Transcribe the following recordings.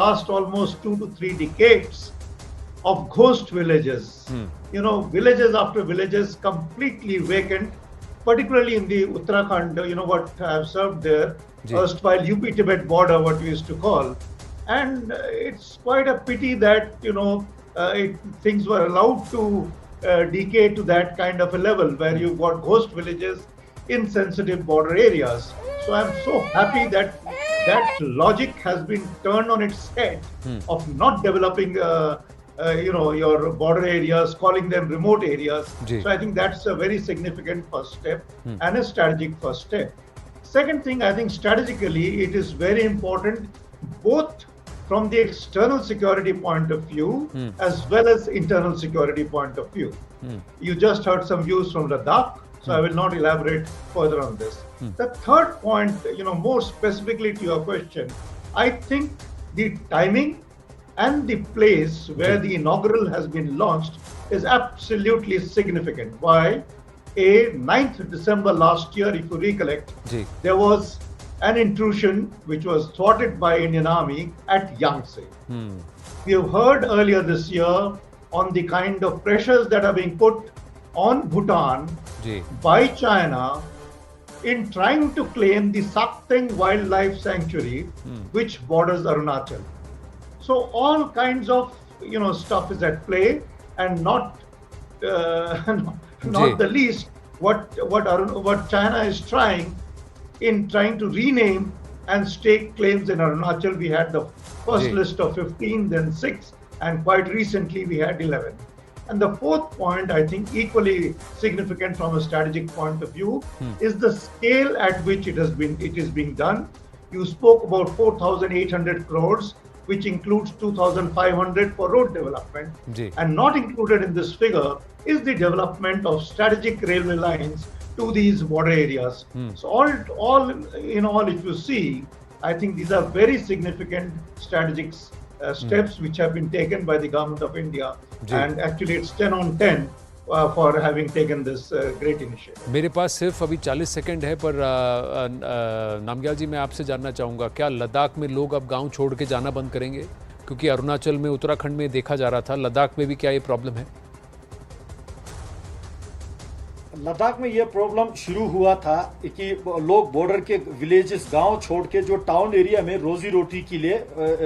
last almost 2 to 3 decades of ghost villages. Villages after villages completely vacant, particularly in the Uttarakhand, what I have served there, erstwhile UP-Tibet border, what we used to call. And it's quite a pity that, things were allowed to decay to that kind of a level where you've got ghost villages in sensitive border areas. So I'm so happy that that logic has been turned on its head of not developing your border areas, calling them remote areas. So I think that's a very significant first step and a strategic first step. Second thing, I think strategically it is very important both from the external security point of view as well as internal security point of view. You just heard some views from Ladakh, so I will not elaborate further on this. The third point, more specifically to your question, I think the timing and the place where the inaugural has been launched is absolutely significant. Why? 9th December last year, if you recollect, there was an intrusion which was thwarted by Indian Army at Yangtze. We have heard earlier this year on the kind of pressures that are being put on Bhutan by China in trying to claim the Sakteng Wildlife Sanctuary, which borders Arunachal. So all kinds of stuff is at play, and not the least what China is trying to rename and stake claims in Arunachal. We had the first list of 15, then 6, and quite recently we had 11. And the fourth point, I think equally significant from a strategic point of view, is the scale at which it is being done. You spoke about 4,800 crores, which includes 2,500 for road development. And not included in this figure is the development of strategic railway lines to these border areas. So all in all, if you see, I think these are very significant strategic steps which have been taken by the government of India. And actually it's 10 on 10 for having taken this great initiative. मेरे पास सिर्फ अभी 40 second है, पर नामग्याल जी मैं आपसे जानना चाहूँगा, क्या लद्दाख में लोग अब गांव छोड़ के जाना बंद करेंगे? क्योंकि अरुणाचल में, उत्तराखंड में देखा जा रहा था, लद्दाख में भी क्या ये प्रॉब्लम है? लद्दाख में ये प्रॉब्लम शुरू हुआ था कि लोग बॉर्डर के विलेजेस, गांव छोड़ के जो टाउन एरिया में रोजी रोटी के लिए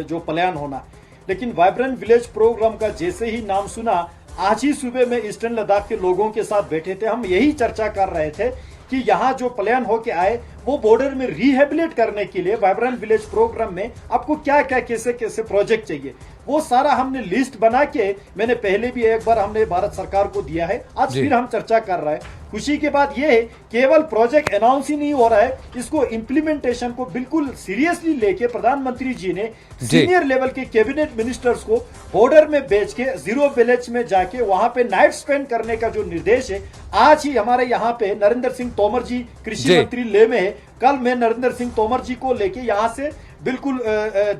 जो पलायन होना, लेकिन वाइब्रेंट विलेज प्रोग्राम का जैसे ही नाम सुना, आज ही सुबह में ईस्टर्न लद्दाख के लोगों के साथ बैठे थे, हम यही चर्चा कर रहे थे कि यहाँ जो प्लान होके आए वो बॉर्डर में रिहेबिलिट करने के लिए वाइब्रेंट विलेज प्रोग्राम में आपको क्या क्या कैसे कैसे प्रोजेक्ट चाहिए, वो सारा हमने लिस्ट बना के, मैंने पहले भी एक बार हमने भारत सरकार को दिया है, आज फिर हम चर्चा कर रहे हैं। खुशी की बात यह है केवल प्रोजेक्ट अनाउंस ही नहीं हो रहा है, इसको इम्प्लीमेंटेशन को बिल्कुल सीरियसली लेके प्रधानमंत्री जी ने सीनियर लेवल के कैबिनेट मिनिस्टर्स को बॉर्डर में भेज के जीरो विलेज में जाके वहां पे नाइट स्पेंड करने का जो निर्देश है, आज ही हमारे यहाँ पे नरेंद्र सिंह तोमर जी कृषि मंत्री ले में है, कल मैं नरेंद्र सिंह तोमर जी को लेके यहाँ से बिल्कुल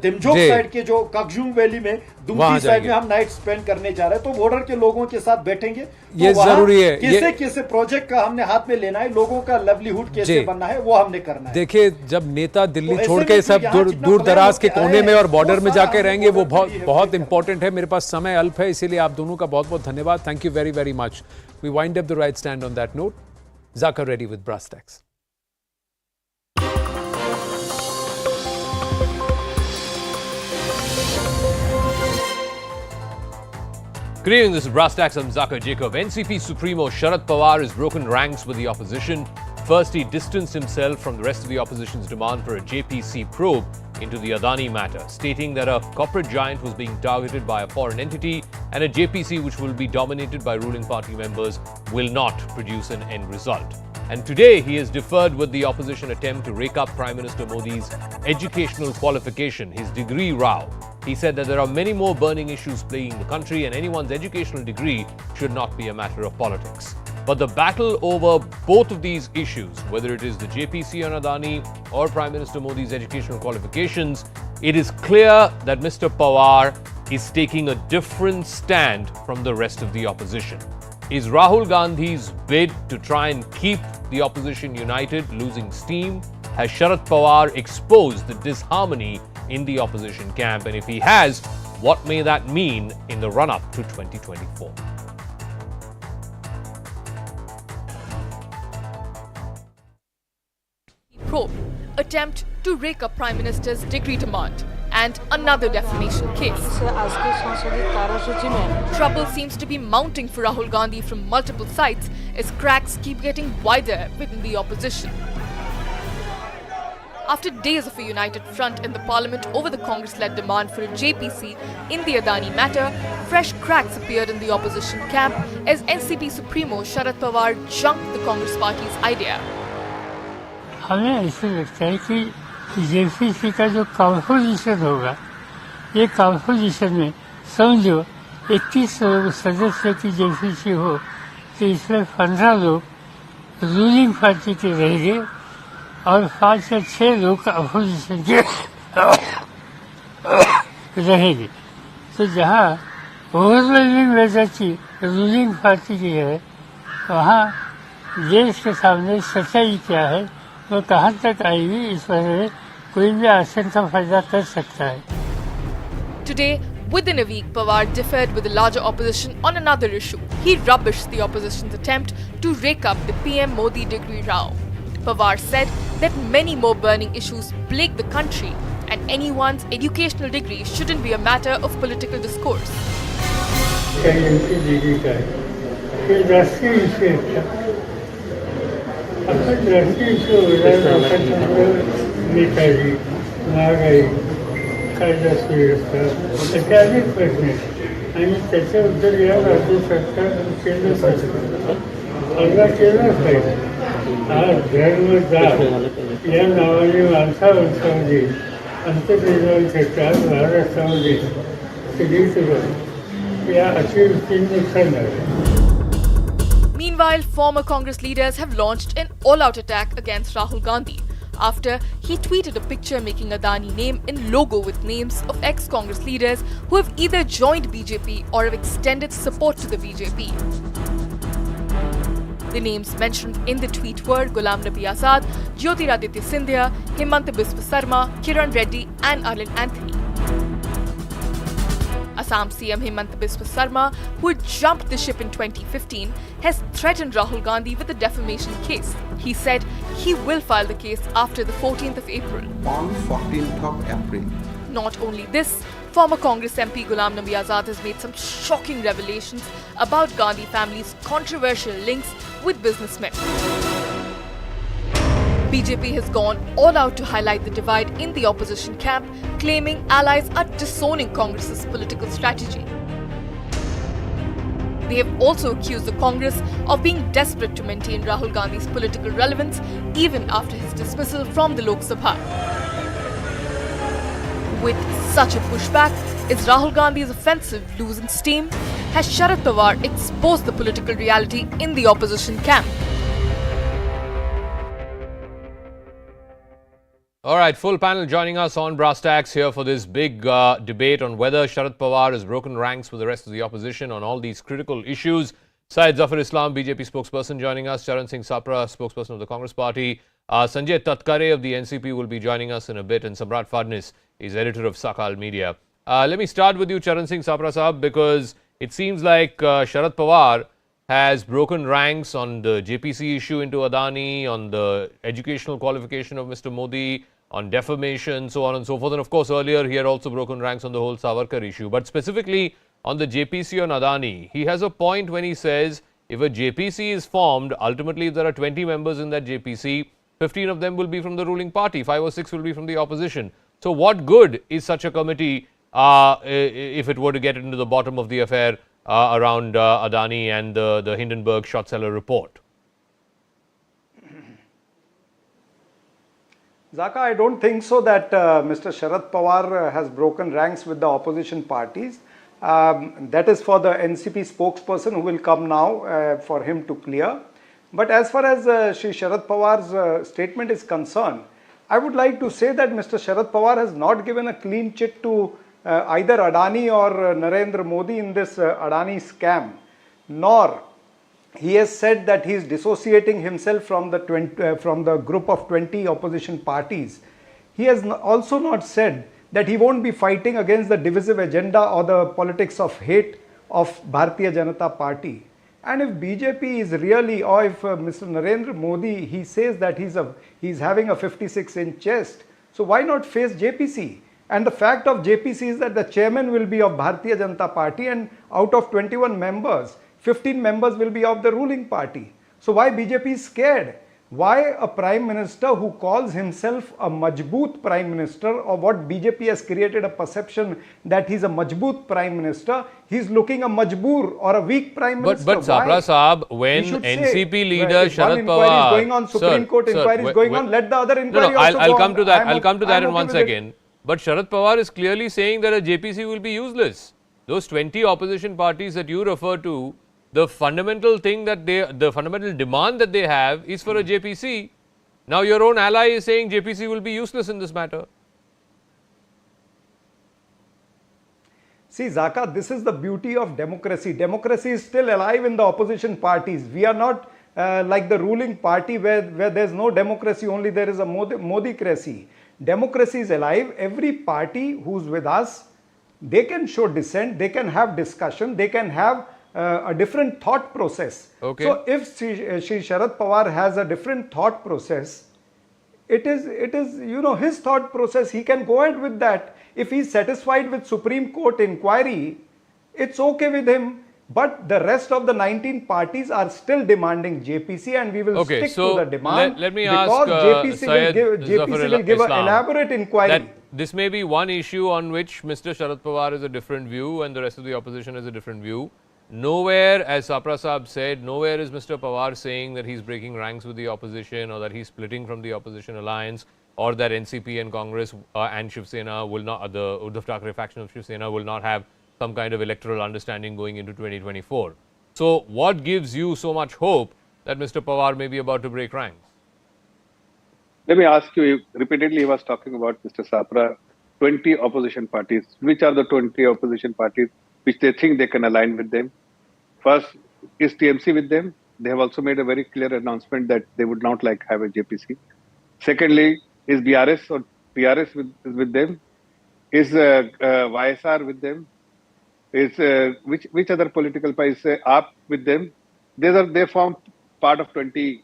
दिमजोक साइड के जो कागजुंग वैली में दुमकी साइड में हम नाइट स्पेंड करने जा रहे हैं। तो बॉर्डर के लोगों के साथ बैठेंगे, ये तो जरूरी है, कैसे कैसे प्रोजेक्ट का हमने हाथ में लेना है, लोगों का लाइवलीहुड कैसे बनना है, वो हमने करना है। देखिए, जब नेता दिल्ली छोड़ के सब दूर दराज के कोने में और बॉर्डर में जाके रहेंगे, वो बहुत इंपॉर्टेंट है। मेरे पास समय अल्प है, इसीलिए आप दोनों का बहुत बहुत धन्यवाद। Thank you very very much. We wind up the right stand on that note. जाकर ready with brass tacks. Good evening, this is Brass Tacks. I'm Zakir Jacob. NCP Supremo Sharad Pawar has broken ranks with the opposition. First, he distanced himself from the rest of the opposition's demand for a JPC probe into the Adani matter, stating that a corporate giant was being targeted by a foreign entity and a JPC which will be dominated by ruling party members will not produce an end result. And today, he has deferred with the opposition attempt to rake up Prime Minister Modi's educational qualification, his degree row. He said that there are many more burning issues plaguing the country and anyone's educational degree should not be a matter of politics. But the battle over both of these issues, whether it is the JPC on Adani or Prime Minister Modi's educational qualifications, it is clear that Mr. Pawar is taking a different stand from the rest of the opposition. Is Rahul Gandhi's bid to try and keep the opposition united losing steam? Has Sharad Pawar exposed the disharmony in the opposition camp? And if he has, what may that mean in the run-up to 2024? Probe attempt to rake up Prime Minister's degree demand and another defamation case. Trouble seems to be mounting for Rahul Gandhi from multiple sides as cracks keep getting wider within the opposition. After days of a united front in the parliament over the Congress-led demand for a JPC in the Adani matter, fresh cracks appeared in the opposition camp as NCP Supremo Sharad Pawar junked the Congress party's idea. हमें ऐसे लगता है कि JPC का जो composition होगा, ये composition में समझो 21 सदस्य की जेपीसी हो तो इसमें 15 लोग रूलिंग पार्टी के रहेंगे और 5 या 6 लोग अपोजिशन के रहेंगे। तो जहाँ ओवरवेलमिंग मेजॉरिटी रूलिंग पार्टी की है, वहाँ देश के सामने सच्चाई क्या है, वो कहाँ तक आएगी, इस पर कोई भी आशंका पैदा कर सकता है। Today, within a week, Pawar differed with the larger opposition on another issue. He rubbished the opposition's attempt to rake up the PM Modi degree row. Pawar said that many more burning issues plague the country and anyone's educational degree shouldn't be a matter of political discourse. Meanwhile, former Congress leaders have launched an all-out attack against Rahul Gandhi after he tweeted a picture making Adani name in logo with names of ex-Congress leaders who have either joined BJP or have extended support to the BJP. The names mentioned in the tweet were Ghulam Nabi Azad, Jyotiraditya Scindia, Himanta Biswa Sarma, Kiran Reddy and Arlen Anthony. Assam CM Himanta Biswa Sarma, who had jumped the ship in 2015, has threatened Rahul Gandhi with a defamation case. He said he will file the case after the 14th of April. On 14th of April. Not only this, former Congress MP Ghulam Nabi Azad has made some shocking revelations about Gandhi family's controversial links with businessmen. BJP has gone all out to highlight the divide in the opposition camp, claiming allies are disowning Congress's political strategy. They have also accused the Congress of being desperate to maintain Rahul Gandhi's political relevance even after his dismissal from the Lok Sabha. With such a pushback, is Rahul Gandhi's offensive losing steam? Has Sharad Pawar exposed the political reality in the opposition camp? All right, full panel joining us on Brass Tacks here for this big debate on whether Sharad Pawar has broken ranks with the rest of the opposition on all these critical issues. Syed Zafar Islam, BJP spokesperson, joining us. Charan Singh Sapra, spokesperson of the Congress Party. Sanjay Tatkare of the NCP will be joining us in a bit. And Samrat Fadnis is editor of Sakal Media. Let me start with you, Charan Singh Sapra Sahab, because it seems like Sharad Pawar has broken ranks on the JPC issue into Adani, on the educational qualification of Mr. Modi, on defamation, so on and so forth. And of course, earlier he had also broken ranks on the whole Savarkar issue. But specifically on the JPC on Adani, he has a point when he says if a JPC is formed, ultimately if there are 20 members in that JPC, 15 of them will be from the ruling party, 5 or 6 will be from the opposition. So what good is such a committee if it were to get into the bottom of the affair around Adani and the Hindenburg short seller report? Zaka, I don't think so that Mr. Sharad Pawar has broken ranks with the opposition parties. That is for the NCP spokesperson who will come now for him to clear. But as far as Shri Sharad Pawar's statement is concerned, I would like to say that Mr. Sharad Pawar has not given a clean chit to either Adani or Narendra Modi in this Adani scam, nor he has said that he is dissociating himself from the group of 20 opposition parties. He has also not said that he won't be fighting against the divisive agenda or the politics of hate of Bharatiya Janata Party. And if BJP is really, or if Mr. Narendra Modi, he says that he's having a 56-inch chest, so why not face JPC? And the fact of JPC is that the chairman will be of Bharatiya Janata Party, and out of 21 members, 15 members will be of the ruling party. So why BJP is scared? Why a prime minister who calls himself a majboot prime minister, or what BJP has created a perception that he's a majboot prime minister, he's looking a majboor or a weak prime minister. But Sapra Saab, when NCP leader Sharad Pawar, going on, Supreme Court inquiry is going on, let the other inquiry also I'll go come on. to that. I'll come to that in okay one second. But Sharad Pawar is clearly saying that a JPC will be useless. Those 20 opposition parties that you refer to, the fundamental thing that the fundamental demand that they have is for a JPC. Now your own ally is saying JPC will be useless in this matter. See, Zaka, this is the beauty of democracy. Democracy is still alive in the opposition parties. We are not like the ruling party where there's no democracy, only there is a Modi-cracy. Democracy is alive. Every party who's with us, they can show dissent, they can have discussion, they can have a different thought process. Okay. So if Shri Sharad Pawar has a different thought process, it is his thought process. He can go ahead with that. If he's satisfied with Supreme Court inquiry, it's okay with him. But the rest of the 19 parties are still demanding JPC, and we will stick to the demand. Let me because ask JPC will give an elaborate inquiry. That this may be one issue on which Mr. Sharad Pawar has a different view and the rest of the opposition has a different view. Nowhere, as Sapra Saab said, nowhere is Mr. Pawar saying that he's breaking ranks with the opposition or that he's splitting from the opposition alliance or that NCP and Congress and Shiv Sena will not, the Uddhav Thackeray faction of Shiv Sena will not have some kind of electoral understanding going into 2024. So what gives you so much hope that Mr. Pawar may be about to break ranks? Let me ask you, repeatedly he was talking about, Mr. Sapra, 20 opposition parties. Which are the 20 opposition parties which they think they can align with them? First, is TMC with them? They have also made a very clear announcement that they would not like have a JPC. Secondly, is BRS or PRS with them? Is YSR with them? Is which other political parties? AAP with them? They form part of 20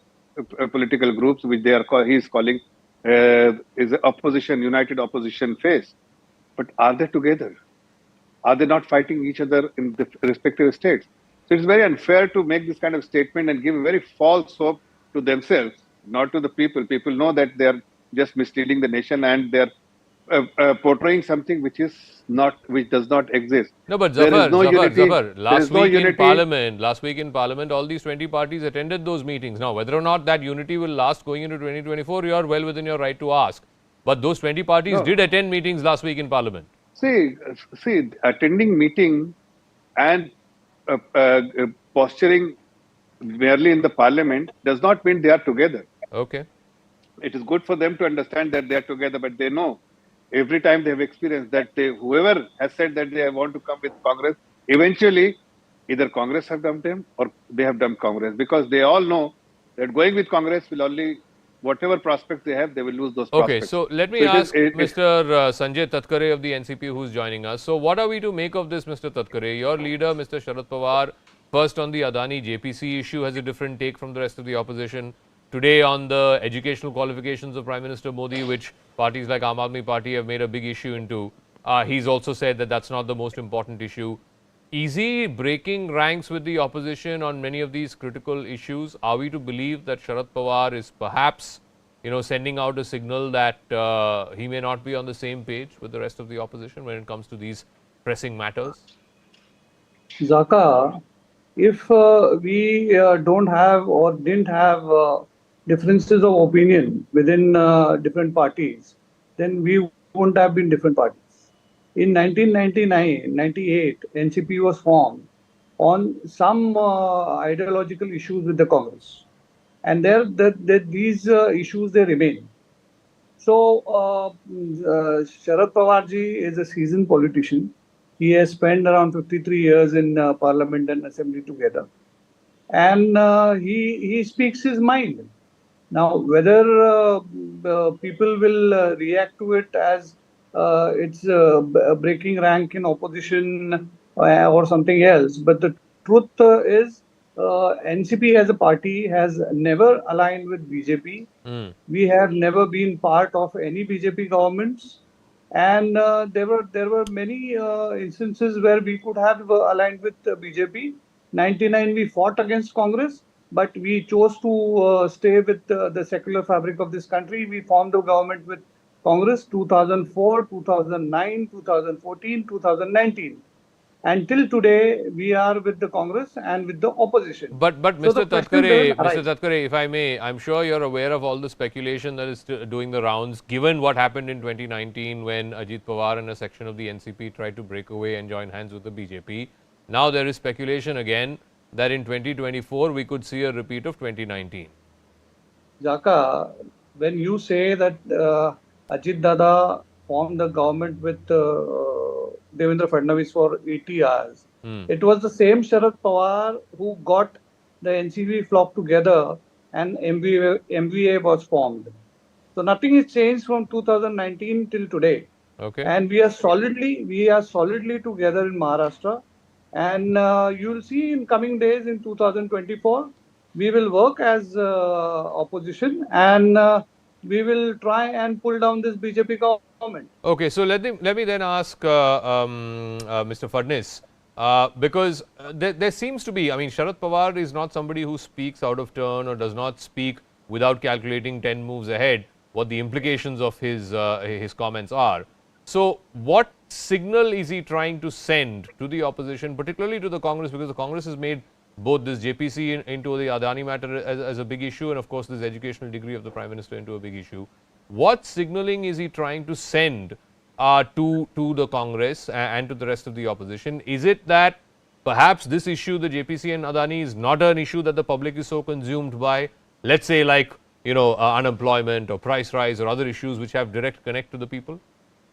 political groups which he is calling is opposition, united opposition face. But are they together? Are they not fighting each other in the respective states? So it's very unfair to make this kind of statement and give a very false hope to themselves, not to the people. People know that they are just misleading the nation and they are portraying something which does not exist. No, but Zafar, last week in Parliament, all these 20 parties attended those meetings. Now, whether or not that unity will last going into 2024, you are well within your right to ask. But those 20 parties did attend meetings last week in Parliament. See, attending meeting and posturing merely in the Parliament does not mean they are together. Okay. It is good for them to understand that they are together, but they know every time they have experienced that whoever has said that they want to come with Congress, eventually either Congress have dumped them or they have dumped Congress, because they all know that going with Congress will only, whatever prospects they have, they will lose those prospects. Okay, so let me ask Mr. Sanjay Tatkare of the NCP who is joining us. So what are we to make of this, Mr. Tatkare? Your leader, Mr. Sharad Pawar, first on the Adani JPC issue has a different take from the rest of the opposition. Today on the educational qualifications of Prime Minister Modi, which parties like Aam Aadmi Party have made a big issue into, he's also said that that's not the most important issue. Is he breaking ranks with the opposition on many of these critical issues? Are we to believe that Sharad Pawar is perhaps, sending out a signal that he may not be on the same page with the rest of the opposition when it comes to these pressing matters? Zaka, if we don't have or didn't have differences of opinion within different parties, then we wouldn't have been different parties. In 1999-98, NCP was formed on some ideological issues with the Congress, and these issues they remain. So Sharad Pawar ji is a seasoned politician. He has spent around 53 years in Parliament and Assembly together, and he speaks his mind. Now, whether people will react to it as it's breaking rank in opposition or something else. But the truth is, NCP as a party has never aligned with BJP. We have never been part of any BJP governments, and there were many instances where we could have aligned with BJP. 99 we fought against Congress, but we chose to stay with the secular fabric of this country. We formed a government with Congress 2004, 2009, 2014, 2019. Until today, we are with the Congress and with the opposition. But So the Mr. question doesn't Mr. arise. Tatkare, if I may, I'm sure you're aware of all the speculation that is doing the rounds, given what happened in 2019 when Ajit Pawar and a section of the NCP tried to break away and join hands with the BJP. Now there is speculation again that in 2024 we could see a repeat of 2019. Jaka, when you say that Ajit Dada formed the government with Devendra Fadnavis for 80 hours, it was the same Sharad Pawar who got the NCP flock together and MVA was formed. So nothing is changed from 2019 till today. Okay. And we are solidly together in Maharashtra. And you will see in coming days in 2024, we will work as opposition, and we will try and pull down this BJP government. Okay, so let me then ask Mr. Fadnis, because there seems to be, I mean, Sharad Pawar is not somebody who speaks out of turn or does not speak without calculating 10 moves ahead what the implications of his comments are. So what signal is he trying to send to the opposition, particularly to the Congress, because the Congress has made both this JPC into the Adani matter as a big issue, and of course this educational degree of the Prime Minister into a big issue. What signaling is he trying to send to the Congress and to the rest of the opposition? Is it that perhaps this issue, the JPC and Adani, is not an issue that the public is so consumed by, let's say like, you know, unemployment or price rise or other issues which have direct connect to the people,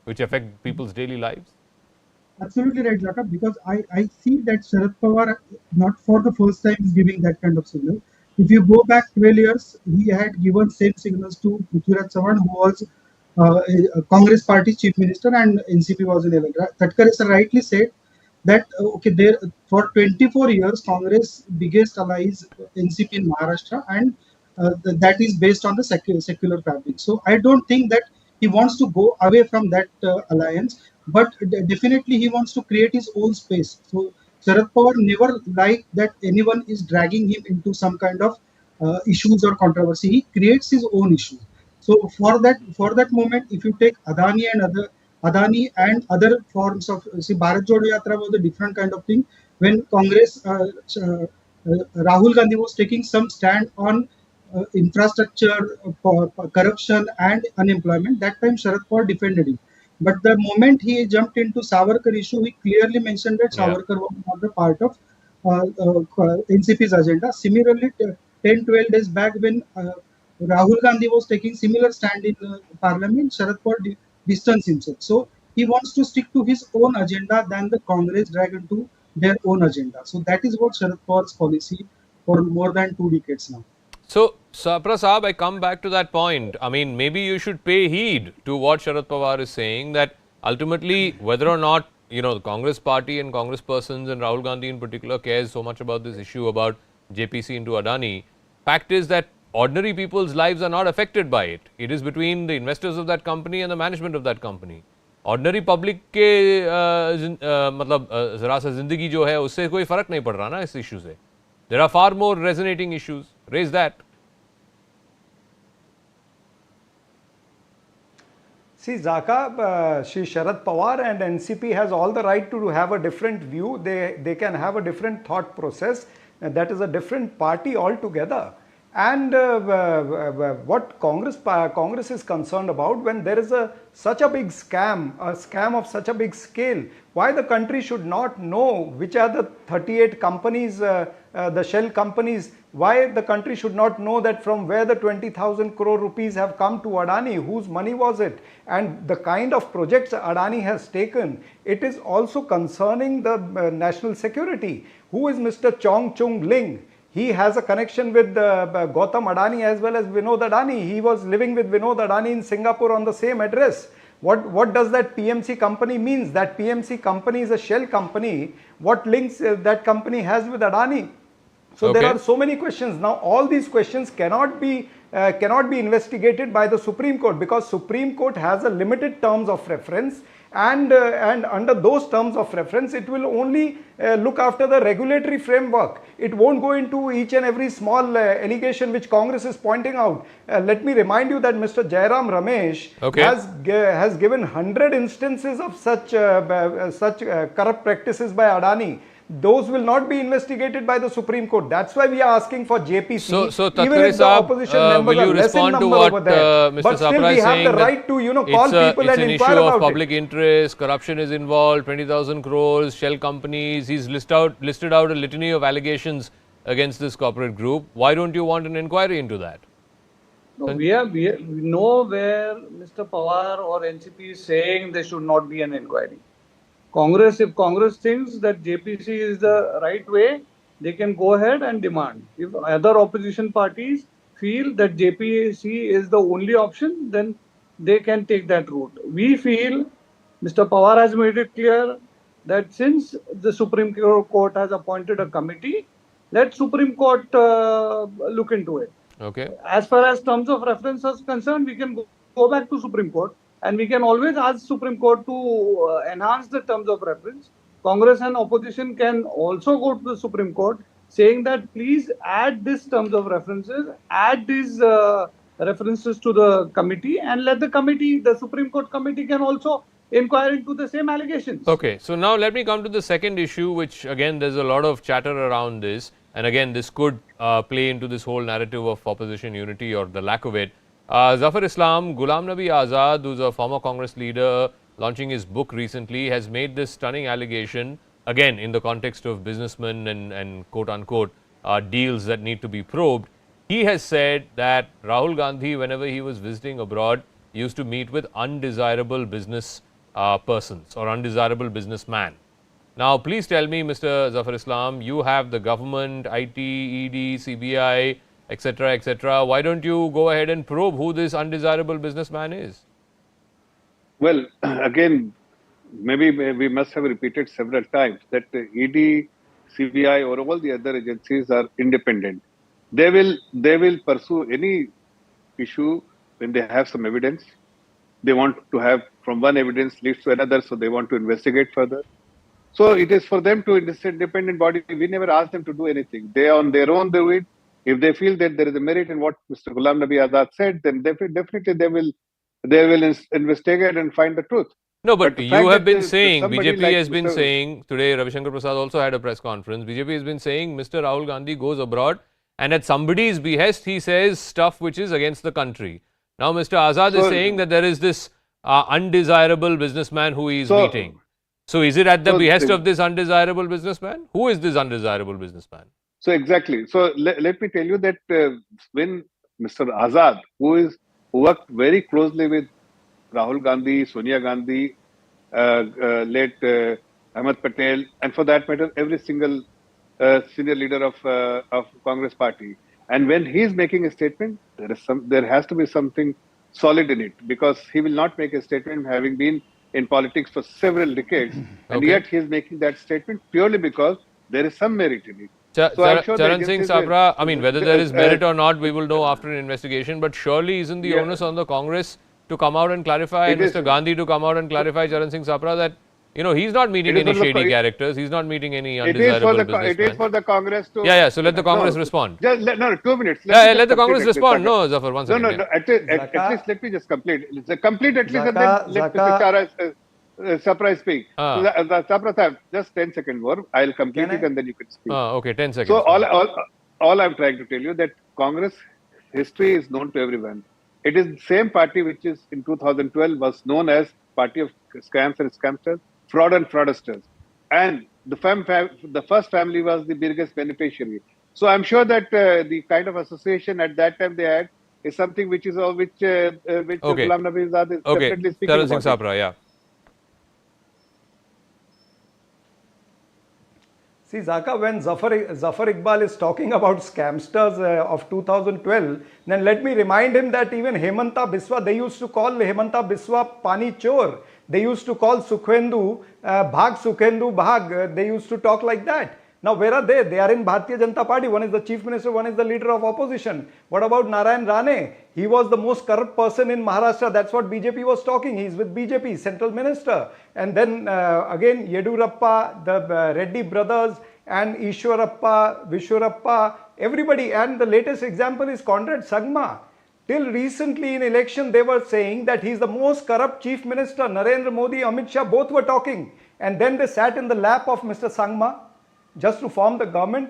which affect people's daily lives? Absolutely right, Jaka, because I see that Sharad Pawar, not for the first time, is giving that kind of signal. If you go back 12 years, he had given same signals to Prithviraj Chauhan, who was a Congress party chief minister, and NCP was in Electra. Tatkare sir rightly said that okay, there for 24 years, Congress biggest ally is NCP in Maharashtra, and that is based on the secular fabric. So I don't think that he wants to go away from that alliance, but definitely he wants to create his own space. So Sharad Pawar never liked that anyone is dragging him into some kind of issues or controversy. He creates his own issues. So for that moment, if you take Adani and other forms of, see, Bharat Jodo Yatra was a different kind of thing. When Congress, Rahul Gandhi was taking some stand on infrastructure, corruption and unemployment, that time Sharad Pawar defended him. But the moment he jumped into Savarkar issue, he clearly mentioned that Savarkar was not the part of NCP's agenda. Similarly, 10-12 days back when Rahul Gandhi was taking similar stand in Parliament, Sharad Pawar distanced himself. So he wants to stick to his own agenda than the Congress drag into their own agenda. So that is what Sharad Pawar's policy for more than 2 decades now. So, Sapra Saab, I come back to that point. I mean, maybe you should pay heed to what Sharad Pawar is saying, that ultimately, whether or not, you know, the Congress party and Congress persons and Rahul Gandhi in particular cares so much about this issue about JPC into Adani, fact is that ordinary people's lives are not affected by it. It is between the investors of that company and the management of that company. Ordinary public के मतलब जरा सा जिंदगी जो है उससे कोई फर्क नहीं पड़ रहा ना इस issue से. There are far more resonating issues. Raise that. See, Zaka, Shri Sharad Pawar and NCP has all the right to have a different view. They can have a different thought process. That is a different party altogether. And what Congress is concerned about, when there is such a big scam, a scam of such a big scale, why the country should not know which are the 38 companies, the shell companies, why the country should not know that from where the 20,000 crore rupees have come to Adani, whose money was it, and the kind of projects Adani has taken. It is also concerning the national security. Who is Mr. Chong Chung Ling? He has a connection with Gautam Adani as well as Vinod Adani. He was living with Vinod Adani in Singapore on the same address. What does that PMC company means? That PMC company is a shell company. What links that company has with Adani? So there are so many questions. Now all these questions cannot be investigated by the Supreme Court, because Supreme Court has a limited terms of reference, and under those terms of reference it will only look after the regulatory framework. It won't go into each and every small allegation which Congress is pointing out. Let me remind you that Mr. Jairam Ramesh has given 100 instances of such corrupt practices by Adani. Those will not be investigated by the Supreme Court. That's why we are asking for JPC. So even if the opposition members will you are less in respond to number what over there, Mr. but still Sapra we is have saying the that right to call people and inquire about it. It's an issue of public interest, corruption is involved, 20,000 crores, shell companies. He's listed out a litany of allegations against this corporate group. Why don't you want an inquiry into that? No, we know where Mr. Pawar or NCP is saying there should not be an inquiry. If Congress thinks that JPC is the right way, they can go ahead and demand. If other opposition parties feel that JPC is the only option, then they can take that route. We feel Mr. Pawar has made it clear that since the Supreme Court has appointed a committee, let Supreme Court look into it. Okay. As far as terms of reference is concerned, we can go back to Supreme Court. And we can always ask Supreme Court to enhance the terms of reference. Congress and opposition can also go to the Supreme Court saying that please add these terms of references, add these references to the committee, and let the Supreme Court committee can also inquire into the same allegations. Okay, so now let me come to the second issue, which again there's a lot of chatter around this, and again this could play into this whole narrative of opposition unity or the lack of it. Zafar Islam, Ghulam Nabi Azad, who's a former Congress leader, launching his book recently, has made this stunning allegation, again in the context of businessmen and quote-unquote deals that need to be probed. He has said that Rahul Gandhi, whenever he was visiting abroad, used to meet with undesirable business persons or undesirable businessman. Now, please tell me, Mr. Zafar Islam, you have the government, IT, ED, CBI, etc., etc. Why don't you go ahead and probe who this undesirable businessman is? Well, again, maybe we must have repeated several times that ED, CBI, or all the other agencies are independent. They will pursue any issue when they have some evidence. They want to have from one evidence leads to another, so they want to investigate further. So it is for them to, in this independent body, we never ask them to do anything. They on their own do it. If they feel that there is a merit in what Mr. Ghulam Nabi Azad said, then definitely they will investigate and find the truth. No, but you have been saying, BJP like has been saying, today Ravi Shankar Prasad also had a press conference, BJP has been saying Mr. Rahul Gandhi goes abroad and at somebody's behest he says stuff which is against the country. Now Mr. Azad is saying that there is this undesirable businessman who he is meeting. So is it at the behest of this undesirable businessman? Who is this undesirable businessman? So exactly. So let me tell you that when Mr. Azad, who worked very closely with Rahul Gandhi, Sonia Gandhi, late Ahmed Patel, and for that matter, every single senior leader of Congress party, and when he is making a statement, there has to be something solid in it, because he will not make a statement having been in politics for several decades, and yet he is making that statement purely because there is some merit in it. So I'm sure Charan Singh Sabra, I mean, whether there is merit or not, we will know after an investigation, but surely isn't the onus on the Congress to come out and clarify, and Mr. Gandhi to come out and clarify, Charan Singh Sabra, that, you know, he's not meeting any shady characters, he's not meeting any undesirable businessmen. It is for the Congress to... Yeah, so let the Congress respond. Just, 2 minutes. Let the Congress respond. No, Zafar, one second. No, at least let me just complete. Complete at least, and then let Mr. Sapra speak. Sapra Sahib, just 10 seconds more. I'll complete it and then you can speak. Okay, 10 seconds. So all I'm trying to tell you that Congress history is known to everyone. It is the same party which is in 2012 was known as Party of Scams and Scamsters, Fraud and Fraudsters. And the first family was the biggest beneficiary. So I'm sure that the kind of association at that time they had is something which Ghulam Nabi Azad is definitely speaking Charan about. Singh Sabra, yeah. See, Zaka, when Zafar Iqbal is talking about scamsters of 2012, then let me remind him that even Hemanta Biswa, they used to call Hemanta Biswa Pani Chor. They used to call Sukhendu Bhag Sukhendu Bhag. They used to talk like that. Now, where are they? They are in Bharatiya Janata Party. One is the chief minister, one is the leader of opposition. What about Narayan Rane? He was the most corrupt person in Maharashtra. That's what BJP was talking. He's with BJP, central minister. And then again, Yedurappa, the Reddy brothers, and Ishwarappa, Vishwarappa, everybody. And the latest example is Conrad Sangma. Till recently in election, they were saying that he's the most corrupt chief minister. Narendra Modi, Amit Shah, both were talking. And then they sat in the lap of Mr. Sangma just to form the government.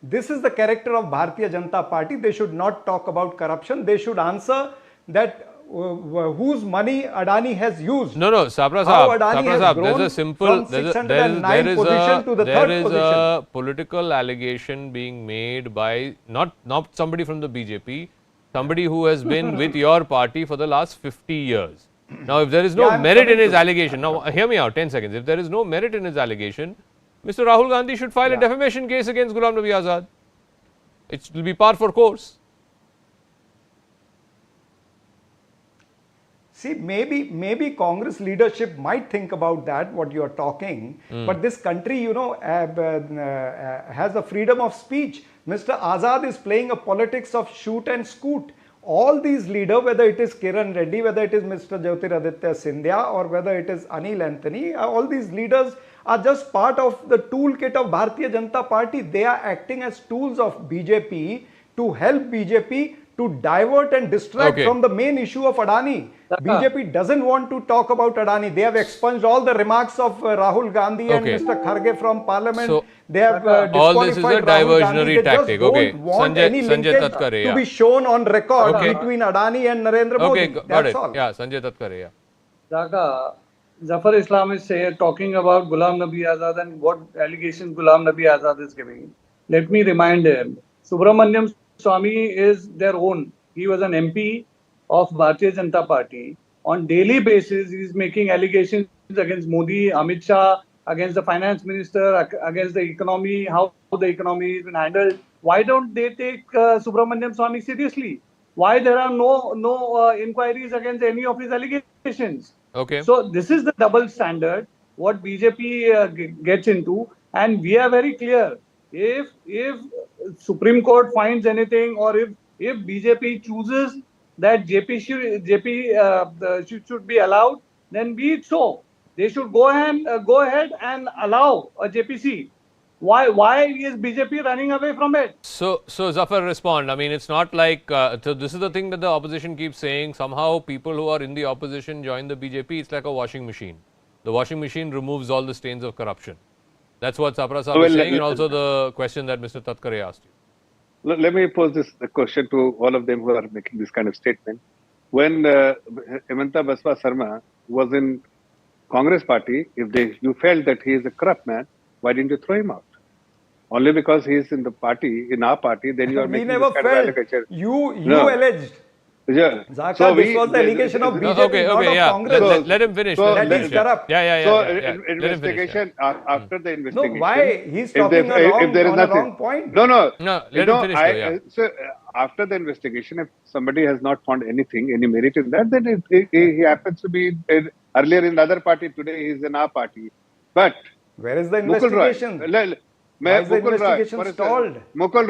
This is the character of Bharatiya Janata Party. They should not talk about corruption. They should answer that whose money Adani has used. No, Sabra Sahab, there's a simple, there is a political allegation being made by not somebody from the BJP, somebody who has been with your party for the last 50 years. Now, if there is no merit in his allegation, now hear me out, 10 seconds. If there is no merit in his allegation, Mr. Rahul Gandhi should file a defamation case against Ghulam Nabi Azad. It will be par for course. See, maybe Congress leadership might think about that, what you are talking. But this country, you know, has a freedom of speech. Mr. Azad is playing a politics of shoot and scoot. All these leaders, whether it is Kiran Reddy, whether it is Mr. Jyotiraditya Scindia, or whether it is Anil Anthony, all these leaders are just part of the toolkit of Bharatiya Janata Party. They are acting as tools of BJP to help BJP to divert and distract from the main issue of Adani. BJP doesn't want to talk about Adani. They have expunged all the remarks of Rahul Gandhi and Mr. Kharge from parliament. So, they have all this is a diversionary tactic. Sanjay Tatkare, to be shown on record between Adani and Narendra Modi. Got it. Yeah, Sanjay Tatkare. Zaka, Zafar Islam is talking about Ghulam Nabi Azad and what allegations Ghulam Nabi Azad is giving. Let me remind him, Subramaniam Swamy is their own. He was an MP of Bharatiya Janata Party. On daily basis, he is making allegations against Modi, Amit Shah, against the finance minister, against the economy, how the economy has been handled. Why don't they take Subramaniam Swamy seriously? Why there are no inquiries against any of his allegations? So this is the double standard what BJP gets into, and we are very clear. If Supreme Court finds anything, or if BJP chooses that JP should be allowed, then be it so. They should go ahead and allow a JPC. Why is BJP running away from it? So Zafar, respond. I mean, it's not like, so this is the thing that the opposition keeps saying, somehow people who are in the opposition join the BJP, it's like a washing machine. The washing machine removes all the stains of corruption. That's what Sapra Sahab is saying, and also the question that Mr. Tatkare asked you. Let me pose this question to all of them who are making this kind of statement. When Hemanta Biswa Sarma was in Congress party, if you felt that he is a corrupt man, why didn't you throw him out? Only because he is in the party, in our party, then you are making this kind of allegation. You alleged. Yeah. Zaka, so this was the allegation of BJP, not of Congress. Let him finish. That is corrupt. Investigation, after the investigation. No, why? He's talking on a wrong point. No, let him finish. So after the investigation, if somebody has not found anything, any merit in that, then he happens to be earlier in the other party, today he is in our party. But where is the investigation? Why is the investigation stalled? Mukul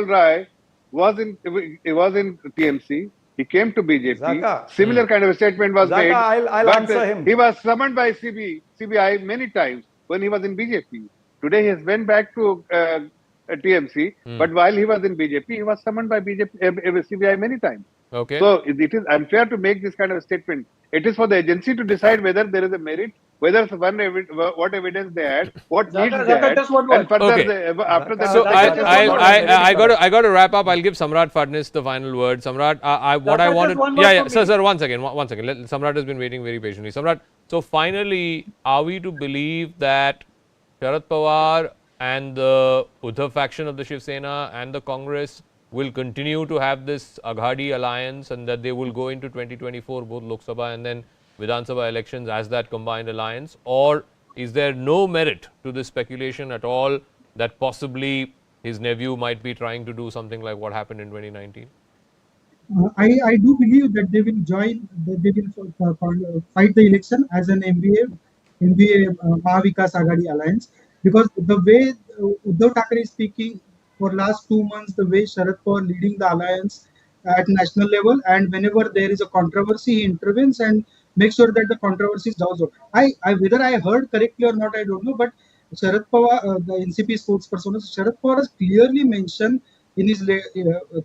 Roy was in TMC. He came to BJP. Zaka. Similar kind of a statement was made. I'll answer him. He was summoned by CBI many times when he was in BJP. Today he has went back to TMC. But while he was in BJP, he was summoned by CBI many times. So it is unfair to make this kind of a statement. It is for the agency to decide whether there is a merit, whether what evidence they had, what needs they had, and further after that. So I got to wrap up. I'll give Samrat Fadnis the final word. Samrat, what I wanted. Sir, one second. Samrat has been waiting very patiently. Samrat, so finally, are we to believe that Sharad Pawar and the Uddhav faction of the Shiv Sena and the Congress will continue to have this Aghadi alliance, and that they will go into 2024, both Lok Sabha and then Vidhan Sabha elections as that combined alliance? Or is there no merit to this speculation at all, that possibly his nephew might be trying to do something like what happened in 2019? I do believe that they will join, that they will fight the election as an MBA Mahavikas Agadi alliance, because the way Uddhav Thackeray is speaking for last 2 months, the way Sharad Pawar leading the alliance at national level, and whenever there is a controversy, he intervenes and makes sure that the controversy is doused out. Whether I heard correctly or not, I don't know, but Sharad Pawar, the NCP spokesperson, Sharad Pawar has clearly mentioned in his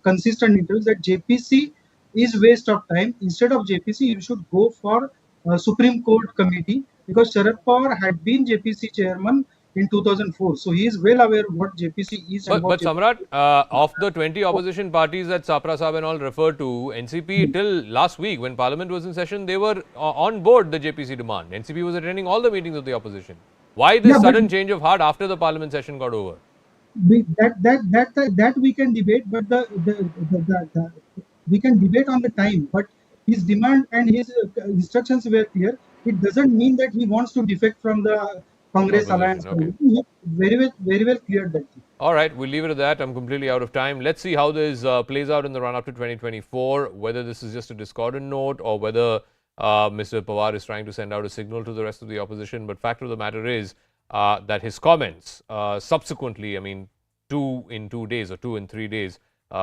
consistent interviews that JPC is waste of time. Instead of JPC, you should go for Supreme Court committee, because Sharad Pawar had been JPC chairman in 2004, so he is well aware what JPC is and But what JPC Samrat, of the 20 opposition parties that Sapra Saab and all referred to, NCP till last week when Parliament was in session, they were on board the JPC demand. NCP was attending all the meetings of the opposition. Why this sudden change of heart after the Parliament session got over? That we can debate, but we can debate on the time. But his demand and his instructions were clear. It doesn't mean that he wants to defect from the Congress alliance. Okay. He very well cleared that thing. All right, we'll leave it at that. I'm completely out of time. Let's see how this plays out in the run-up to 2024, whether this is just a discordant note or whether Mr. Pawar is trying to send out a signal to the rest of the opposition. But fact of the matter is that his comments subsequently, I mean, 2 in 2 days or 2 in 3 days,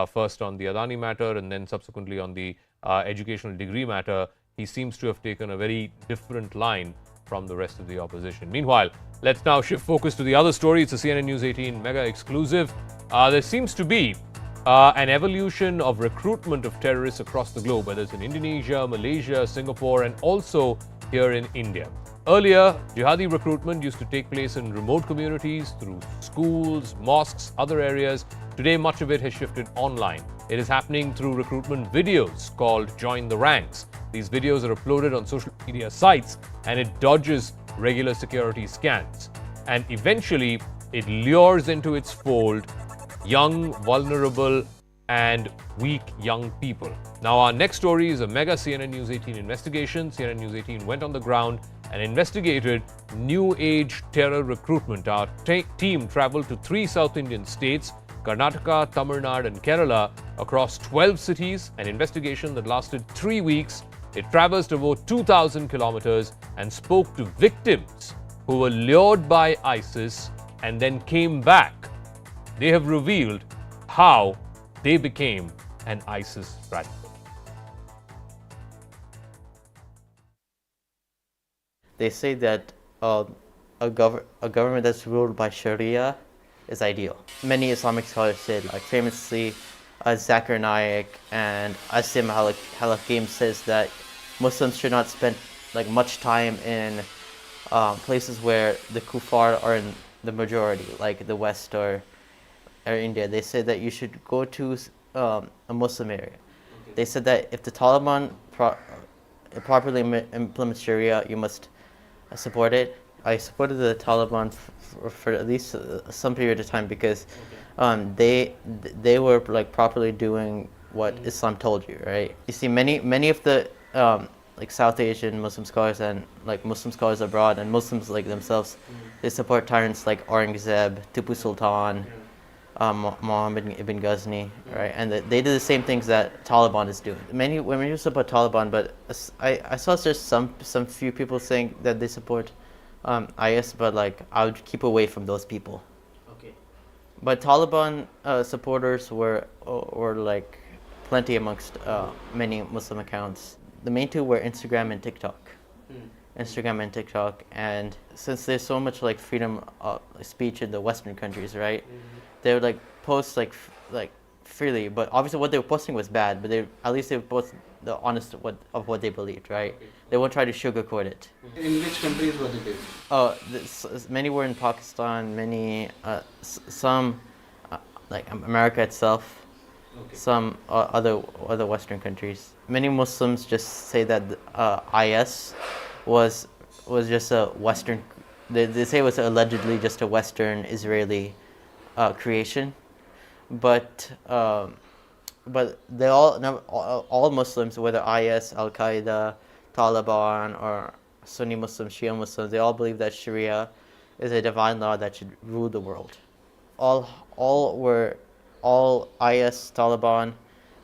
first on the Adani matter and then subsequently on the educational degree matter, he seems to have taken a very different line from the rest of the opposition. Meanwhile, let's now shift focus to the other story. It's a CNN News 18 mega exclusive. There seems to be an evolution of recruitment of terrorists across the globe, whether it's in Indonesia, Malaysia, Singapore, and also here in India. Earlier, jihadi recruitment used to take place in remote communities through schools, mosques, other areas. Today, much of it has shifted online. It is happening through recruitment videos called Join the Ranks. These videos are uploaded on social media sites and it dodges regular security scans. And eventually, it lures into its fold young, vulnerable, and weak young people. Now, our next story is a mega CNN News 18 investigation. CNN News 18 went on the ground and investigated new age terror recruitment. Our team traveled to 3 South Indian states, Karnataka, Tamil Nadu, and Kerala, across 12 cities, an investigation that lasted 3 weeks. It traversed over 2,000 kilometers and spoke to victims who were lured by ISIS and then came back. They have revealed how they became an ISIS radical. They say that a government that's ruled by Sharia is ideal. Many Islamic scholars say, like famously, Zakir Naik and Asim Halakim says that Muslims should not spend like much time in places where the kuffar are in the majority, like the West or India. They said that you should go to a Muslim area. Okay. They said that if the Taliban properly implements Sharia, you must support it. I supported the Taliban for at least some period of time because they were like properly doing what Islam told you, right? You see, many of the like South Asian Muslim scholars and like Muslim scholars abroad and Muslims like themselves, they support tyrants like Aurangzeb, Tipu Sultan, Muhammad ibn Ghazni, right? And they do the same things that Taliban is doing. Many women used to support Taliban, but I saw just some few people saying that they support IS, but like I would keep away from those people. Okay. But Taliban supporters were like plenty amongst many Muslim accounts. The main two were Instagram and TikTok. Instagram and TikTok, and since there's so much like freedom of speech in the Western countries, right? They would like post like freely, but obviously what they were posting was bad. But at least they would post the honest of what they believed, right? Okay. They won't try to sugarcoat it. In which countries were they based? Many were in Pakistan. Many some like America itself. Okay. Some other Western countries. Many Muslims just say that IS was just a Western. They say it was allegedly just a Western Israeli creation, but they all Muslims, whether IS, Al Qaeda, Taliban, or Sunni Muslims, Shia Muslims, they all believe that Sharia is a divine law that should rule the world. all IS, Taliban,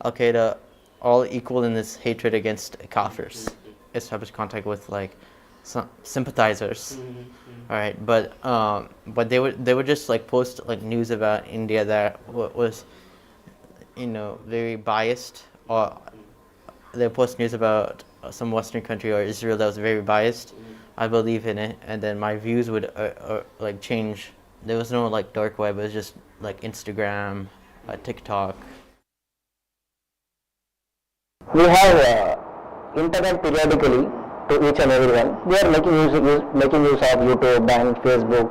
Al Qaeda, all equal in this hatred against kafirs. Established contact with like some sympathizers. All right, but they would just like post like news about India that was, you know, very biased, or they post news about some Western country or Israel that was very biased. I believe in it, and then my views would like change. There was no like dark web. It was just like Instagram, TikTok. We have internet periodically to each and everyone. We are making use of YouTube and Facebook,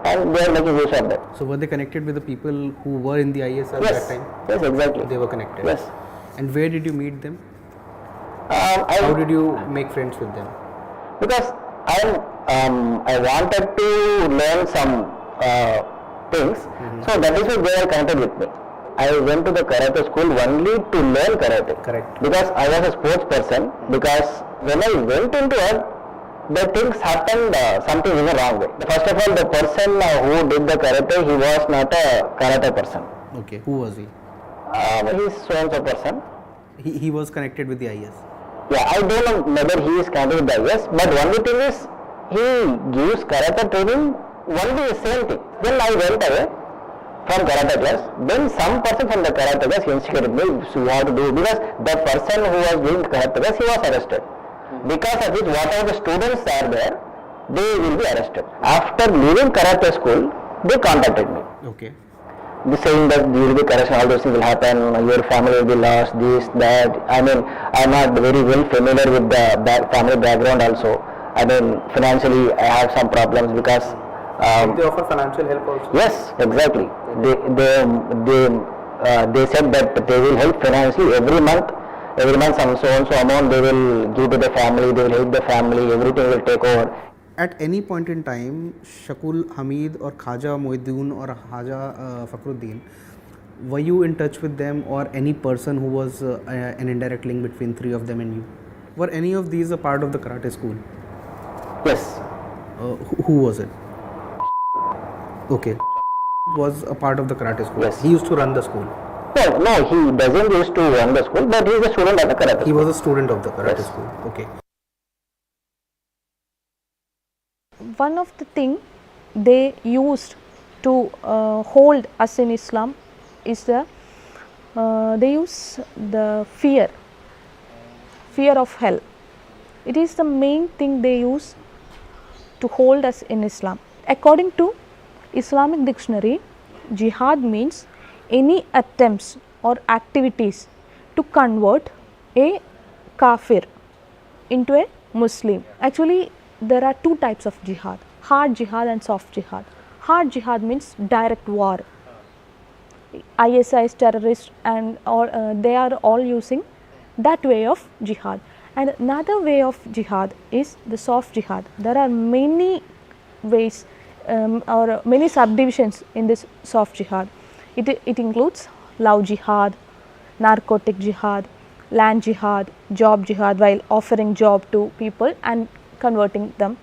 and they are making use of that. So were they connected with the people who were in the IS at that time? Yes, exactly. They were connected. Yes. And where did you meet them? How did you make friends with them? Because I wanted to learn some things, so that is why they are connected with me. I went to the karate school only to learn karate. Correct. Because I was a sports person. Because when I went into it, the things happened something in a wrong way. First of all, the person who did the karate, he was not a karate person. Okay. Who was he? He is so and so person. He was connected with the IS. Yeah, I don't know whether he is connected with the IS, but only thing is he gives karate training only the same thing. Then I went away from karate class. Then some person from the karate class instigated me, so you have to do, because the person who was doing karate class, he was arrested. Because of which whatever the students are there, they will be arrested. After leaving karate school, they contacted me. Okay. They saying that you will be correction, all those things will happen, your family will be lost, this, that. I mean, I'm not very well familiar with the family background also. I mean, financially I have some problems because they offer financial help also? Yes, exactly. They said that they will help financially every month some so and so amount they will give to the family, they will help the family, everything will take over. At any point in time, Shakul Hamid or Khaja Mohiuddin or Haja Fakhruddin, were you in touch with them, or any person who was an indirect link between three of them and you? Were any of these a part of the karate school? Yes. Who was it? Okay. Was a part of the karate school. Yes. He used to run the school. No, he doesn't used to run the school, but he is a student of the karate school. He was a student of the karate Yes. school. Okay. One of the things they used to hold us in Islam is they use the fear of hell. It is the main thing they use to hold us in Islam. According to Islamic dictionary, jihad means any attempts or activities to convert a kafir into a Muslim. Actually, there are two types of jihad: hard jihad and soft jihad. Hard jihad means direct war. ISIS, terrorists, and they are all using that way of jihad. And another way of jihad is the soft jihad. There are many ways or many subdivisions in this soft jihad. It includes love jihad, narcotic jihad, land jihad, job jihad, while offering job to people and converting them,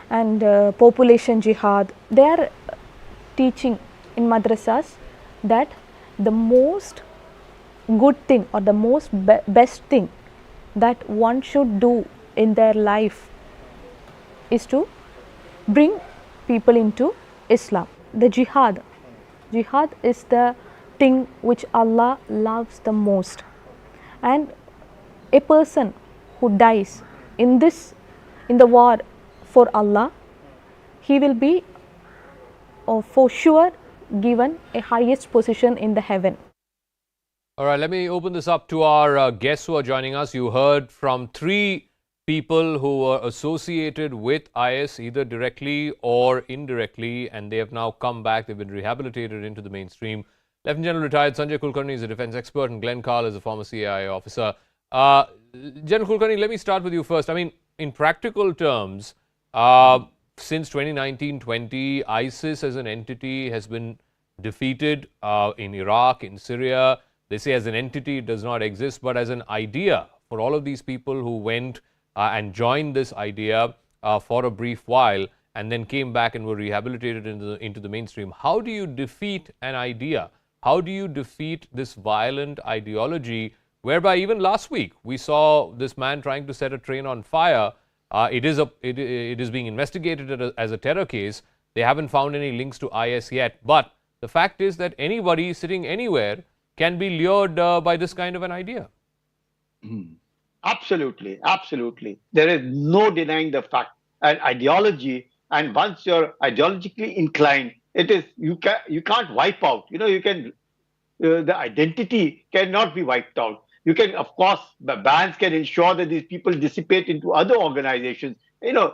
and population jihad. They are teaching in madrasas that the most good thing or the most best thing that one should do in their life is to bring people into Islam. The jihad is the thing which Allah loves the most, and a person who dies in the war for Allah, he will be for sure given a highest position in the heaven. All right, let me open this up to our guests who are joining us. You heard from three people who were associated with IS either directly or indirectly, and they have now come back. They've been rehabilitated into the mainstream. Lieutenant General retired Sanjay Kulkarni is a defense expert, and Glenn Carl is a former CIA officer. General Kulkarni, let me start with you first. I mean, in practical terms, since 2019-20, ISIS as an entity has been defeated in Iraq, in Syria. They say as an entity it does not exist, but as an idea for all of these people who went and joined this idea for a brief while and then came back and were rehabilitated into the mainstream. How do you defeat an idea? How do you defeat this violent ideology whereby even last week we saw this man trying to set a train on fire? It is being investigated as a terror case. They haven't found any links to IS yet. But the fact is that anybody sitting anywhere can be lured by this kind of an idea. Absolutely, absolutely. There is no denying the fact. An ideology, and once you're ideologically inclined, it is you can't wipe out. You can the identity cannot be wiped out. You can, of course, the bans can ensure that these people dissipate into other organizations.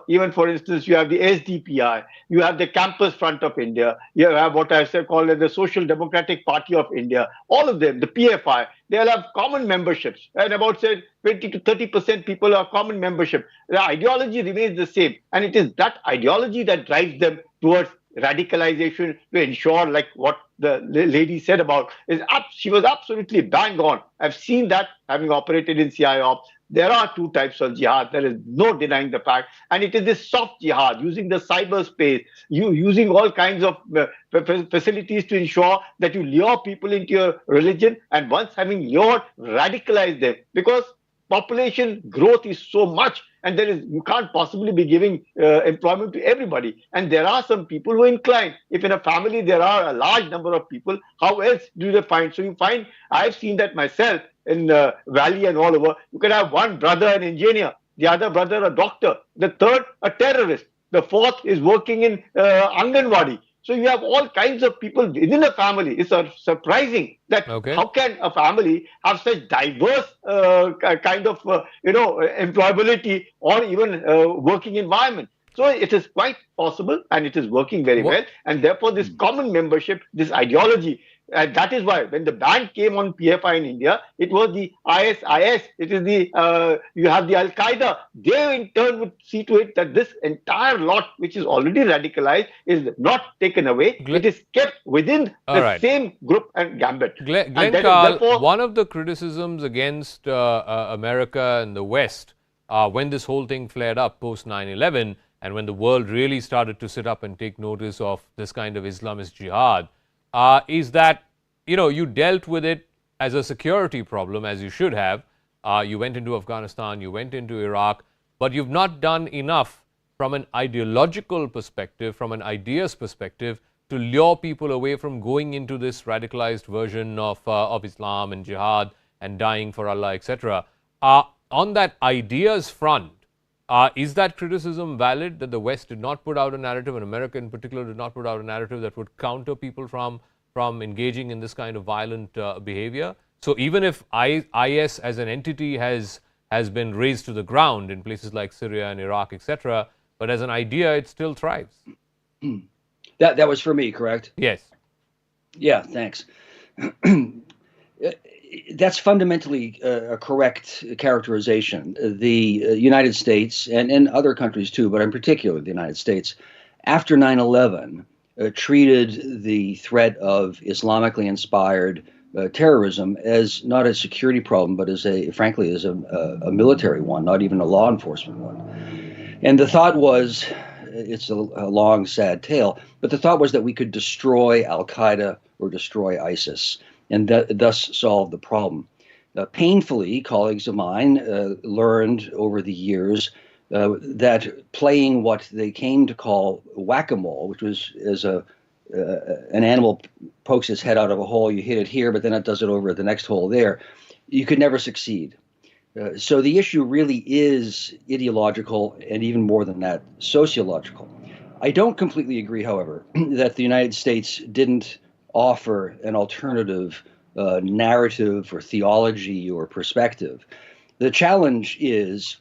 Even for instance, you have the SDPI, you have the Campus Front of India, you have what I call the Social Democratic Party of India, all of them, the PFI, they all have common memberships, and about say 20 to 30% people are common membership. The ideology remains the same, and it is that ideology that drives them towards radicalization to ensure, like what the lady said about, she was absolutely bang on. I've seen that having operated in CIOps. There are two types of jihad. There is no denying the fact. And it is this soft jihad, using the cyberspace, using all kinds of facilities to ensure that you lure people into your religion, and once having lured, radicalize them. Because population growth is so much, and you can't possibly be giving employment to everybody. And there are some people who are inclined. If in a family there are a large number of people, how else do they find? So you find, I've seen that myself in Valley and all over. You can have one brother an engineer, the other brother a doctor, the third a terrorist, the fourth is working in Anganwadi. So you have all kinds of people within a family. It's surprising that how can a family have such diverse kind of employability or even working environment. So it is quite possible, and it is working very well. And therefore, this common membership, this ideology, and that is why when the ban came on PFI in India, it was the ISIS, it is you have the Al-Qaeda. They in turn would see to it that this entire lot, which is already radicalized, is not taken away. It is kept within the same group and gambit. Glenn Carl, one of the criticisms against America and the West when this whole thing flared up post 9/11, and when the world really started to sit up and take notice of this kind of Islamist jihad, is that, you dealt with it as a security problem, as you should have. You went into Afghanistan, you went into Iraq, but you've not done enough from an ideological perspective, from an ideas perspective, to lure people away from going into this radicalized version of Islam and jihad and dying for Allah, etc. On that ideas front, is that criticism valid, that the West did not put out a narrative, and America in particular did not put out a narrative that would counter people from engaging in this kind of violent behavior? So even if IS as an entity has been razed to the ground in places like Syria and Iraq, etc., but as an idea, it still thrives. That was for me, correct? Yes. Yeah, thanks. That's fundamentally a correct characterization. The United States, and other countries too, but in particular the United States, after 9/11, treated the threat of Islamically inspired terrorism as not a security problem, but frankly, as a military one, not even a law enforcement one. And the thought was, it's a long, sad tale, but the thought was that we could destroy Al-Qaeda or destroy ISIS, and thus solve the problem. Painfully, colleagues of mine learned over the years that playing what they came to call whack-a-mole, which was as an animal pokes its head out of a hole, you hit it here, but then it does it over at the next hole there, you could never succeed. So the issue really is ideological, and even more than that, sociological. I don't completely agree, however, that the United States didn't offer an alternative narrative or theology or perspective. The challenge is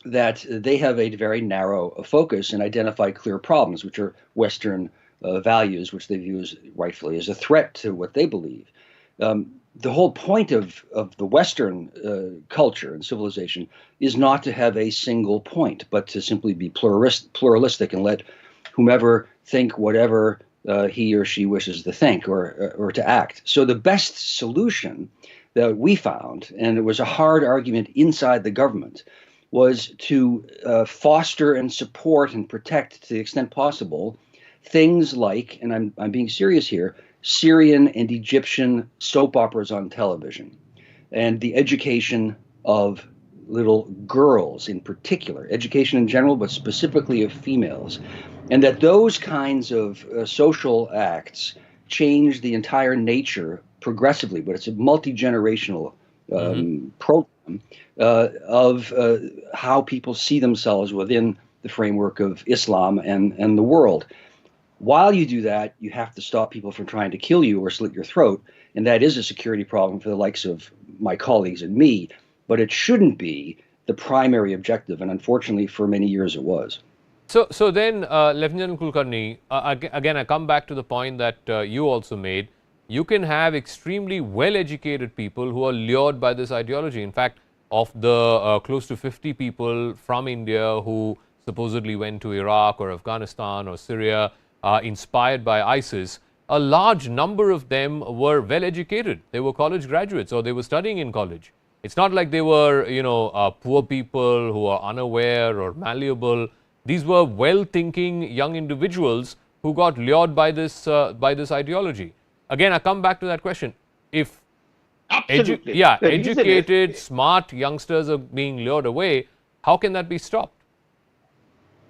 that they have a very narrow focus and identify clear problems, which are Western values, which they view as rightfully as a threat to what they believe. The whole point of the Western culture and civilization is not to have a single point, but to simply be pluralistic and let whomever think whatever he or she wishes to think or to act. So the best solution that we found, and it was a hard argument inside the government, was to foster and support and protect, to the extent possible, things like, and I'm being serious here, Syrian and Egyptian soap operas on television, and the education of little girls in particular, education in general, but specifically of females, and that those kinds of social acts change the entire nature progressively, but it's a multi-generational program of how people see themselves within the framework of Islam and the world. While you do that, you have to stop people from trying to kill you or slit your throat, and that is a security problem for the likes of my colleagues and me, but it shouldn't be the primary objective, and unfortunately for many years it was. So then, Lieutenant Kulkarni, again I come back to the point that you also made. You can have extremely well-educated people who are lured by this ideology. In fact, of the close to 50 people from India who supposedly went to Iraq or Afghanistan or Syria, inspired by ISIS, a large number of them were well educated. They were college graduates or they were studying in college. It's not like they were, poor people who are unaware or malleable. These were well-thinking young individuals who got lured by this ideology. Again, I come back to that question. If educated, smart youngsters are being lured away, how can that be stopped?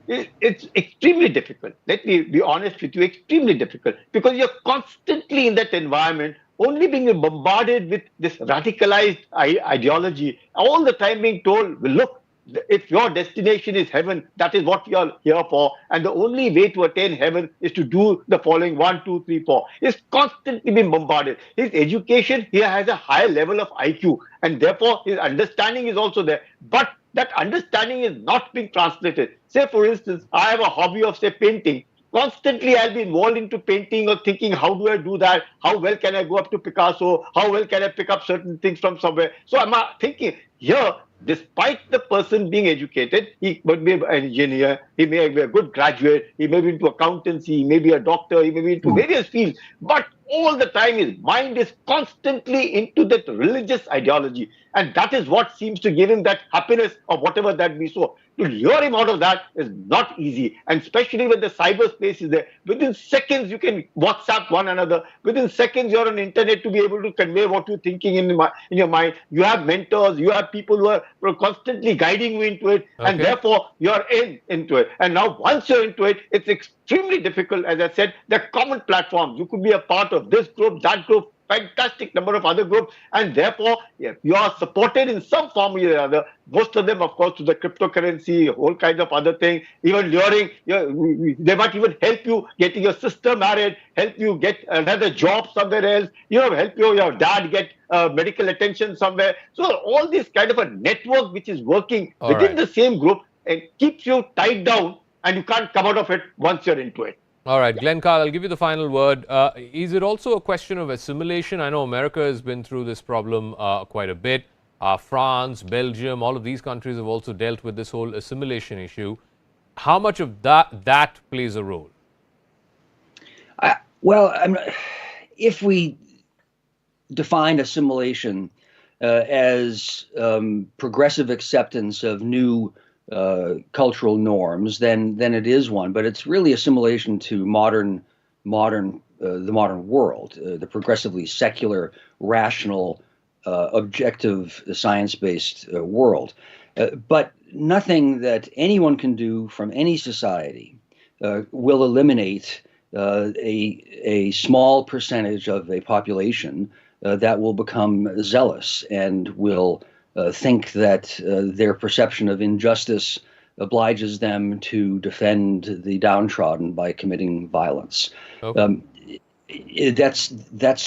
It's extremely difficult. Let me be honest with you, extremely difficult, because you're constantly in that environment, only being bombarded with this radicalized ideology, all the time being told, well, look, if your destination is heaven, that is what you are here for, and the only way to attain heaven is to do the following 1, 2, 3, 4. He's constantly being bombarded. His education here has a higher level of IQ, and therefore his understanding is also there. But that understanding is not being translated. Say, for instance, I have a hobby of, say, painting. Constantly I'll be involved into painting or thinking, how do I do that? How well can I go up to Picasso? How well can I pick up certain things from somewhere? So I'm thinking here, despite the person being educated, he might be an engineer, he may be a good graduate, he may be into accountancy, he may be a doctor, he may be into various fields, but all the time his mind is constantly into that religious ideology, and that is what seems to give him that happiness or whatever that be. So to lure him out of that is not easy, and especially when the cyberspace is there. Within seconds you can WhatsApp one another. Within seconds you're on internet to be able to convey what you're thinking in your mind. You have mentors, you have people who are constantly guiding you into it, and therefore you're into it. And now once you're into it, it's extremely difficult. As I said, the common platforms, you could be a part of this group, that group, fantastic number of other groups, and therefore you are supported in some form or other. Most of them, of course, to the cryptocurrency, whole kinds of other things, even luring. They might even help you getting your sister married, help you get another job somewhere else, help your dad get medical attention somewhere. So all this kind of a network which is working within the same group and keeps you tied down, and you can't come out of it once you're into it. All right, Glenn Carl, I'll give you the final word. Is it also a question of assimilation? I know America has been through this problem quite a bit. France, Belgium, all of these countries have also dealt with this whole assimilation issue. How much of that plays a role? If we define assimilation as progressive acceptance of new cultural norms, then it is one, but it's really assimilation to the modern world, the progressively secular, rational, objective, science-based world. But nothing that anyone can do from any society will eliminate a small percentage of a population that will become zealous and will think that their perception of injustice obliges them to defend the downtrodden by committing violence. That's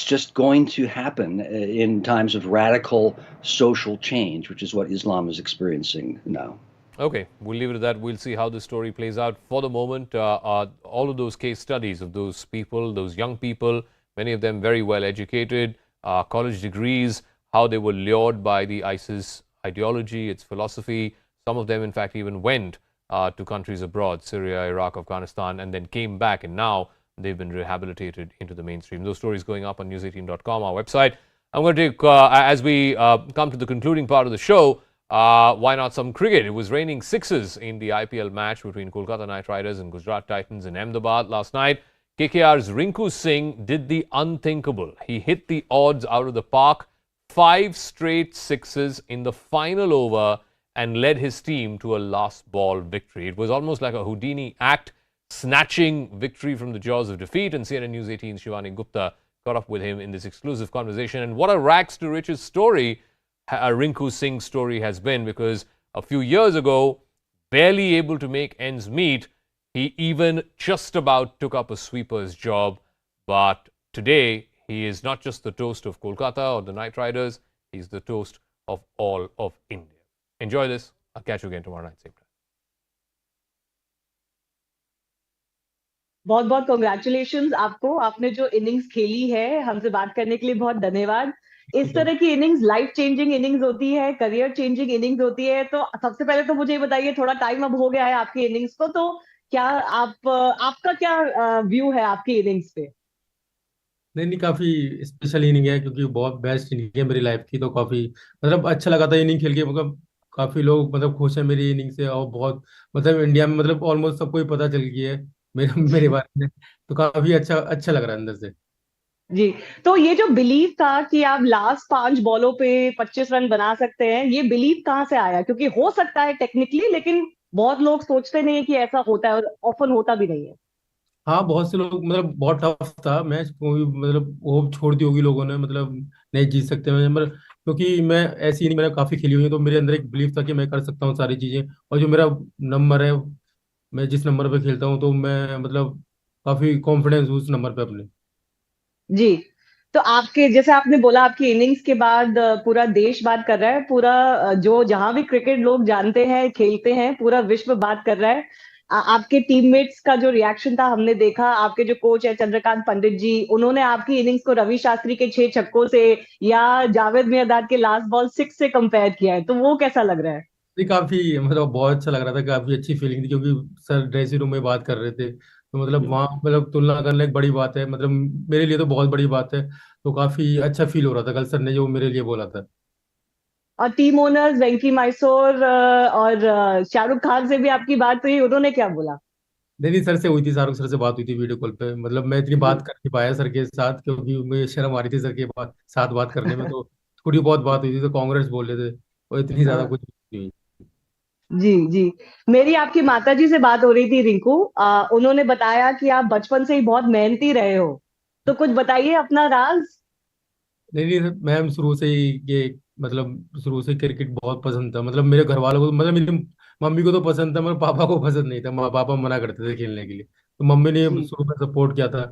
just going to happen in times of radical social change, which is what Islam is experiencing now. Okay, we'll leave it at that. We'll see how the story plays out. For the moment, all of those case studies of those people, those young people, many of them very well educated, college degrees, how they were lured by the ISIS ideology, its philosophy. Some of them, in fact, even went to countries abroad, Syria, Iraq, Afghanistan, and then came back, and now they've been rehabilitated into the mainstream. Those stories going up on news18.com, our website. I'm going to take, as we come to the concluding part of the show, Why not some cricket? It was raining sixes in the IPL match between Kolkata Knight Riders and Gujarat Titans in Ahmedabad last night. KKR's Rinku Singh did the unthinkable. He hit the odds out of the park, 5 straight sixes in the final over, and led his team to a last ball victory. It was almost like a Houdini act, snatching victory from the jaws of defeat. And CNN News 18's Shivani Gupta caught up with him in this exclusive conversation. And what a rags to riches story Rinku Singh's story has been, because a few years ago, barely able to make ends meet, he even just about took up a sweeper's job. But today, he is not just the toast of Kolkata or the Knight Riders, he's the toast of all of India. Enjoy this. I'll catch you again tomorrow night, same time. बहुत बहुत congratulations आपको, आपने जो innings खेली है, हमसे बात करने के लिए बहुत धन्यवाद। इस तरह की इनिंग्स लाइफ चेंजिंग इनिंग्स होती है, करियर चेंजिंग इनिंग्स होती है। तो सबसे पहले तो मुझे बताइए, थोड़ा टाइम अब हो गया है आपकी इनिंग्स को, तो क्या आपका क्या व्यू है आपकी इनिंग्स पे? नहीं, काफी स्पेशल इनिंग है, क्योंकि बहुत बेस्ट इनिंग है मेरी लाइफ की। तो काफी मतलब अच्छा लगा था इनिंग खेल के। मतलब काफी लोग मतलब खुश हैं मेरी इनिंग से, और बहुत मतलब इंडिया में मतलब ऑलमोस्ट सबको ही पता चल गई है मेरे मेरे बारे में। तो काफी अच्छा अच्छा लग रहा है अंदर से। जी, तो ये जो बिलीव था कि आप लास्ट 5 बॉलों पे 25 रन बना सकते हैं, ये बिलीव कहाँ से आया? क्योंकि हो सकता है टेक्निकली, लेकिन बहुत लोग सोचते नहीं है कि ऐसा होता है, और ऑफन होता भी नहीं है। हाँ, बहुत से लोग मतलब बहुत टफ था मैच, कोई मतलब वो छोड़ दी होगी लोगों ने, मतलब नहीं जीत सकते मैं, मतलब क्योंकि मैं ऐसी नहीं, मैंने काफी खेली हुई है, तो मेरे अंदर एक बिलीफ था कि मैं कर सकता हूँ सारी चीजें। और जो मेरा नंबर है, मैं जिस नंबर पे खेलता हूँ, तो मैं मतलब काफी कॉन्फिडेंस हूँ उस नंबर पे अपने। जी, तो आपके जैसे आपने बोला, आपकी इनिंग्स के बाद पूरा देश बात कर रहा है, पूरा जो जहां भी क्रिकेट लोग जानते हैं, खेलते हैं, पूरा विश्व बात कर रहा है। आपके टीममेट्स का जो रिएक्शन था हमने देखा। आपके जो कोच है चंद्रकांत पंडित जी, उन्होंने आपकी इनिंग्स को रवि शास्त्री के 6 छक्कों से या जावेद मियांदाद के लास्ट बॉल 6 से कंपेयर किया है, तो वो कैसा लग रहा है? ये काफी मतलब बहुत अच्छा लग रहा था, काफी अच्छी फीलिंग थी, क्योंकि सर ड्रेसिंग रूम में बात कर रहे थे, तो मतलब वहाँ मतलब तुलना करना एक बड़ी बात है, मतलब मेरे लिए तो बहुत बड़ी बात है। तो काफी अच्छा फील हो रहा था कल सर ने जो मेरे लिए बोला था। और टीम ओनर्स वेंकी माइसोर और शाहरुख खान से भी आपकी बात हुई, उन्होंने क्या बोला? नहीं नहीं, सर से हुई थी, शाहरुख सर से बात हुई थी वीडियो कॉल पे। मतलब मैं इतनी बात कर नहीं पाया सर के साथ, क्योंकि मुझे शर्म आ रही थी सर के साथ बात करने में। तो थोड़ी बहुत बात हुई थी, तो कांग्रेस बोल रहे थे, और इतनी ज्यादा कुछ नहीं हुई। जी जी, मेरी आपकी माताजी से बात हो रही थी रिंकू। उन्होंने बताया कि आप बचपन से ही बहुत मेहनती रहे हो, तो कुछ बताइए अपना राज। नहीं नहीं, मैम शुरू से ही ये मतलब शुरू से क्रिकेट बहुत पसंद था। मतलब मेरे घर वालों को, मतलब मेरी मम्मी को तो पसंद था, मगर पापा को पसंद नहीं था। पापा मना करते थे खेलने के लिए, तो मम्मी ने जी शुरू में सपोर्ट किया था।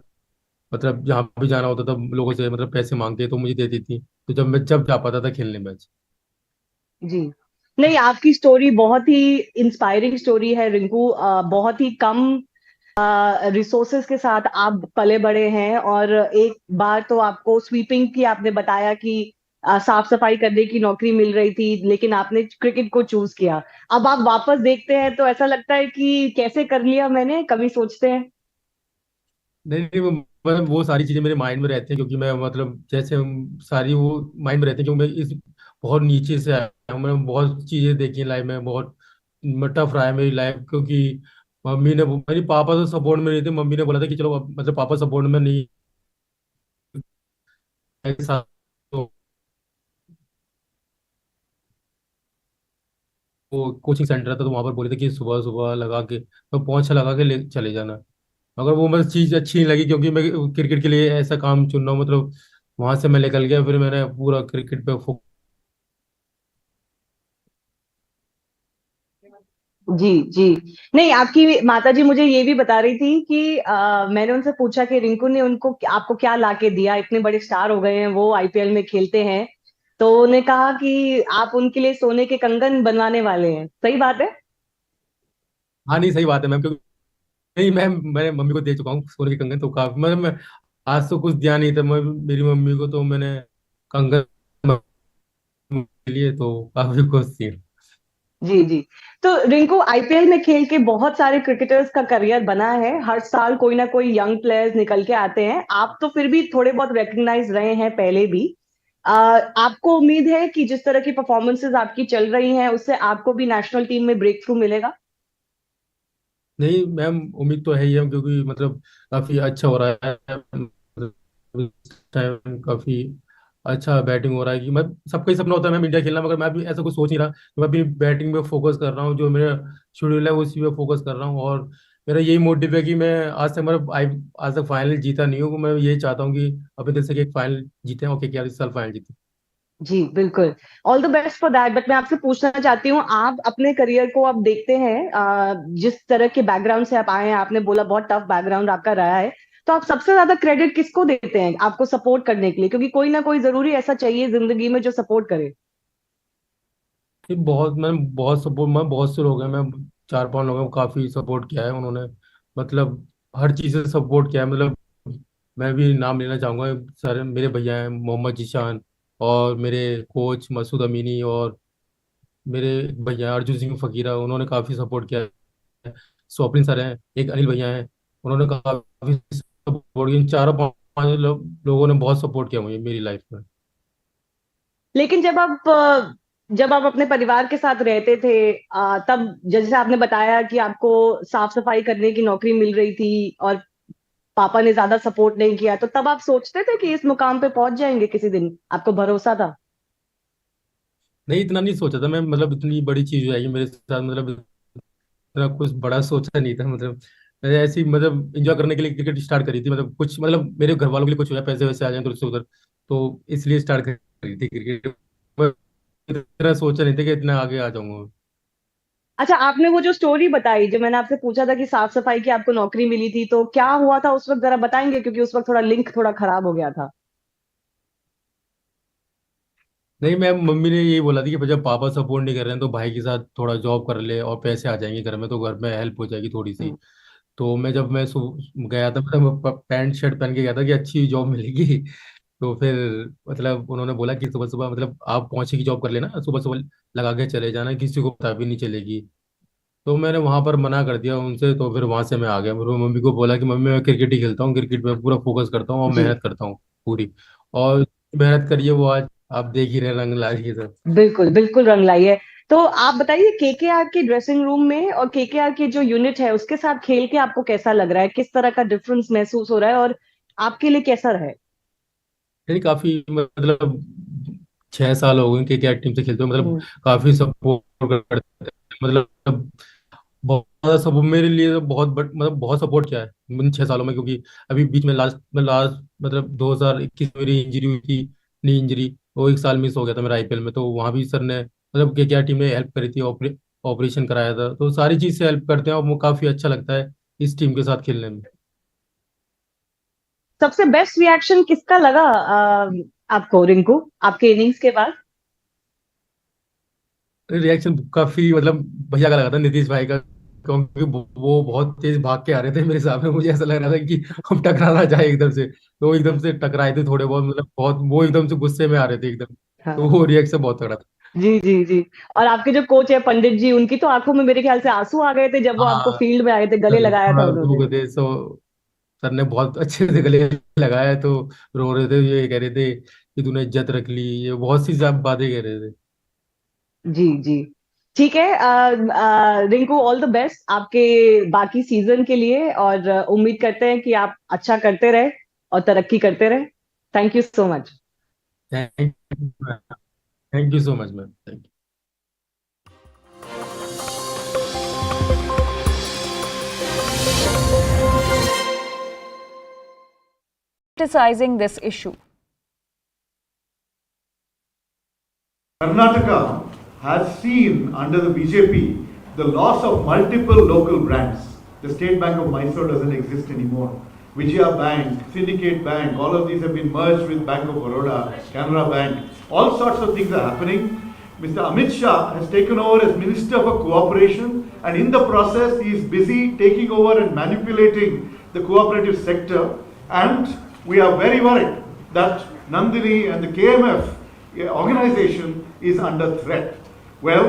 मतलब जहाँ भी जाना होता था लोगों से, मतलब पैसे मांगते तो मुझे देती थी, तो जब जा पाता था खेलने मैच। जी, नहीं, आपकी स्टोरी बहुत ही इंस्पायरिंग स्टोरी है रिंकू। बहुत ही कम रिसोर्सेस के साथ आप पले बड़े हैं, और एक बार तो आपको स्वीपिंग की आपने बताया कि साफ सफाई करने की नौकरी मिल रही थी, लेकिन आपने क्रिकेट को चूज किया। अब आप वापस देखते हैं तो ऐसा लगता है कि कैसे कर लिया मैंने, कभी सोचते हैं? नहीं नहीं, मतलब वो सारी चीजें मेरे माइंड में रहती हैं, क्योंकि मैं मतलब जैसे सारी वो माइंड में रहती हैं, क्योंकि मैं इस बहुत नीचे से आया हूँ। मैंने बहुत चीजें देखी लाइफ में, बहुत टफ रहा है मेरी लाइफ। क्योंकि मेरी पापा तो सपोर्ट में नहीं थे, मम्मी ने बोला था कि चलो मतलब पापा सपोर्ट में नहीं है, साथ तो वो कोचिंग सेंटर था, तो वहां पर बोले थे कि सुबह सुबह लगा के तो पोंछा लगा के ले चले जाना। मगर वो मतलब चीज अच्छी नहीं लगी, क्योंकि मैं क्रिकेट के लिए ऐसा काम चुन रहा हूँ। मतलब वहां से मैं निकल गया, फिर मैंने पूरा क्रिकेट पे जी जी, नहीं, आपकी माताजी मुझे ये भी बता रही थी कि मैंने उनसे पूछा कि रिंकू ने उनको आपको क्या लाके दिया, इतने बड़े स्टार हो गए हैं, वो आईपीएल में खेलते हैं। तो उन्होंने कहा कि आप उनके लिए सोने के कंगन बनवाने वाले हैं, सही बात है? हाँ नहीं, सही बात है मैम, क्योंकि नहीं मैं मम्मी को दे चुका हूँ सोने के कंगन। तो काफी मतलब मैं आज तो कुछ दिया नहीं था मैं मेरी मम्मी को, तो मैंने कंगन के लिए तो काफी खुश थी। जी जी, तो रिंकू, आईपीएल में खेल के बहुत सारे क्रिकेटर्स का करियर बना है, हर साल कोई ना कोई यंग प्लेयर्स निकल के आते हैं। आप तो फिर भी थोड़े बहुत रिकग्नाइज रहे हैं पहले भी। आपको उम्मीद है कि जिस तरह की परफॉर्मेंसेज आपकी चल रही हैं उससे आपको भी नेशनल टीम में ब्रेक थ्रू मिलेगा? नहीं मैम, उम्मीद तो है ही है, क्योंकि मतलब काफी अच्छा हो रहा है, मतलब इस टाइम काफी अच्छा बैटिंग हो रहा है। कि मैं, सबका ही सपना होता है मैम इंडिया खेलना, मगर मैं अभी ऐसा कुछ सोच नहीं रहा। मैं अपनी बैटिंग पे फोकस कर रहा हूँ, जो मेरा शेड्यूल है उसी पे फोकस कर रहा हूँ। और मेरा यही मोटिव है कि मैं आज तक मतलब आज तक फाइनल जीता नहीं हूँ। मैं यही चाहता हूँ कि अपने देश से एक फाइनल जीते और के इस साल फाइनल जीते। जी बिल्कुल, all the best for that. But मैं आपसे पूछना चाहती हूँ, आप अपने करियर को आप देखते हैं, जिस तरह के बैकग्राउंड से आप आए हैं, आपने बोला बहुत टफ बैकग्राउंड आपका रहा है, तो आप सबसे ज्यादा क्रेडिट किसको देते हैं आपको सपोर्ट करने के लिए? क्योंकि कोई ना कोई जरूरी ऐसा चाहिए जिंदगी में जो सपोर्ट करे। ये बहुत सपोर्ट, मैं बहुत से लोग हैं, मैं 4-5 लोगों को काफी सपोर्ट किया है उन्होंने, मतलब हर चीज से सपोर्ट किया है। मतलब मैं भी नाम लेना चाहूंगा, सारे मेरे भैया हैं, मोहम्मद जीशान, और मेरे कोच मसूद अमीनी, और मेरे भैया अर्जुन सिंह फकीरा, उन्होंने काफी सपोर्ट किया है। स्वप्निल सर हैं, एक अनिल भैया हैं, उन्होंने काफी सपोर्ट किया। इन चारों पांच लोगों ने बहुत सपोर्ट किया मुझे मेरी लाइफ में। लेकिन जब आप अपने परिवार के साथ रहते थे, तब जैसे आपने बताया कि आपको साफ सफाई करने की नौकरी मिल रही थी और पापा ने ज्यादा सपोर्ट नहीं किया, तो तब आप सोचते थे कि इस मुकाम पे पहुंच जाएंगे किसी दिन? आपको भरोसा था? नहीं, इतना नहीं सोचा था मैं, मतलब इतनी बड़ी चीज हो जाएगी मेरे साथ, मतलब इतना कुछ बड़ा सोचा नहीं था। मतलब मैंने ऐसी मतलब एंजॉय करने के लिए क्रिकेट स्टार्ट करी थी, मतलब कुछ, मतलब मेरे घर वालों के लिए कुछ हो जाए, पैसे वैसे आ जाए तो उससे उधर, तो इसलिए स्टार्ट करी थी क्रिकेट। मैं इतना सोचा नहीं था कि इतना आगे आ जाऊंगा। अच्छा, आपने वो जो स्टोरी बताई, जो मैंने आपसे पूछा था कि साफ सफाई की आपको नौकरी मिली थी, तो क्या हुआ था उस वक्त, जरा बताएंगे? क्योंकि उस वक्त थोड़ा लिंक थोड़ा खराब हो गया था। नहीं मैम, मम्मी ने यही बोला था कि जब पापा सपोर्ट नहीं कर रहे हैं तो भाई के साथ थोड़ा जॉब कर ले और पैसे आ जाएंगे घर में, तो घर में हेल्प हो जाएगी थोड़ी सी। तो मैं गया था, मतलब पैंट शर्ट पहन के गया था कि अच्छी जॉब मिलेगी। तो फिर मतलब उन्होंने बोला कि सुबह सुबह मतलब आप पहुंचे की जॉब कर लेना, सुबह सुबह लगा के चले जाना, किसी को पता भी नहीं चलेगी। तो मैंने वहां पर मना कर दिया उनसे, तो फिर वहां से मैं आ गया। फिर मम्मी को बोला कि मम्मी मैं क्रिकेट ही खेलता हूँ, क्रिकेट पे पूरा फोकस करता हूँ और जी मेहनत करता हूँ पूरी। और मेहनत करिए वो आज आप देख ही रहे रंग ला रही है सब। बिल्कुल बिल्कुल रंग लाई है। तो आप बताइए, केकेआर के ड्रेसिंग रूम में और केकेआर की जो यूनिट है उसके साथ खेल के आपको कैसा लग रहा है? किस तरह का डिफरेंस महसूस हो रहा है और आपके लिए कैसा रहा है? नहीं काफी, मतलब 6 साल हो गए के टीम से खेलते हुए, मतलब हम्म। काफी सपोर्ट करते हैं, मतलब बहुत ज्यादा सपोर्ट मेरे लिए तो मतलब बहुत सपोर्ट किया है इन 6 सालों में। क्योंकि अभी बीच में लास्ट मतलब 2021 में मेरी इंजरी हुई थी, नी इंजरी, वो 1 साल मिस हो गया था मेरा आईपीएल में। तो वहां भी सर ने मतलब के टीम ने हेल्प करी थी, ऑपरेशन कराया था, तो सारी चीज से हेल्प करते हैं और वो काफी अच्छा लगता है इस टीम के साथ खेलने में। सबसे बेस्ट रिएक्शन किसका लगा आपको, रिंकू, आपके इनिंग्स के बाद? रिएक्शन काफी मतलब भैया का लगा था, नीतीश भाई का, क्योंकि वो बहुत तेज भाग के आ रहे थे मेरे सामने, मुझे ऐसा लग रहा था कि हम टकराना जाए एकदम से, तो वो एकदम से टकराए थे थोड़े बहुत, मतलब बहुत वो एकदम से गुस्से में आ रहे थे एकदम, तो हाँ। वो रिएक्शन बहुत तगड़ा था। जी जी जी। और आपके जो कोच है पंडित जी, उनकी तो आंखों में मेरे ख्याल से आंसू आ गए थे जब वो आपको हाँ फील्ड में आए थे, गले सर लगाया था थोड़ा रो उन्होंने। गए थे, सो सर ने बहुत अच्छे से गले लगाया, तो रो रहे थे, ये कह रहे थे कि तूने इज्जत रख ली, ये बहुत सी बातें कह रहे थे। जी जी। ठीक है, रिंकू, ऑल द बेस्ट आपके बाकी सीजन के लिए, और उम्मीद करते हैं कि आप अच्छा करते रहे और तरक्की करते रहे। Thank you so much. Thank thank you so much ma'am, thank you. Criticizing this issue. Karnataka has seen under the BJP the loss of multiple local brands. The State Bank of Mysore doesn't exist anymore. Vijaya Bank, Syndicate Bank, all of these have been merged with Bank of Baroda, Canara Bank. All sorts of things are happening. Mr. Amit Shah has taken over as Minister for Cooperation, and in the process he is busy taking over and manipulating the cooperative sector, and we are very worried that Nandini and the KMF organization is under threat. Well,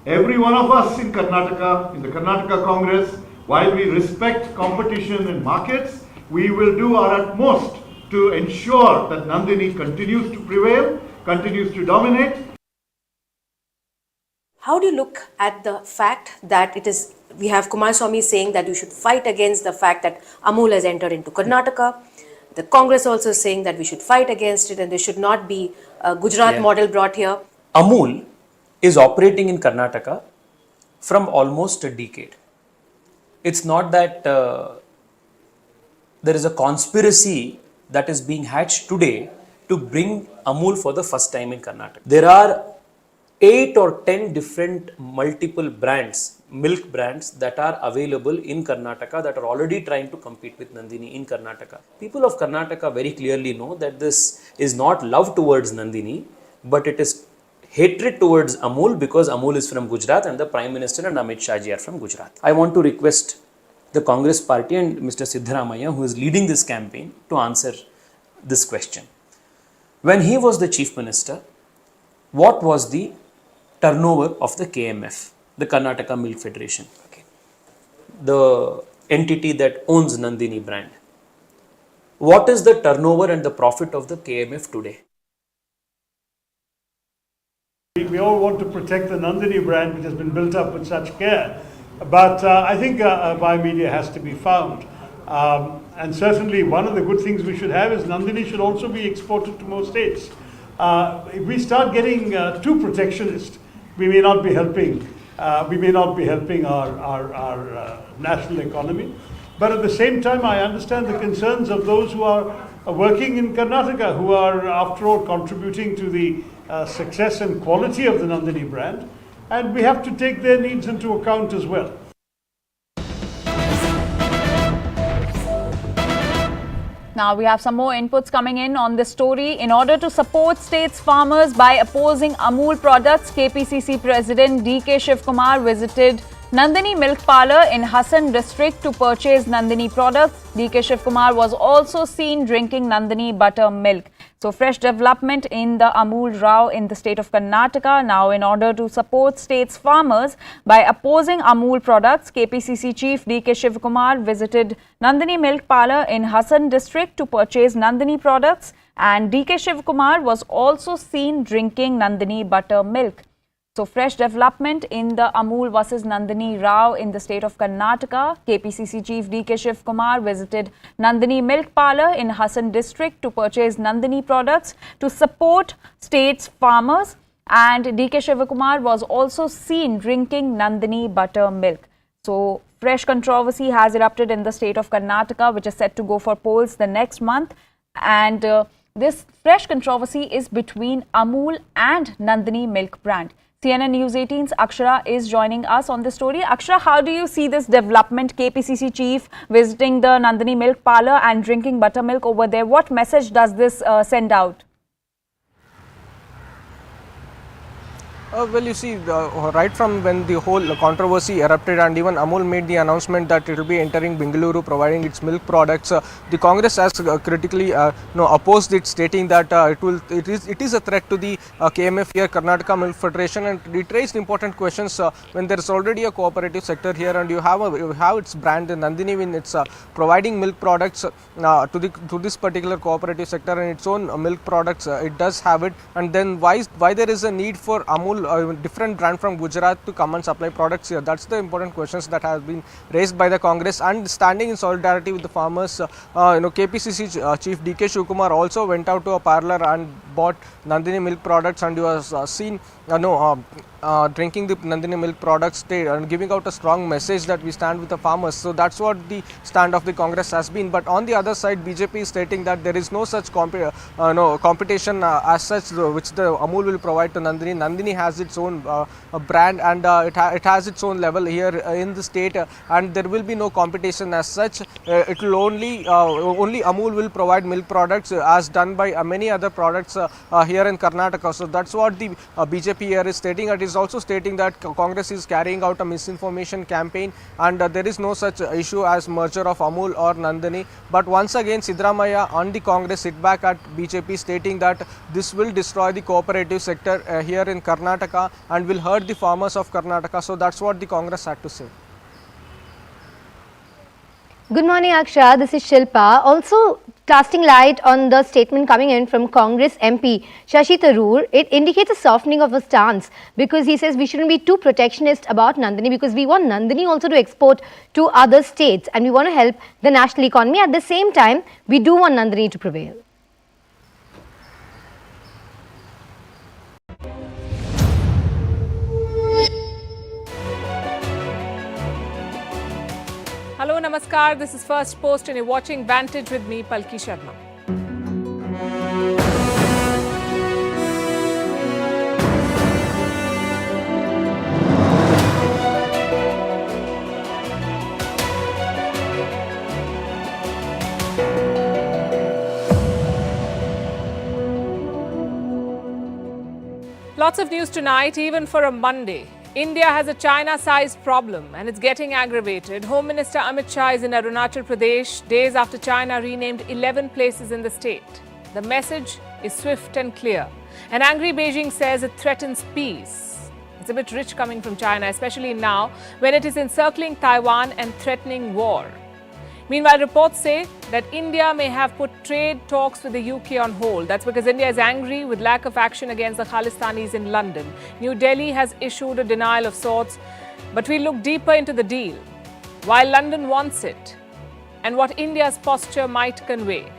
every one of us in Karnataka, in the Karnataka Congress, while we respect competition and markets, we will do our utmost to ensure that Nandini continues to prevail continues to dominate. How do you look at the fact that we have Kumaraswamy saying that you should fight against the fact that Amul has entered into Karnataka? The Congress also is saying that we should fight against it and there should not be a Gujarat model brought here. Amul is operating in Karnataka from almost a decade. It's not that there is a conspiracy that is being hatched today to bring Amul for the first time in Karnataka. There are 8 or 10 different multiple brands, milk brands that are available in Karnataka that are already trying to compete with Nandini in Karnataka. People of Karnataka very clearly know that this is not love towards Nandini, but it is hatred towards Amul because Amul is from Gujarat and the Prime Minister and Amit Shah ji are from Gujarat. I want to request the Congress party and Mr. Siddaramaiah, who is leading this campaign, to answer this question. When he was the Chief Minister, what was the turnover of the KMF, the Karnataka Milk Federation, the entity that owns Nandini brand? What is the turnover and the profit of the KMF today? We all want to protect the Nandini brand, which has been built up with such care. But I think a biomedia has to be found. And certainly one of the good things we should have is Nandini should also be exported to more states. If we start getting too protectionist, we may not be helping. We may not be helping our national economy. But at the same time, I understand the concerns of those who are working in Karnataka, who are, after all, contributing to the success and quality of the Nandini brand. And we have to take their needs into account as well. Now we have some more inputs coming in on this story. In order to support states' farmers by opposing Amul products, KPCC President DK Shivkumar visited Nandini Milk Parlour in Hassan district to purchase Nandini products. DK Shivkumar was also seen drinking Nandini buttermilk. So fresh development in the Amul row in the state of Karnataka. Now, in order to support state's farmers by opposing Amul products, KPCC Chief DK Shivkumar visited Nandini Milk Parlour in Hassan district to purchase Nandini products, and DK Shivkumar was also seen drinking Nandini buttermilk. So fresh development in the Amul versus Nandini row in the state of Karnataka. KPCC Chief DK Shivkumar visited Nandini Milk Parlour in Hassan district to purchase Nandini products to support state's farmers, and DK Shivkumar was also seen drinking Nandini buttermilk. So fresh controversy has erupted in the state of Karnataka, which is set to go for polls the next month, and this fresh controversy is between Amul and Nandini milk brand. CNN News 18's Akshara is joining us on this story. Akshara, how do you see this development? KPCC chief visiting the Nandini Milk Parlour and drinking buttermilk over there. What message does this send out? Well, you see, right from when the whole controversy erupted and even Amul made the announcement that it will be entering Bengaluru providing its milk products, the Congress has critically opposed it, stating that it is a threat to the KMF here, Karnataka Milk Federation, and it raised important questions when there is already a cooperative sector here and you have its brand Nandini when it's providing milk products to this particular cooperative sector and its own milk products. It does have it, and then why there is a need for Amul, different brand from Gujarat, to come and supply products here? That's the important questions that have been raised by the Congress. And standing in solidarity with the farmers, KPCC Chief DK Shivkumar also went out to a parlour and bought Nandini milk products, and he was seen drinking the Nandini milk products and giving out a strong message that we stand with the farmers. So that's what the stand of the Congress has been. But on the other side, BJP is stating that there is no such competition as such which the Amul will provide to Nandini. Nandini has its own brand and it has its own level here in the state, and there will be no competition as such. It will only Amul will provide milk products as done by many other products here in Karnataka. So that's what the BJP here is stating. It is also stating that Congress is carrying out a misinformation campaign and there is no such issue as merger of Amul or Nandini. But once again, Siddaramaiah and the Congress hit back at BJP, stating that this will destroy the cooperative sector here in Karnataka and will hurt the farmers of Karnataka. So that's what the Congress had to say. Good morning, Aksha. This is Shilpa. Also, casting light on the statement coming in from Congress MP Shashi Tharoor, it indicates a softening of a stance because he says we shouldn't be too protectionist about Nandini because we want Nandini also to export to other states and we want to help the national economy. At the same time, we do want Nandini to prevail. Hello, Namaskar. This is First Post and you're watching Vantage with me, Palki Sharma. Lots of news tonight, even for a Monday. India has a China-sized problem and it's getting aggravated. Home Minister Amit Shah is in Arunachal Pradesh, days after China renamed 11 places in the state. The message is swift and clear. An angry Beijing says it threatens peace. It's a bit rich coming from China, especially now when it is encircling Taiwan and threatening war. Meanwhile, reports say that India may have put trade talks with the UK on hold. That's because India is angry with lack of action against the Khalistanis in London. New Delhi has issued a denial of sorts, but we look deeper into the deal. While London wants it, and what India's posture might convey.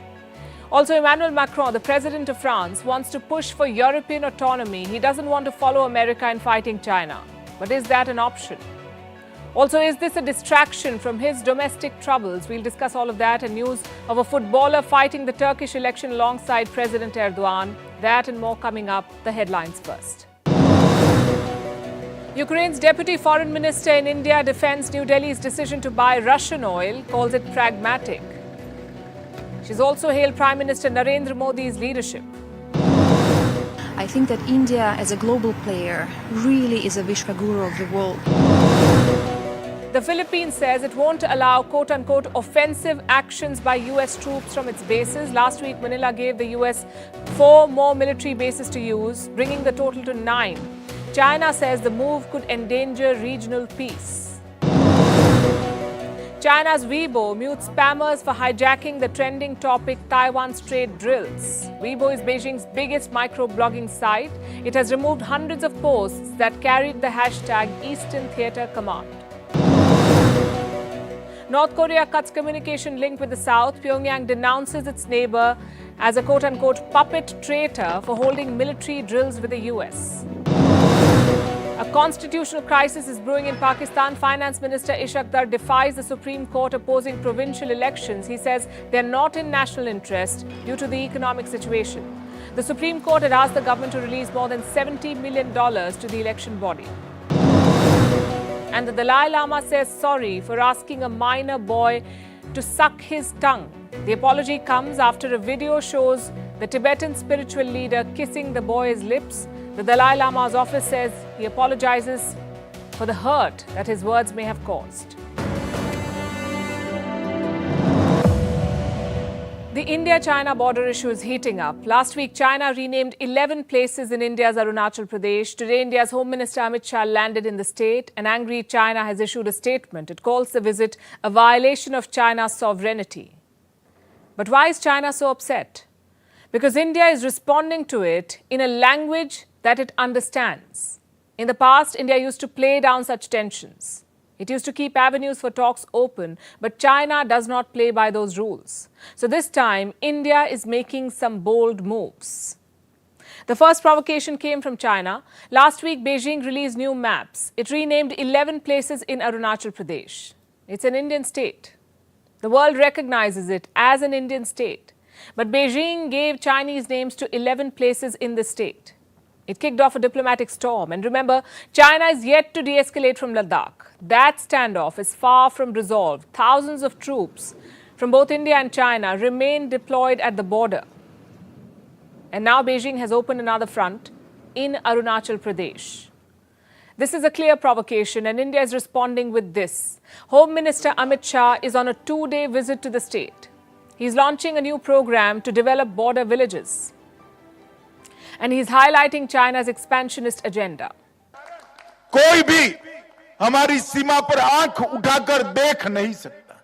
Also, Emmanuel Macron, the president of France, wants to push for European autonomy. He doesn't want to follow America in fighting China. But is that an option? Also, is this a distraction from his domestic troubles? We'll discuss all of that and news of a footballer fighting the Turkish election alongside President Erdogan. That and more coming up. The headlines first. Ukraine's deputy foreign minister in India defends New Delhi's decision to buy Russian oil, calls it pragmatic. She's also hailed Prime Minister Narendra Modi's leadership. I think that India as a global player really is a Vishwaguru of the world. The Philippines says it won't allow quote-unquote offensive actions by US troops from its bases. Last week, Manila gave the US 4 more military bases to use, bringing the total to 9. China says the move could endanger regional peace. China's Weibo mutes spammers for hijacking the trending topic Taiwan's trade drills. Weibo is Beijing's biggest microblogging site. It has removed hundreds of posts that carried the hashtag Eastern Theatre Command. North Korea cuts communication link with the South. Pyongyang denounces its neighbor as a quote-unquote puppet traitor for holding military drills with the US. A constitutional crisis is brewing in Pakistan. Finance Minister Ishaq Dar defies the Supreme Court opposing provincial elections. He says they're not in national interest due to the economic situation. The Supreme Court had asked the government to release more than $70 million to the election body. And the Dalai Lama says sorry for asking a minor boy to suck his tongue. The apology comes after a video shows the Tibetan spiritual leader kissing the boy's lips. The Dalai Lama's office says he apologizes for the hurt that his words may have caused. The India-China border issue is heating up. Last week, China renamed 11 places in India's Arunachal Pradesh. Today, India's Home Minister Amit Shah landed in the state. An angry China has issued a statement. It calls the visit a violation of China's sovereignty. But why is China so upset? Because India is responding to it in a language that it understands. In the past, India used to play down such tensions. It used to keep avenues for talks open, but China does not play by those rules. So this time, India is making some bold moves. The first provocation came from China. Last week, Beijing released new maps. It renamed 11 places in Arunachal Pradesh. It's an Indian state. The world recognizes it as an Indian state. But Beijing gave Chinese names to 11 places in the state. It kicked off a diplomatic storm. And remember, China is yet to de-escalate from Ladakh. That standoff is far from resolved. Thousands of troops from both India and China remain deployed at the border. And now Beijing has opened another front in Arunachal Pradesh. This is a clear provocation and India is responding with this. Home Minister Amit Shah is on a 2-day visit to the state. He's launching a new program to develop border villages. And he's highlighting China's expansionist agenda. कोई भी हमारी सीमा पर आंख उठाकर देख नहीं सकता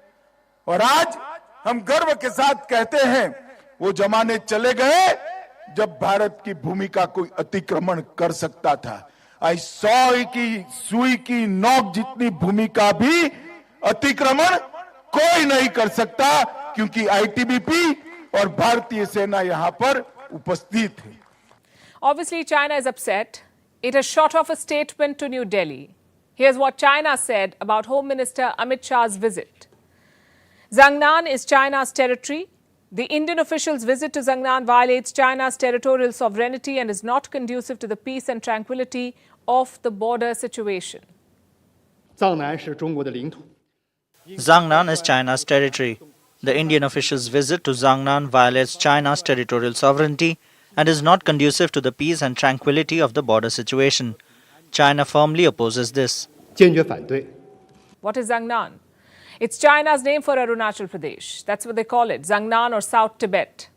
और आज हम गर्व के साथ कहते हैं वो जमाने चले गए जब भारत की भूमि का कोई अतिक्रमण कर सकता था। आज 100 की सुई की नोक जितनी भूमि का भी अतिक्रमण कोई नहीं कर सकता, क्योंकि आईटीबीपी और भारतीय सेना यहां पर उपस्थित है। Obviously, China is upset. It has shot off a statement to New Delhi. Here's what China said about Home Minister Amit Shah's visit. Zhangnan is China's territory. The Indian official's visit to Zhangnan violates China's territorial sovereignty and is not conducive to the peace and tranquility of the border situation. Zhangnan is China's territory. The Indian official's visit to Zhangnan violates China's territorial sovereignty and is not conducive to the peace and tranquility of the border situation. China firmly opposes this. What is Zhangnan? It's China's name for Arunachal Pradesh. That's what they call it, Zhangnan or South Tibet.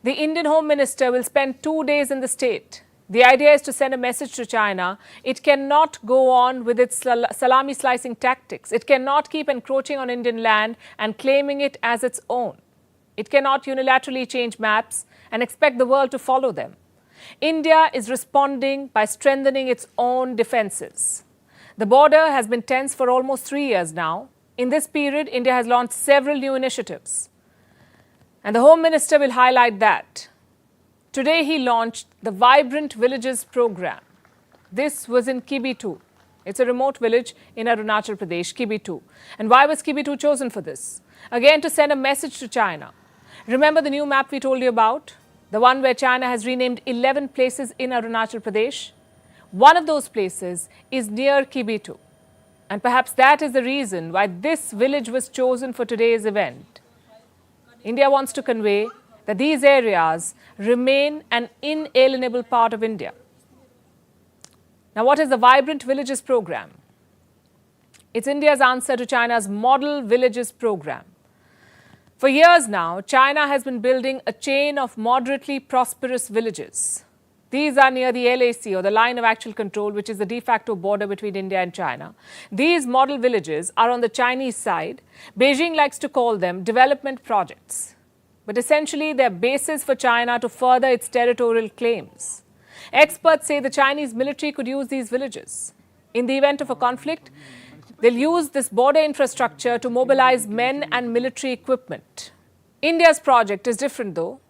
The Indian Home Minister will spend 2 days in the state. The idea is to send a message to China. It cannot go on with its salami slicing tactics. It cannot keep encroaching on Indian land and claiming it as its own. It cannot unilaterally change maps and expect the world to follow them. India is responding by strengthening its own defenses. The border has been tense for almost 3 years now. In this period, India has launched several new initiatives. And the Home Minister will highlight that. Today, he launched the Vibrant Villages program. This was in Kibitu. It's a remote village in Arunachal Pradesh, Kibitu. And why was Kibitu chosen for this? Again, to send a message to China. Remember the new map we told you about? The one where China has renamed 11 places in Arunachal Pradesh? One of those places is near Kibitu. And perhaps that is the reason why this village was chosen for today's event. India wants to convey that these areas remain an inalienable part of India. Now, what is the Vibrant Villages program? It's India's answer to China's Model Villages program. For years now, China has been building a chain of moderately prosperous villages. These are near the LAC, or the line of actual control, which is the de facto border between India and China. These model villages are on the Chinese side. Beijing likes to call them development projects. But essentially, they're bases for China to further its territorial claims. Experts say the Chinese military could use these villages. In the event of a conflict, they'll use this border infrastructure to mobilize men and military equipment. India's project is different, though.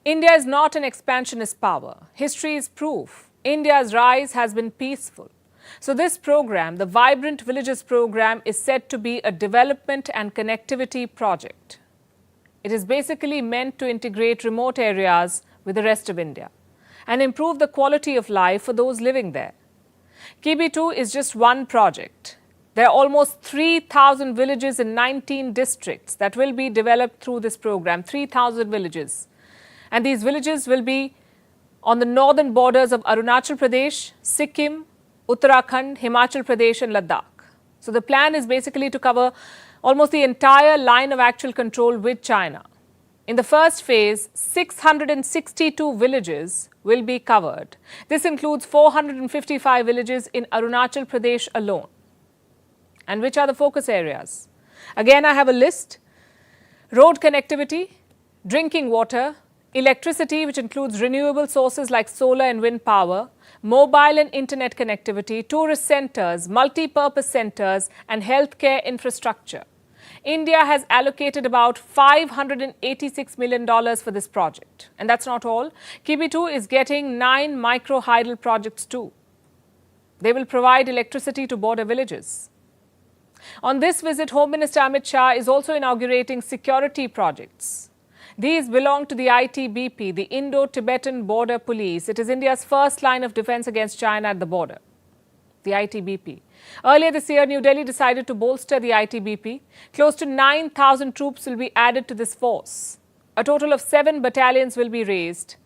India is not an expansionist power. History is proof. India's rise has been peaceful. So this program, the Vibrant Villages program, is said to be a development and connectivity project. It is basically meant to integrate remote areas with the rest of India and improve the quality of life for those living there. Kibitu is just one project. There are almost 3,000 villages in 19 districts that will be developed through this program, 3,000 villages. And these villages will be on the northern borders of Arunachal Pradesh, Sikkim, Uttarakhand, Himachal Pradesh and Ladakh. So the plan is basically to cover almost the entire line of actual control with China. In the first phase, 662 villages will be covered. This includes 455 villages in Arunachal Pradesh alone. And which are the focus areas? Again, I have a list. Road connectivity, drinking water, electricity, which includes renewable sources like solar and wind power, mobile and internet connectivity, tourist centers, multi-purpose centers, and healthcare infrastructure. India has allocated about $586 million for this project. And that's not all. Kibitu is getting 9 micro-hydel projects too. They will provide electricity to border villages. On this visit, Home Minister Amit Shah is also inaugurating security projects. These belong to the ITBP, the Indo-Tibetan Border Police. It is India's first line of defense against China at the border, the ITBP. Earlier this year, New Delhi decided to bolster the ITBP. Close to 9,000 troops will be added to this force. A total of 7 battalions will be raised.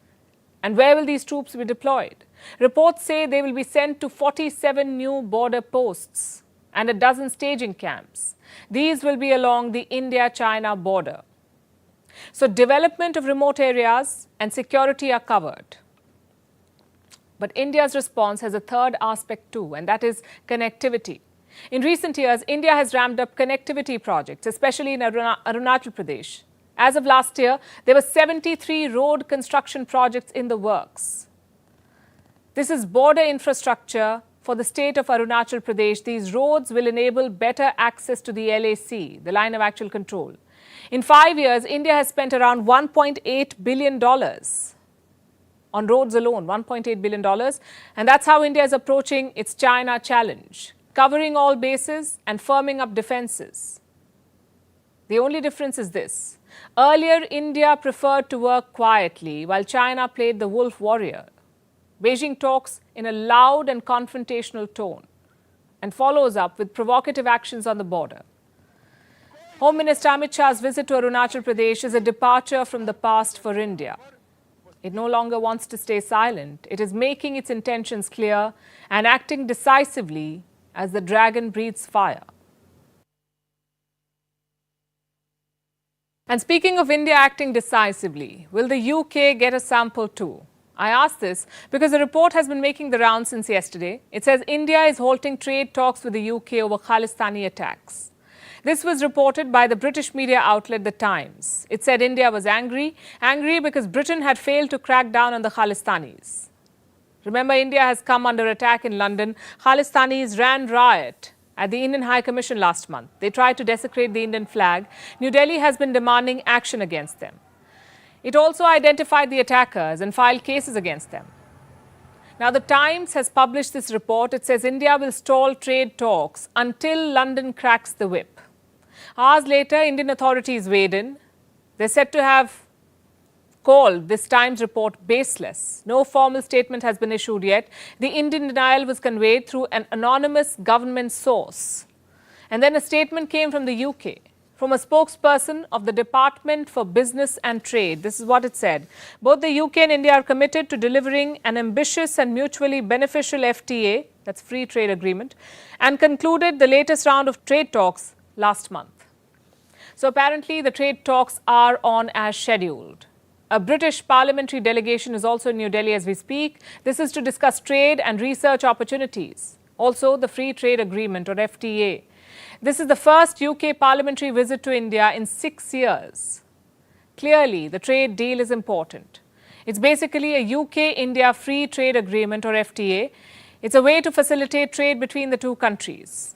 And where will these troops be deployed? Reports say they will be sent to 47 new border posts and a dozen staging camps. These will be along the India-China border. So development of remote areas and security are covered. But India's response has a third aspect too, and that is connectivity. In recent years, India has ramped up connectivity projects, especially in Arunachal Pradesh. As of last year, there were 73 road construction projects in the works. This is border infrastructure for the state of Arunachal Pradesh. These roads will enable better access to the LAC, the line of actual control. In 5 years, India has spent around $1.8 billion on roads alone, $1.8 billion. And that's how India is approaching its China challenge, covering all bases and firming up defenses. The only difference is this. Earlier, India preferred to work quietly while China played the wolf warrior. Beijing talks in a loud and confrontational tone and follows up with provocative actions on the border. Home Minister Amit Shah's visit to Arunachal Pradesh is a departure from the past for India. It no longer wants to stay silent. It is making its intentions clear and acting decisively as the dragon breathes fire. And speaking of India acting decisively, will the UK get a sample too? I ask this because a report has been making the rounds since yesterday. It says India is halting trade talks with the UK over Khalistani attacks. This was reported by the British media outlet The Times. It said India was angry because Britain had failed to crack down on the Khalistanis. Remember, India has come under attack in London. Khalistanis ran riot at the Indian High Commission last month. They tried to desecrate the Indian flag. New Delhi has been demanding action against them. It also identified the attackers and filed cases against them. Now, The Times has published this report. It says India will stall trade talks until London cracks the whip. Hours later, Indian authorities weighed in. They're said to have called this Times report baseless. No formal statement has been issued yet. The Indian denial was conveyed through an anonymous government source. And then a statement came from the UK, from a spokesperson of the Department for Business and Trade. This is what it said. Both the UK and India are committed to delivering an ambitious and mutually beneficial FTA, that's free trade agreement, and concluded the latest round of trade talks last month. So apparently the trade talks are on as scheduled. A British parliamentary delegation is also in New Delhi as we speak. This is to discuss trade and research opportunities. Also the Free Trade Agreement or FTA. This is the first UK parliamentary visit to India in 6 years. Clearly, the trade deal is important. It's basically a UK-India Free Trade Agreement or FTA. It's a way to facilitate trade between the two countries.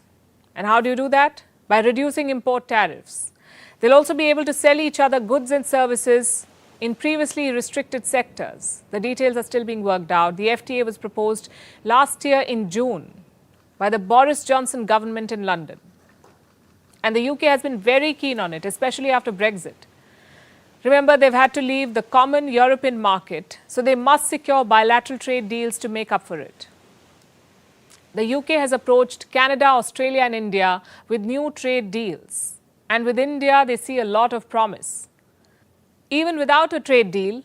And how do you do that? By reducing import tariffs. They'll also be able to sell each other goods and services in previously restricted sectors. The details are still being worked out. The FTA was proposed last year in June by the Boris Johnson government in London. And the UK has been very keen on it, especially after Brexit. Remember, they've had to leave the common European market, so they must secure bilateral trade deals to make up for it. The UK has approached Canada, Australia and India with new trade deals. And with India, they see a lot of promise. Even without a trade deal,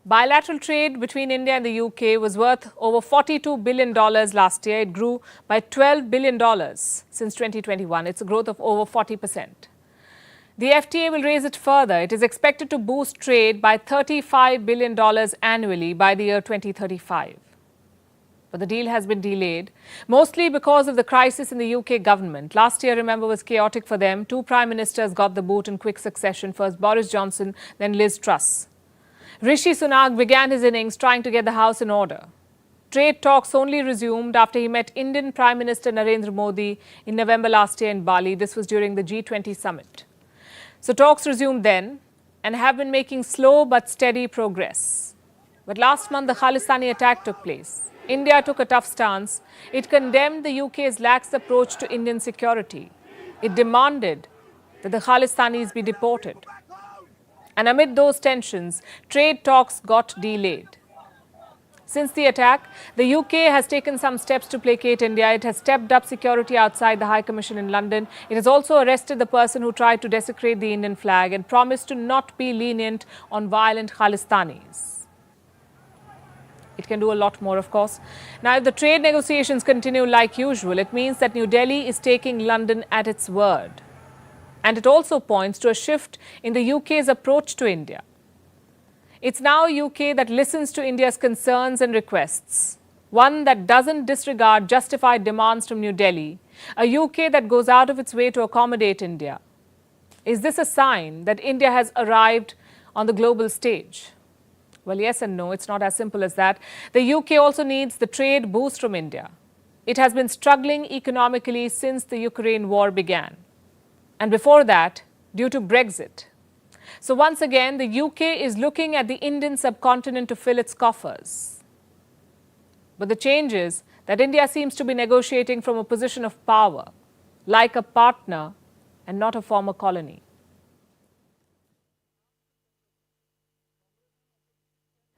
bilateral trade between India and the UK was worth over $42 billion last year. It grew by $12 billion since 2021. It's a growth of over 40%. The FTA will raise it further. It is expected to boost trade by $35 billion annually by the year 2035. But the deal has been delayed, mostly because of the crisis in the UK government. Last year, remember, was chaotic for them. 2 prime ministers got the boot in quick succession, first Boris Johnson, then Liz Truss. Rishi Sunak began his innings trying to get the house in order. Trade talks only resumed after he met Indian Prime Minister Narendra Modi in November last year in Bali. This was during the G20 summit. So talks resumed then and have been making slow but steady progress. But last month, the Khalistani attack took place. India took a tough stance. It condemned the UK's lax approach to Indian security. It demanded that the Khalistanis be deported. And amid those tensions, trade talks got delayed. Since the attack, the UK has taken some steps to placate India. It has stepped up security outside the High Commission in London. It has also arrested the person who tried to desecrate the Indian flag and promised to not be lenient on violent Khalistanis. It can do a lot more, of course. Now, if the trade negotiations continue like usual, it means that New Delhi is taking London at its word. And it also points to a shift in the UK's approach to India. It's now UK that listens to India's concerns and requests. one that doesn't disregard justified demands from New Delhi, a UK that goes out of its way to accommodate India. Is this a sign that India has arrived on the global stage? Well, yes and no. It's not as simple as that. The UK also needs the trade boost from India. It has been struggling economically since the Ukraine war began. And before that, due to Brexit. So once again, the UK is looking at the Indian subcontinent to fill its coffers. But the change is that India seems to be negotiating from a position of power, like a partner and not a former colony.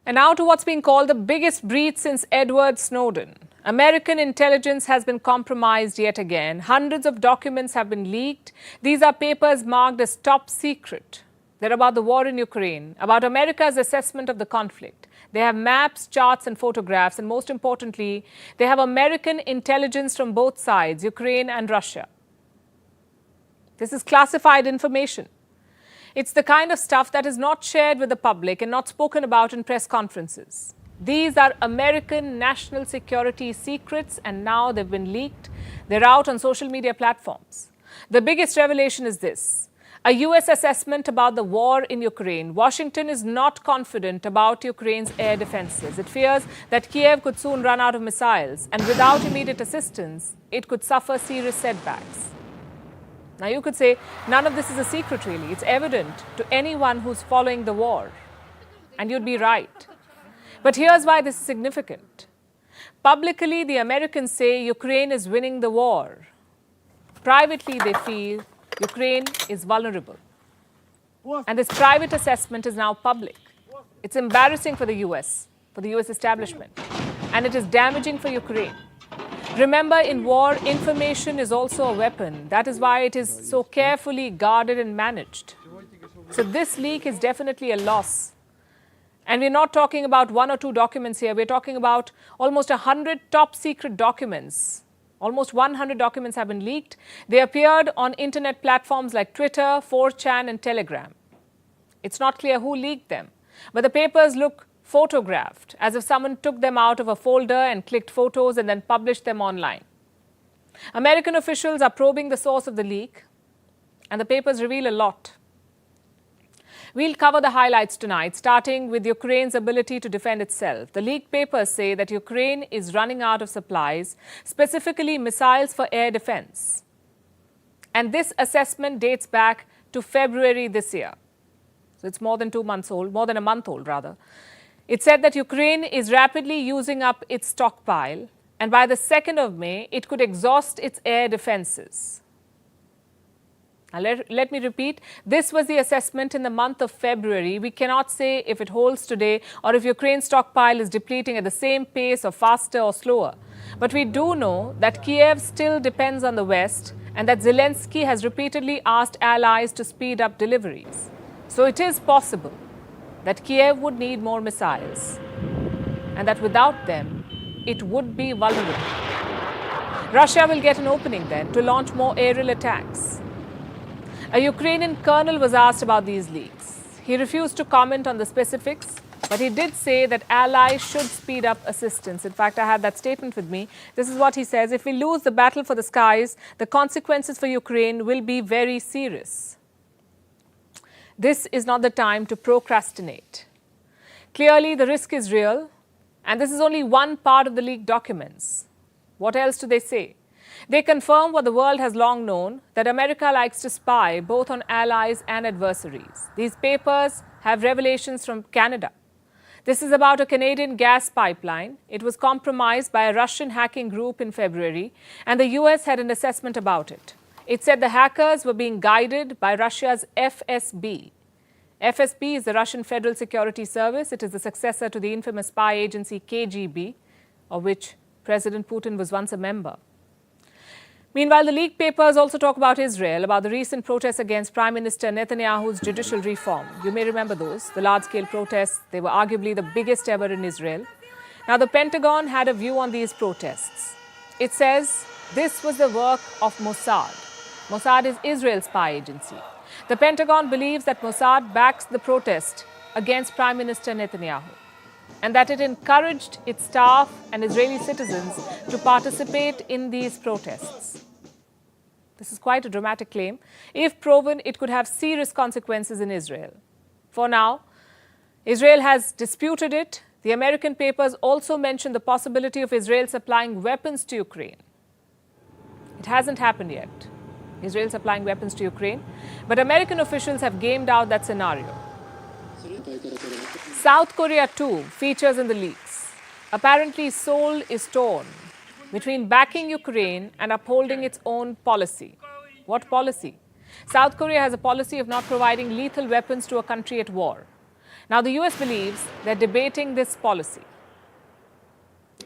And now to what's being called the biggest breach since Edward Snowden. American intelligence has been compromised yet again. Hundreds of documents have been leaked. These are papers marked as top secret. They're about the war in Ukraine, about America's assessment of the conflict. They have maps, charts and photographs, and most importantly, they have American intelligence from both sides, Ukraine and Russia. This is classified information. It's the kind of stuff that is not shared with the public and not spoken about in press conferences. These are American national security secrets, and now they've been leaked. They're out on social media platforms. The biggest revelation is this: a US assessment about the war in Ukraine. Washington is not confident about Ukraine's air defenses. It fears that Kiev could soon run out of missiles, and without immediate assistance, it could suffer serious setbacks. Now, you could say none of this is a secret, really. It's evident to anyone who's following the war. And you'd be right. But here's why this is significant. Publicly, the Americans say Ukraine is winning the war. Privately, they feel Ukraine is vulnerable. And this private assessment is now public. It's embarrassing for the US establishment. And it is damaging for Ukraine. Remember, in war, information is also a weapon. That is why it is so carefully guarded and managed. So this leak is definitely a loss. And we're not talking about one or two documents here. We're talking about almost 100 top secret documents. Almost 100 documents have been leaked. They appeared on internet platforms like Twitter, 4chan, and Telegram. It's not clear who leaked them, but the papers look photographed, as if someone took them out of a folder and clicked photos and then published them online. American officials are probing the source of the leak, and the papers reveal a lot. We'll cover the highlights tonight, starting with Ukraine's ability to defend itself. The leaked papers say that Ukraine is running out of supplies, specifically missiles for air defense. And this assessment dates back to February this year. So it's more than 2 months old, more than a month old, rather. It said that Ukraine is rapidly using up its stockpile, and by the 2nd of May, it could exhaust its air defenses. Now, let me repeat, this was the assessment in the month of February. We cannot say if it holds today or if Ukraine's stockpile is depleting at the same pace or faster or slower. But we do know that Kiev still depends on the West, and that Zelensky has repeatedly asked allies to speed up deliveries. So it is possible that Kiev would need more missiles, and that without them, it would be vulnerable. Russia will get an opening then to launch more aerial attacks. A Ukrainian colonel was asked about these leaks. He refused to comment on the specifics, but he did say that allies should speed up assistance. In fact, I have that statement with me. This is what he says: if we lose the battle for the skies, the consequences for Ukraine will be very serious. This is not the time to procrastinate. Clearly, the risk is real, and this is only one part of the leaked documents. What else do they say? They confirm what the world has long known, that America likes to spy both on allies and adversaries. These papers have revelations from Canada. This is about a Canadian gas pipeline. It was compromised by a Russian hacking group in February, and the US had an assessment about it. It said the hackers were being guided by Russia's FSB. FSB is the Russian Federal Security Service. It is the successor to the infamous spy agency KGB, of which President Putin was once a member. Meanwhile, the leaked papers also talk about Israel, about the recent protests against Prime Minister Netanyahu's judicial reform. You may remember those, the large-scale protests. They were arguably the biggest ever in Israel. Now, the Pentagon had a view on these protests. It says this was the work of Mossad. Mossad is Israel's spy agency. The Pentagon believes that Mossad backs the protest against Prime Minister Netanyahu. and that it encouraged its staff and Israeli citizens to participate in these protests. This is quite a dramatic claim. If proven, it could have serious consequences in Israel. For now, Israel has disputed it. The American papers also mention the possibility of Israel supplying weapons to Ukraine. It hasn't happened yet. Israel supplying weapons to Ukraine, but American officials have gamed out that scenario. South Korea too features in the leaks. Apparently, Seoul is torn between backing Ukraine and upholding its own policy. What policy? South Korea has a policy of not providing lethal weapons to a country at war. Now, the US believes they're debating this policy.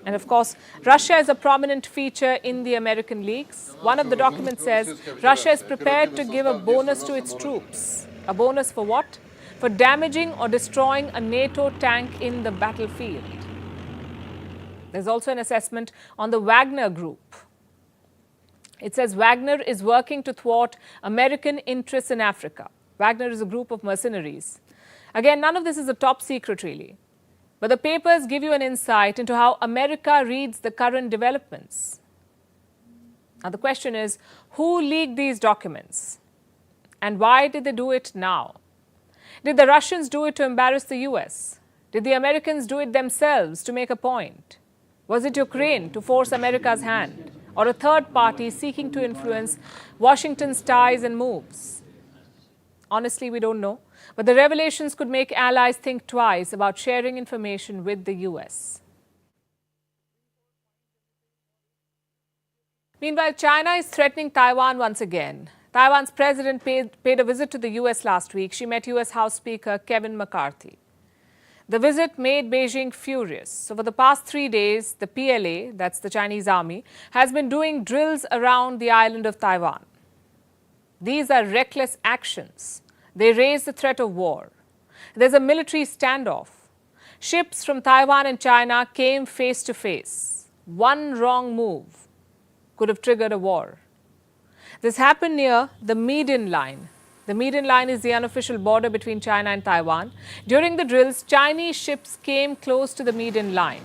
And of course, Russia is a prominent feature in the American leaks. One of the documents says Russia is prepared to give a bonus to its troops. A bonus for what? For damaging or destroying a NATO tank in the battlefield. There's also an assessment on the Wagner Group. It says Wagner is working to thwart American interests in Africa. Wagner is a group of mercenaries. Again, none of this is a top secret, really. But the papers give you an insight into how America reads the current developments. Now, the question is, who leaked these documents? And why did they do it now? Did the Russians do it to embarrass the US? Did the Americans do it themselves to make a point? Was it Ukraine to force America's hand? Or a third party seeking to influence Washington's ties and moves? Honestly, we don't know. But the revelations could make allies think twice about sharing information with the US. Meanwhile, China is threatening Taiwan once again. Taiwan's president paid a visit to the US last week. She met US House Speaker Kevin McCarthy. The visit made Beijing furious. So for the past 3 days, the PLA, that's the Chinese army, has been doing drills around the island of Taiwan. These are reckless actions. They raise the threat of war. There's a military standoff. Ships from Taiwan and China came face to face. One wrong move could have triggered a war. This happened near the median line. The median line is the unofficial border between China and Taiwan. During the drills, Chinese ships came close to the median line.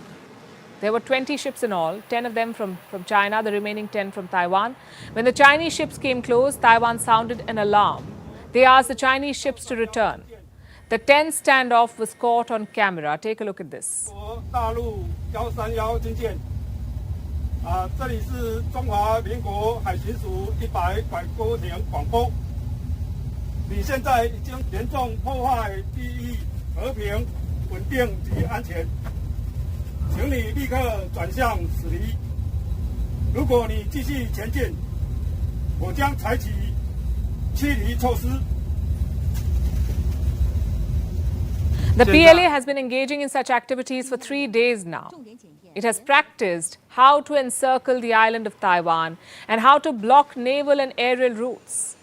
There were 20 ships in all, 10 of them from China, the remaining 10 from Taiwan. When the Chinese ships came close, Taiwan sounded an alarm. They asked the Chinese ships to return. The tense standoff was caught on camera. Take a look at this. 这里是中华民国海巡署100拐沟艇广播。你现在已经严重破坏地域和平、稳定及安全，请你立刻转向驶离。如果你继续前进，我将采取驱离措施。 The PLA has been engaging in such activities for 3 days now. It has practiced how to encircle the island of Taiwan and how to block naval and aerial routes.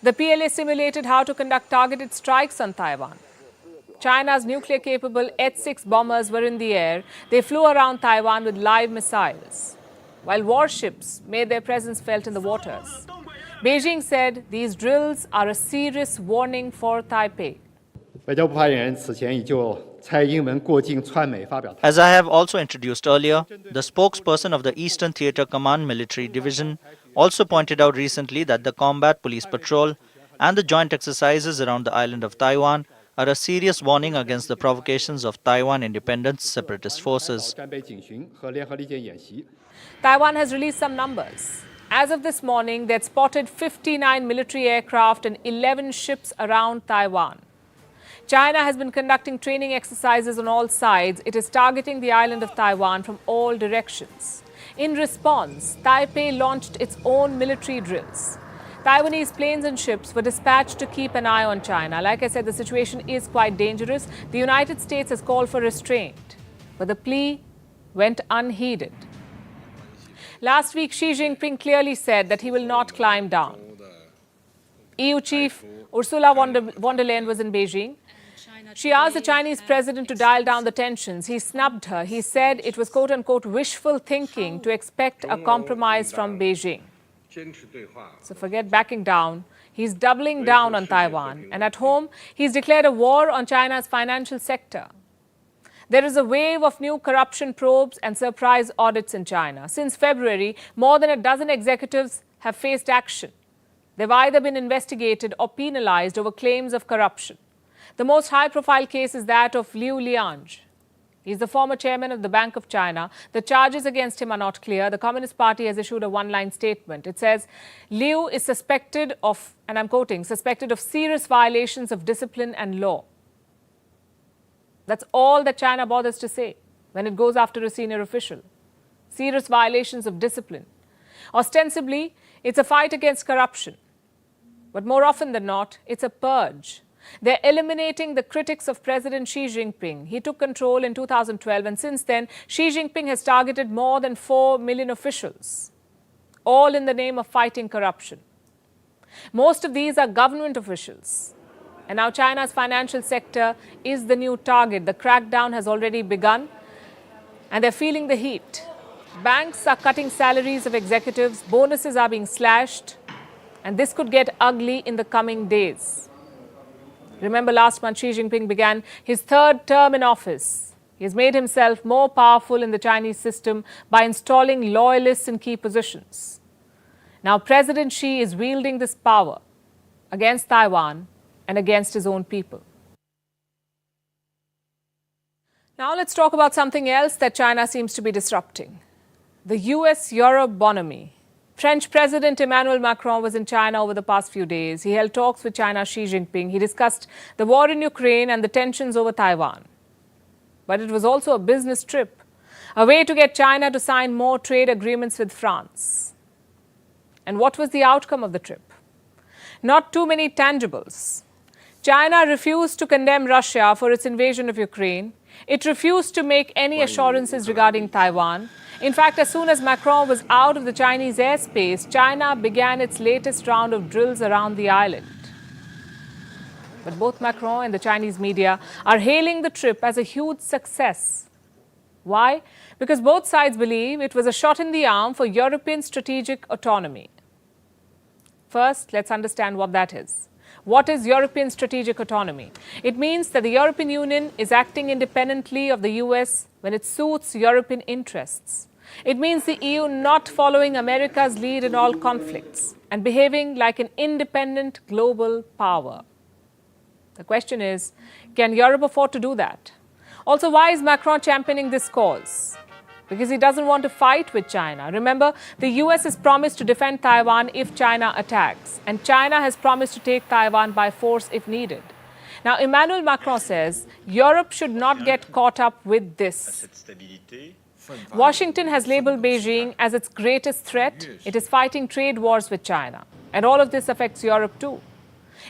The PLA simulated how to conduct targeted strikes on Taiwan. China's nuclear-capable H-6 bombers were in the air. They flew around Taiwan with live missiles, while warships made their presence felt in the waters. Beijing said these drills are a serious warning for Taipei. As I have also introduced earlier, the spokesperson of the Eastern Theatre Command Military Division also pointed out recently that the Combat Police Patrol and the joint exercises around the island of Taiwan are a serious warning against the provocations of Taiwan independence separatist forces. Taiwan has released some numbers. As of this morning, they had spotted 59 military aircraft and 11 ships around Taiwan. China has been conducting training exercises on all sides. It is targeting the island of Taiwan from all directions. In response, Taipei launched its own military drills. Taiwanese planes and ships were dispatched to keep an eye on China. Like I said, the situation is quite dangerous. The United States has called for restraint, but the plea went unheeded. Last week, Xi Jinping clearly said that he will not climb down. EU chief Ursula von der Leyen was in Beijing. She asked the Chinese president to dial down the tensions. He snubbed her. He said it was quote-unquote wishful thinking to expect a compromise from Beijing. So forget backing down. He's doubling down on Taiwan. And at home, he's declared a war on China's financial sector. There is a wave of new corruption probes and surprise audits in China. Since February, more than a dozen executives have faced action. They've either been investigated or penalized over claims of corruption. The most high-profile case is that of Liu Liange. He's the former chairman of the Bank of China. The charges against him are not clear. The Communist Party has issued a one-line statement. It says, Liu is suspected of, and I'm quoting, suspected of serious violations of discipline and law. That's all that China bothers to say when it goes after a senior official. Serious violations of discipline. Ostensibly, it's a fight against corruption. But more often than not, it's a purge. They're eliminating the critics of President Xi Jinping. He took control in 2012, and since then, Xi Jinping has targeted more than 4 million officials, all in the name of fighting corruption. Most of these are government officials. And now China's financial sector is the new target. The crackdown has already begun, and they're feeling the heat. Banks are cutting salaries of executives, bonuses are being slashed, and this could get ugly in the coming days. Remember, last month Xi Jinping began his third term in office. He has made himself more powerful in the Chinese system by installing loyalists in key positions. Now President Xi is wielding this power against Taiwan and against his own people. Now let's talk about something else that China seems to be disrupting. The US-Europe bonhomie. French President Emmanuel Macron was in China over the past few days. He held talks with China's Xi Jinping. He discussed the war in Ukraine and the tensions over Taiwan. But it was also a business trip, a way to get China to sign more trade agreements with France. And what was the outcome of the trip? Not too many tangibles. China refused to condemn Russia for its invasion of Ukraine. It refused to make any assurances regarding Taiwan. In fact, as soon as Macron was out of the Chinese airspace, China began its latest round of drills around the island. But both Macron and the Chinese media are hailing the trip as a huge success. Why? Because both sides believe it was a shot in the arm for European strategic autonomy. First, let's understand what that is. What is European strategic autonomy? It means that the European Union is acting independently of the US when it suits European interests. It means the EU not following America's lead in all conflicts and behaving like an independent global power. The question is, can Europe afford to do that? Also, why is Macron championing this cause? Because he doesn't want to fight with China. Remember, the US has promised to defend Taiwan if China attacks, and China has promised to take Taiwan by force if needed. Now, Emmanuel Macron says Europe should not get caught up with this. Washington has labeled Beijing as its greatest threat. It is fighting trade wars with China. And all of this affects Europe too.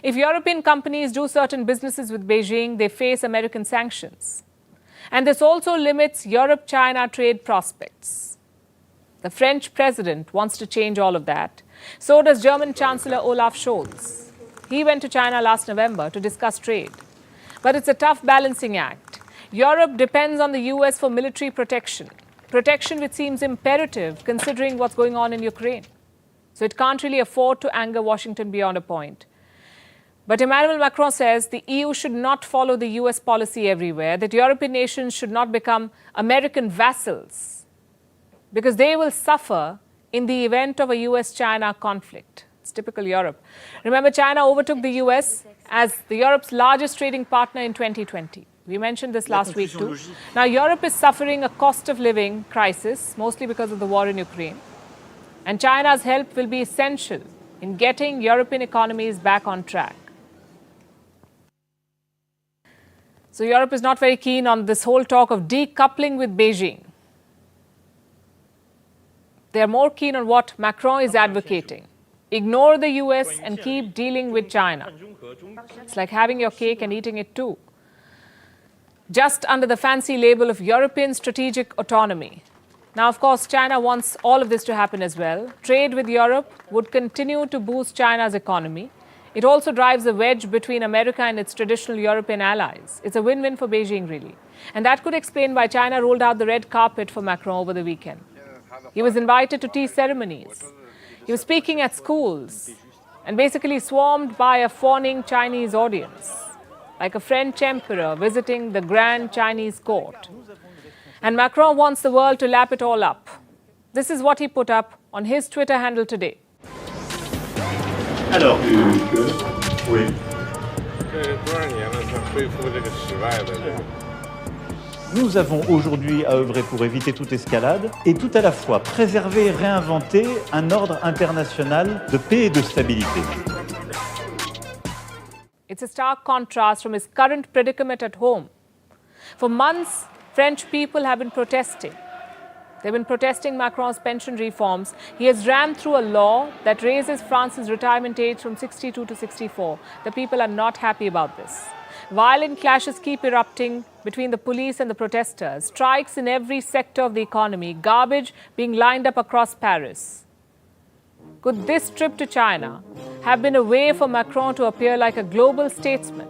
If European companies do certain businesses with Beijing, they face American sanctions. And this also limits Europe-China trade prospects. The French president wants to change all of that. So does German Chancellor Olaf Scholz. He went to China last November to discuss trade. But it's a tough balancing act. Europe depends on the US for military protection. Protection which seems imperative considering what's going on in Ukraine. So it can't really afford to anger Washington beyond a point. But Emmanuel Macron says the EU should not follow the US policy everywhere, that European nations should not become American vassals, because they will suffer in the event of a US-China conflict. It's typical Europe. Remember, China overtook the US as Europe's largest trading partner in 2020. We mentioned this last week too. Now, Europe is suffering a cost of living crisis, mostly because of the war in Ukraine. And China's help will be essential in getting European economies back on track. So Europe is not very keen on this whole talk of decoupling with Beijing. They are more keen on what Macron is advocating. Ignore the US and keep dealing with China. It's like having your cake and eating it too. Just under the fancy label of European strategic autonomy. Now, of course, China wants all of this to happen as well. Trade with Europe would continue to boost China's economy. It also drives a wedge between America and its traditional European allies. It's a win-win for Beijing, really. And that could explain why China rolled out the red carpet for Macron over the weekend. He was invited to tea ceremonies. He was speaking at schools and basically swarmed by a fawning Chinese audience. like a French emperor visiting the grand Chinese court. And Macron wants the world to lap it all up. This is what he put up on his Twitter handle today. Alors, oui. Nous avons aujourd'hui à œuvrer pour éviter toute escalade et tout à la fois préserver et réinventer un ordre international de paix et de stabilité. It's a stark contrast from his current predicament at home. For months, French people have been protesting. They've been protesting Macron's pension reforms. He has rammed through a law that raises France's retirement age from 62 to 64. The people are not happy about this. Violent clashes keep erupting between the police and the protesters. Strikes in every sector of the economy. Garbage being lined up across Paris. Could this trip to China have been a way for Macron to appear like a global statesman?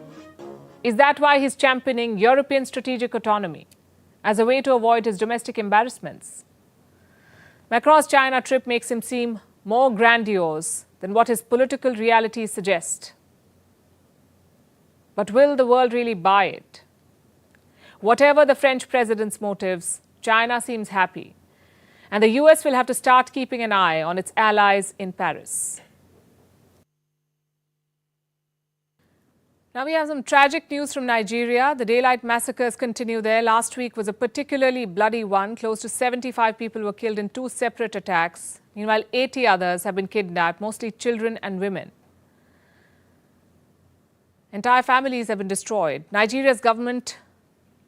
Is that why he's championing European strategic autonomy as a way to avoid his domestic embarrassments? Macron's China trip makes him seem more grandiose than what his political realities suggest. But will the world really buy it? Whatever the French president's motives, China seems happy. And the US will have to start keeping an eye on its allies in Paris. Now we have some tragic news from Nigeria. The daylight massacres continue there. Last week was a particularly bloody one. Close to 75 people were killed in 2 separate attacks. Meanwhile, 80 others have been kidnapped, mostly children and women. Entire families have been destroyed. Nigeria's government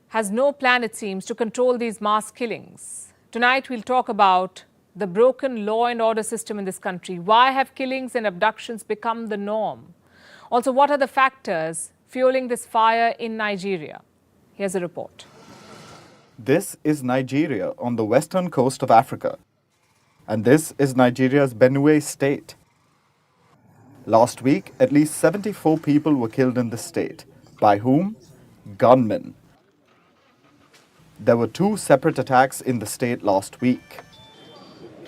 has no plan, it seems, to control these mass killings. Tonight, we'll talk about the broken law and order system in this country. Why have killings and abductions become the norm? Also, what are the factors fueling this fire in Nigeria? Here's a report. This is Nigeria on the western coast of Africa. And this is Nigeria's Benue state. Last week, at least 74 people were killed in the state. By whom? Gunmen. There were 2 separate attacks in the state last week.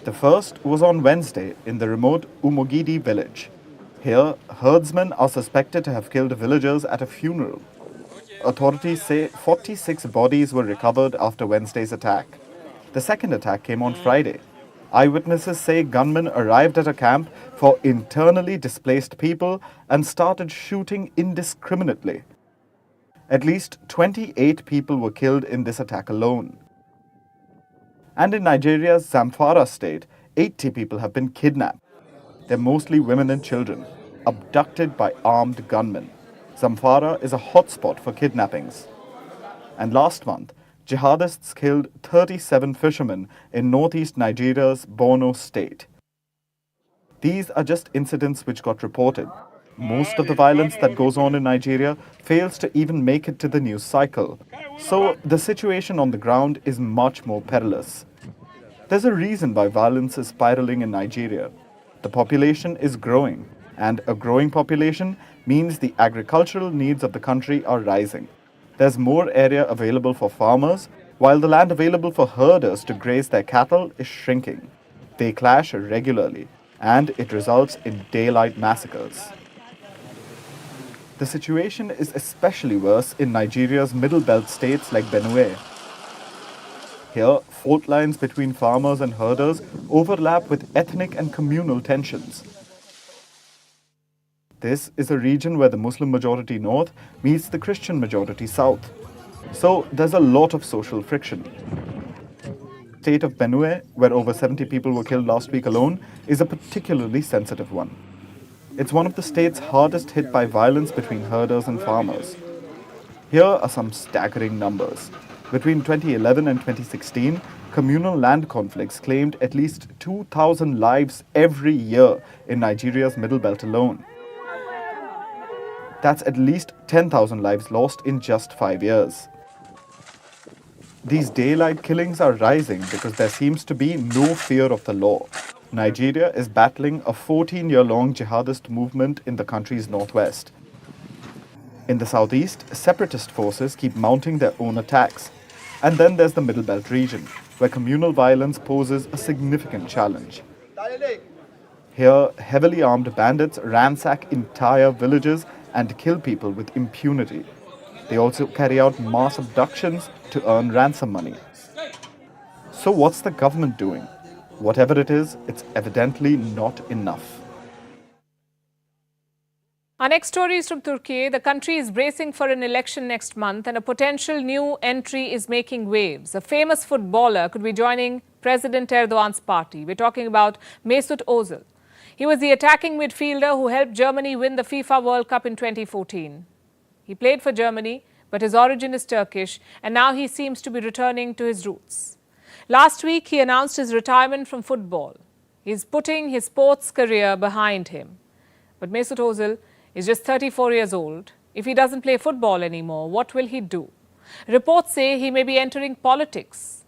The first was on Wednesday in the remote Umogidi village. Here, herdsmen are suspected to have killed villagers at a funeral. Authorities say 46 bodies were recovered after Wednesday's attack. The second attack came on Friday. Eyewitnesses say gunmen arrived at a camp for internally displaced people and started shooting indiscriminately. At least 28 people were killed in this attack alone. And in Nigeria's Zamfara state, 80 people have been kidnapped. They're mostly women and children, abducted by armed gunmen. Zamfara is a hotspot for kidnappings. And last month, jihadists killed 37 fishermen in northeast Nigeria's Borno state. These are just incidents which got reported. Most of the violence that goes on in Nigeria fails to even make it to the news cycle. So the situation on the ground is much more perilous. There's a reason why violence is spiraling in Nigeria. The population is growing, and a growing population means the agricultural needs of the country are rising. There's more area available for farmers, while the land available for herders to graze their cattle is shrinking. They clash regularly, and it results in daylight massacres. The situation is especially worse in Nigeria's middle belt states like Benue. Here, fault lines between farmers and herders overlap with ethnic and communal tensions. This is a region where the Muslim majority north meets the Christian majority south. So there's a lot of social friction. The state of Benue, where over 70 people were killed last week alone, is a particularly sensitive one. It's one of the states hardest hit by violence between herders and farmers. Here are some staggering numbers. Between 2011 and 2016, communal land conflicts claimed at least 2,000 lives every year in Nigeria's middle belt alone. That's at least 10,000 lives lost in just 5 years. These daylight killings are rising because there seems to be no fear of the law. Nigeria is battling a 14-year-long jihadist movement in the country's northwest. In the southeast, separatist forces keep mounting their own attacks. And then there's the Middle Belt region, where communal violence poses a significant challenge. Here, heavily armed bandits ransack entire villages and kill people with impunity. They also carry out mass abductions to earn ransom money. So what's the government doing? Whatever it is, it's evidently not enough. Our next story is from Turkey. The country is bracing for an election next month and a potential new entry is making waves. A famous footballer could be joining President Erdogan's party. We're talking about Mesut Ozil. He was the attacking midfielder who helped Germany win the FIFA World Cup in 2014. He played for Germany, but his origin is Turkish, and now he seems to be returning to his roots. Last week, he announced his retirement from football. He's putting his sports career behind him. But Mesut Ozil is just 34 years old. If he doesn't play football anymore, what will he do? Reports say he may be entering politics,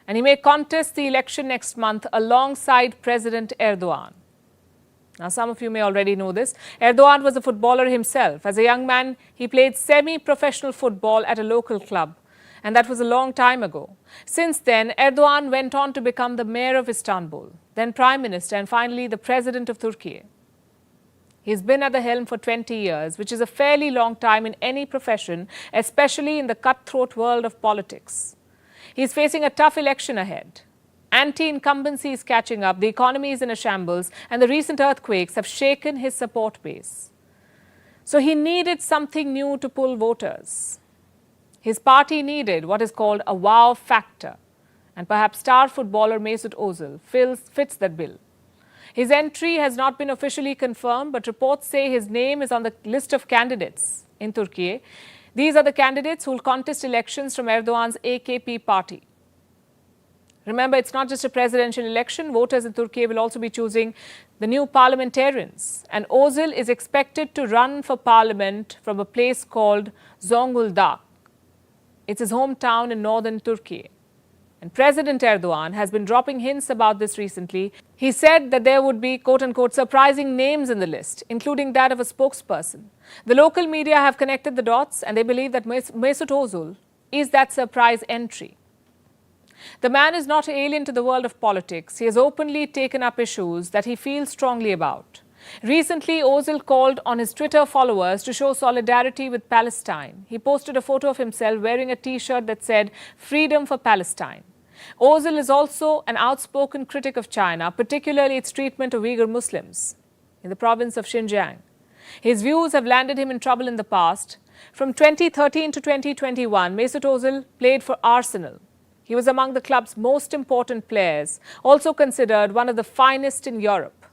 and he may contest the election next month alongside President Erdogan. Now, some of you may already know this. Erdogan was a footballer himself. As a young man, he played semi-professional football at a local club, and that was a long time ago. Since then, Erdogan went on to become the mayor of Istanbul, then prime minister, and finally the president of Turkey. He's been at the helm for 20 years, which is a fairly long time in any profession, especially in the cutthroat world of politics. He's facing a tough election ahead. Anti-incumbency is catching up, the economy is in a shambles, and the recent earthquakes have shaken his support base. So he needed something new to pull voters. His party needed what is called a wow factor, and perhaps star footballer Mesut Ozil fits that bill. His entry has not been officially confirmed, but reports say his name is on the list of candidates in Turkey. These are the candidates who will contest elections from Erdogan's AKP party. Remember, it's not just a presidential election. Voters in Turkey will also be choosing the new parliamentarians. And Ozil is expected to run for parliament from a place called Zonguldak. It's his hometown in northern Turkey. And President Erdogan has been dropping hints about this recently. He said that there would be, quote-unquote, surprising names in the list, including that of a spokesperson. The local media have connected the dots, and they believe that Mesut Ozil is that surprise entry. The man is not alien to the world of politics. He has openly taken up issues that he feels strongly about. Recently, Ozil called on his Twitter followers to show solidarity with Palestine. He posted a photo of himself wearing a t-shirt that said, "Freedom for Palestine." Ozil is also an outspoken critic of China, particularly its treatment of Uyghur Muslims in the province of Xinjiang. His views have landed him in trouble in the past. From 2013 to 2021, Mesut Ozil played for Arsenal. He was among the club's most important players, also considered one of the finest in Europe.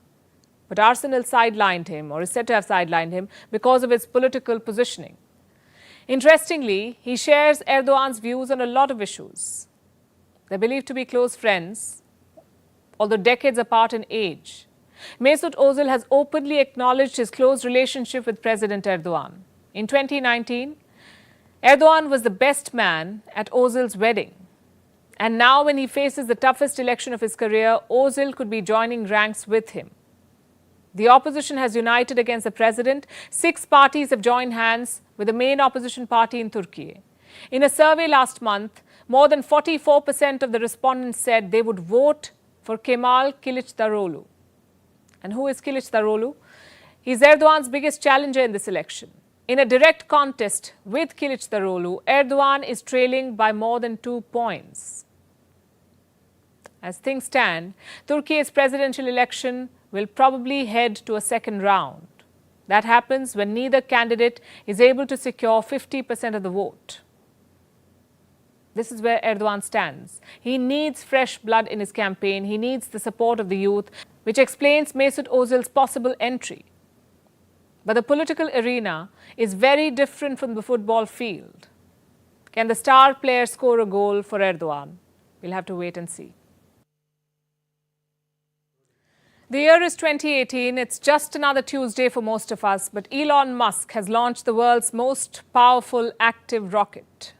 But Arsenal sidelined him, or is said to have sidelined him, because of his political positioning. Interestingly, he shares Erdogan's views on a lot of issues. They're believed to be close friends, although decades apart in age. Mesut Ozil has openly acknowledged his close relationship with President Erdogan. In 2019, Erdogan was the best man at Ozil's wedding. And now, when he faces the toughest election of his career, Ozil could be joining ranks with him. The opposition has united against the president. 6 parties have joined hands with the main opposition party in Turkey. In a survey last month, more than 44% of the respondents said they would vote for Kemal Kılıçdaroğlu. And who is Kılıçdaroğlu? He's Erdogan's biggest challenger in this election. In a direct contest with Kılıçdaroğlu, Erdogan is trailing by more than 2 points. As things stand, Turkey's presidential election will probably head to a second round. That happens when neither candidate is able to secure 50% of the vote. This is where Erdogan stands. He needs fresh blood in his campaign. He needs the support of the youth, which explains Mesut Ozil's possible entry. But the political arena is very different from the football field. Can the star player score a goal for Erdogan? We'll have to wait and see. The year is 2018. It's just another Tuesday for most of us, but Elon Musk has launched the world's most powerful active rocket,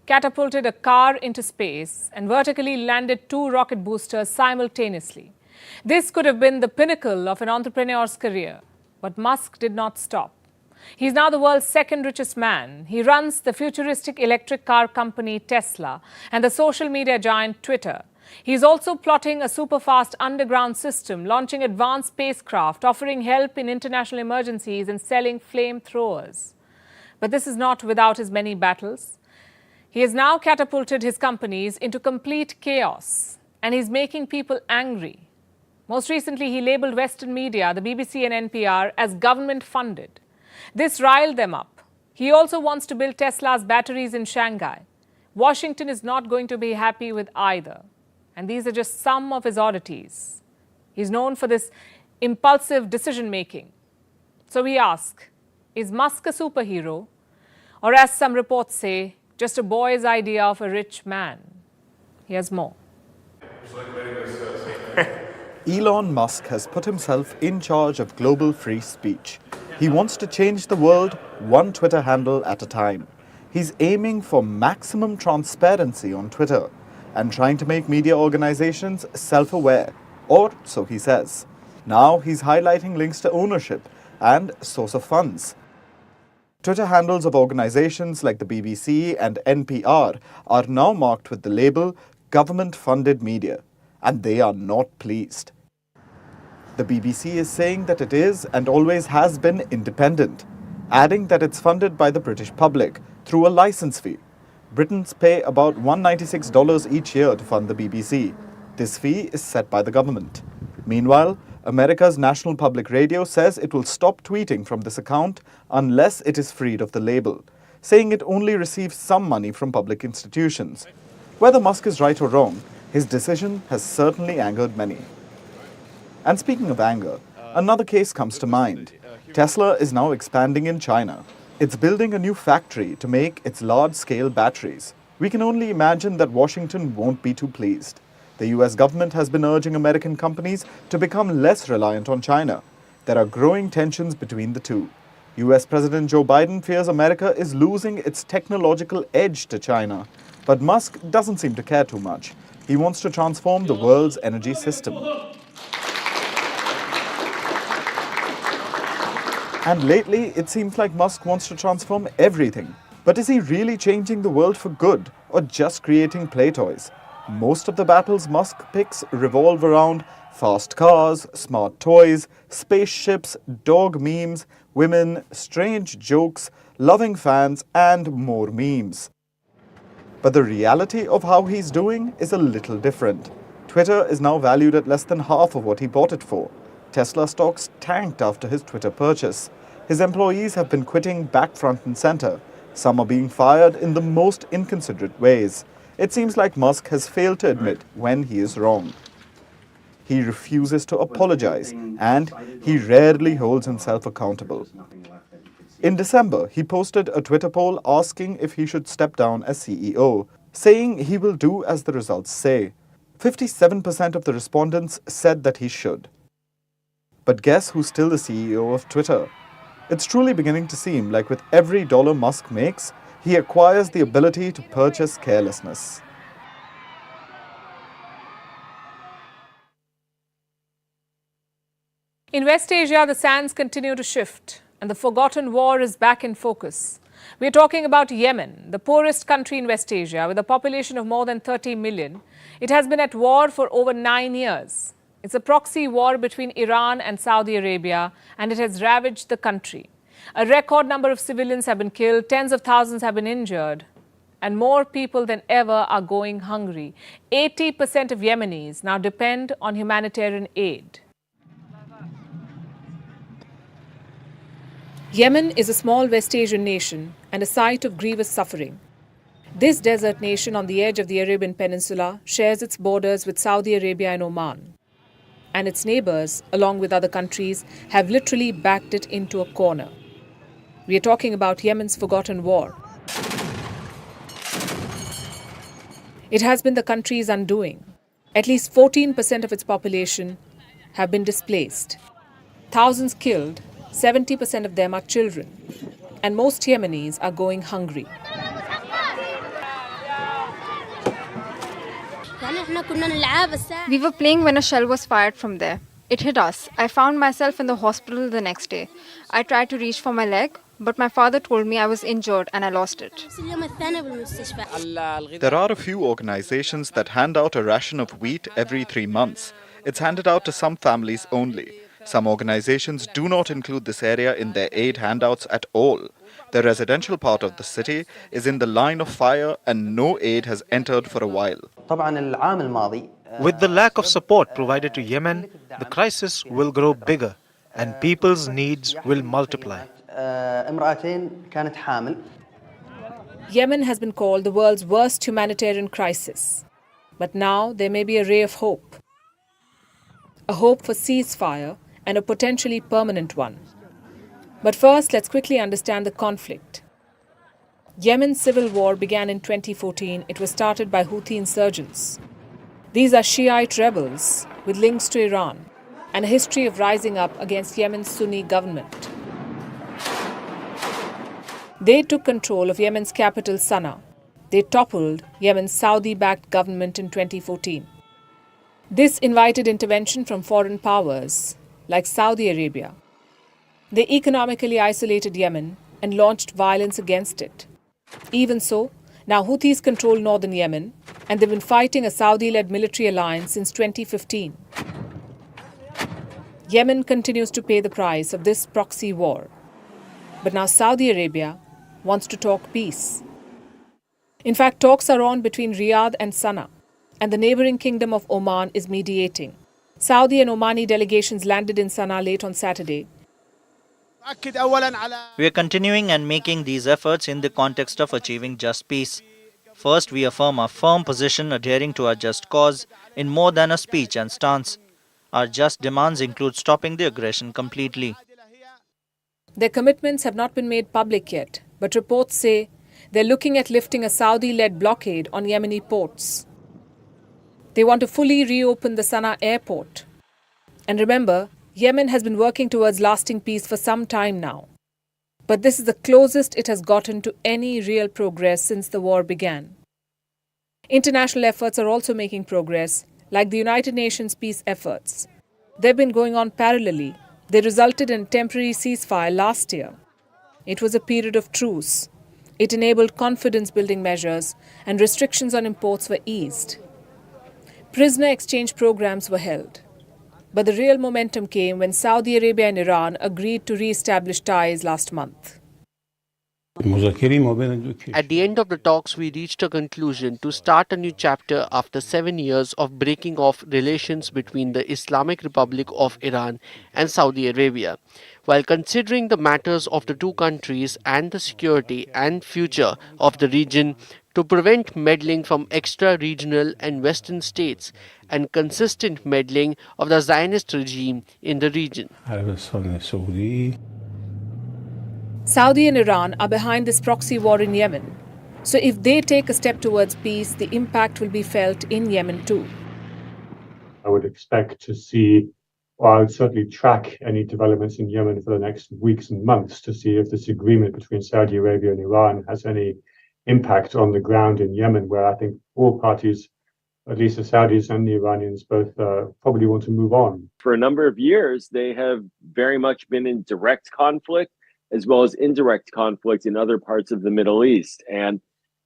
catapulted a car into space, and vertically landed 2 rocket boosters simultaneously. This could have been the pinnacle of an entrepreneur's career, but Musk did not stop. He's now the world's second richest man. He runs the futuristic electric car company Tesla and the social media giant Twitter. He's also plotting a super-fast underground system, launching advanced spacecraft, offering help in international emergencies, and selling flamethrowers. But this is not without his many battles. He has now catapulted his companies into complete chaos, and he's making people angry. Most recently, he labelled Western media, the BBC and NPR, as government-funded. This riled them up. He also wants to build Tesla's batteries in Shanghai. Washington is not going to be happy with either. And these are just some of his oddities. He's known for this impulsive decision-making. So we ask, is Musk a superhero? Or as some reports say, just a boy's idea of a rich man? Here's more. Elon Musk has put himself in charge of global free speech. He wants to change the world one Twitter handle at a time. He's aiming for maximum transparency on Twitter and trying to make media organizations self-aware, or so he says. Now he's highlighting links to ownership and source of funds. Twitter handles of organizations like the BBC and NPR are now marked with the label government-funded media, and they are not pleased. The BBC is saying that it is and always has been independent, adding that it's funded by the British public through a license fee. Britons pay about $196 each year to fund the BBC. This fee is set by the government. Meanwhile, America's National Public Radio says it will stop tweeting from this account unless it is freed of the label, saying it only receives some money from public institutions. Whether Musk is right or wrong, his decision has certainly angered many. And speaking of anger, another case comes to mind. Tesla is now expanding in China. It's building a new factory to make its large-scale batteries. We can only imagine that Washington won't be too pleased. The US government has been urging American companies to become less reliant on China. There are growing tensions between the two. US President Joe Biden fears America is losing its technological edge to China. But Musk doesn't seem to care too much. He wants to transform the world's energy system. And lately, it seems like Musk wants to transform everything. But is he really changing the world for good, or just creating play toys? Most of the battles Musk picks revolve around fast cars, smart toys, spaceships, dog memes, women, strange jokes, loving fans, and more memes. But the reality of how he's doing is a little different. Twitter is now valued at less than half of what he bought it for. Tesla stocks tanked after his Twitter purchase. His employees have been quitting back front and center. Some are being fired in the most inconsiderate ways. It seems like Musk has failed to admit when he is wrong. He refuses to apologize, and he rarely holds himself accountable. In December, he posted a Twitter poll asking if he should step down as CEO, saying he will do as the results say. 57% of the respondents said that he should. But guess who's still the CEO of Twitter? It's truly beginning to seem like with every dollar Musk makes, he acquires the ability to purchase carelessness. In West Asia, the sands continue to shift, and the forgotten war is back in focus. We're talking about Yemen, the poorest country in West Asia, with a population of more than 30 million. It has been at war for over 9 years. It's a proxy war between Iran and Saudi Arabia, and it has ravaged the country. A record number of civilians have been killed, tens of thousands have been injured, and more people than ever are going hungry. 80% of Yemenis now depend on humanitarian aid. Yemen is a small West Asian nation and a site of grievous suffering. This desert nation on the edge of the Arabian Peninsula shares its borders with Saudi Arabia and Oman. And its neighbors, along with other countries, have literally backed it into a corner. We are talking about Yemen's forgotten war. It has been the country's undoing. At least 14% of its population have been displaced. Thousands killed, 70% of them are children. And most Yemenis are going hungry. We were playing when a shell was fired from there. It hit us. I found myself in the hospital the next day. I tried to reach for my leg, but my father told me I was injured and I lost it. There are a few organizations that hand out a ration of wheat every 3 months. It's handed out to some families only. Some organizations do not include this area in their aid handouts at all. The residential part of the city is in the line of fire and no aid has entered for a while. With the lack of support provided to Yemen, the crisis will grow bigger and people's needs will multiply. Yemen has been called the world's worst humanitarian crisis. But now there may be a ray of hope. A hope for ceasefire and a potentially permanent one. But first, let's quickly understand the conflict. Yemen's civil war began in 2014. It was started by Houthi insurgents. These are Shiite rebels with links to Iran and a history of rising up against Yemen's Sunni government. They took control of Yemen's capital, Sana'a. They toppled Yemen's Saudi-backed government in 2014. This invited intervention from foreign powers like Saudi Arabia. They economically isolated Yemen and launched violence against it. Even so, now Houthis control northern Yemen, and they've been fighting a Saudi-led military alliance since 2015. Yemen continues to pay the price of this proxy war. But now Saudi Arabia wants to talk peace. In fact, talks are on between Riyadh and Sana'a, and the neighboring kingdom of Oman is mediating. Saudi and Omani delegations landed in Sana'a late on Saturday. We are continuing and making these efforts in the context of achieving just peace. First, we affirm our firm position adhering to our just cause in more than a speech and stance. Our just demands include stopping the aggression completely. Their commitments have not been made public yet, but reports say they're looking at lifting a Saudi-led blockade on Yemeni ports. They want to fully reopen the Sana'a airport. And remember, Yemen has been working towards lasting peace for some time now. But this is the closest it has gotten to any real progress since the war began. International efforts are also making progress, like the United Nations peace efforts. They've been going on parallelly. They resulted in a temporary ceasefire last year. It was a period of truce. It enabled confidence-building measures, and restrictions on imports were eased. Prisoner exchange programs were held. But the real momentum came when Saudi Arabia and Iran agreed to re-establish ties last month. At the end of the talks, we reached a conclusion to start a new chapter after 7 years of breaking off relations between the Islamic Republic of Iran and Saudi Arabia. While considering the matters of the two countries and the security and future of the region, to prevent meddling from extra-regional and Western states and consistent meddling of the Zionist regime in the region. Saudi and Iran are behind this proxy war in Yemen. So if they take a step towards peace, the impact will be felt in Yemen too. I would expect to see, or I would certainly track any developments in Yemen for the next weeks and months to see if this agreement between Saudi Arabia and Iran has any impact on the ground in Yemen, where I think all parties, at least the Saudis and the Iranians, both probably want to move on. For a number of years, they have very much been in direct conflict as well as indirect conflict in other parts of the Middle East. And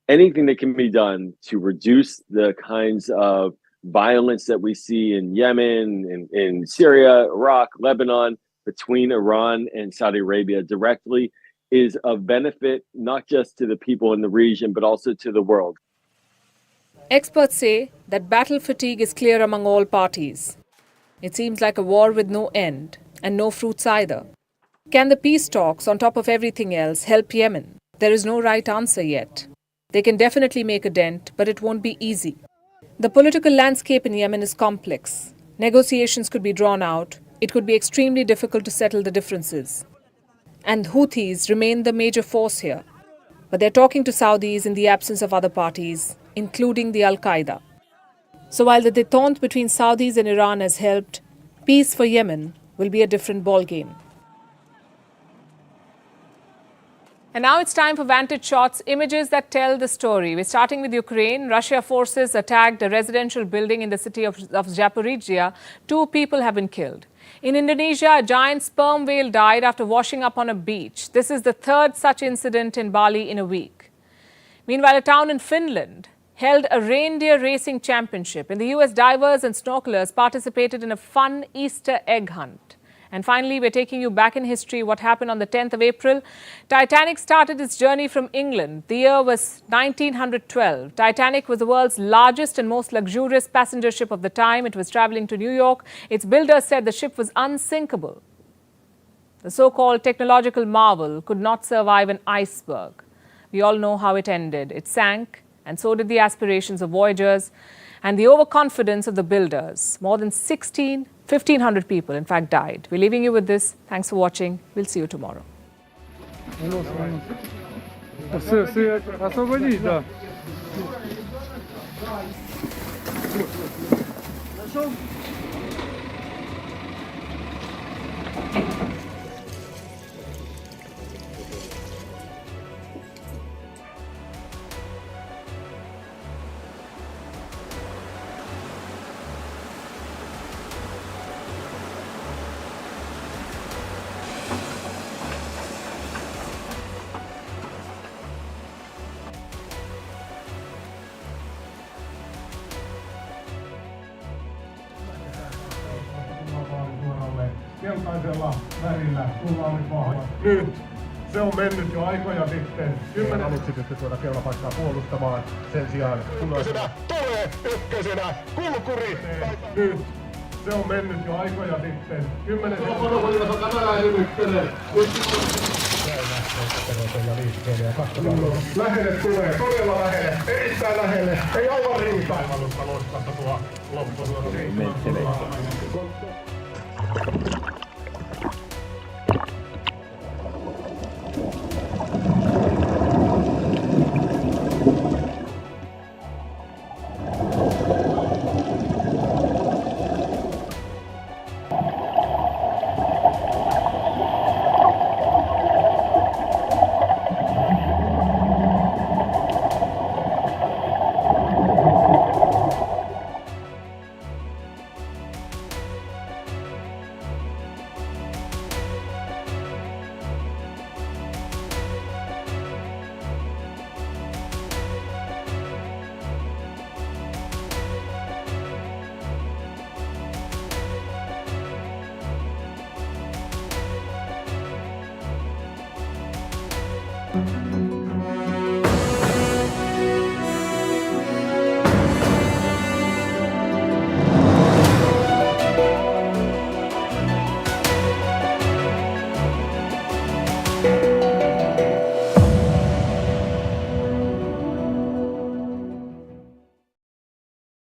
anything that can be done to reduce the kinds of violence that we see in Yemen, in Syria, Iraq, Lebanon, between Iran and Saudi Arabia directly is of benefit not just to the people in the region, but also to the world. Experts say that battle fatigue is clear among all parties. It seems like a war with no end and no fruits either. Can the peace talks, on top of everything else, help Yemen? There is no right answer yet. They can definitely make a dent, but it won't be easy. The political landscape in Yemen is complex. Negotiations could be drawn out. It could be extremely difficult to settle the differences. And Houthis remain the major force here. But they're talking to Saudis in the absence of other parties, including the Al-Qaeda. So while the détente between Saudis and Iran has helped, peace for Yemen will be a different ballgame. And now it's time for Vantage Shots, images that tell the story. We're starting with Ukraine. Russia forces attacked a residential building in the city of Zaporizhia. 2 people have been killed. In Indonesia, a giant sperm whale died after washing up on a beach. This is the 3rd such incident in Bali in a week. Meanwhile, a town in Finland held a reindeer racing championship. In the US, divers and snorkelers participated in a fun Easter egg hunt. And finally, we're taking you back in history. What happened on the 10th of April? Titanic started its journey from England. The year was 1912. Titanic was the world's largest and most luxurious passenger ship of the time. It was traveling to New York. Its builders said the ship was unsinkable. The so-called technological marvel could not survive an iceberg. We all know how it ended. It sank, and so did the aspirations of voyagers and the overconfidence of the builders. More than 1,500 people, in fact, died. We're leaving you with this. Thanks for watching. We'll see you tomorrow. Keltaisella värillä tullaan nyt vahva. Nyt se on mennyt jo aikoja sitten. Meidän aluksi pysty tuoda keulapaikkaa puolustamaan. Sen sijaan punaisena tulee ykkösenä kulkuri. Nyt se on mennyt jo aikoja sitten. 10 sekuntia. Lähelle tulee, todella lähelle, erittäin lähelle, ei aivan riittäin. Aivan loistavasta tuo loppusuora.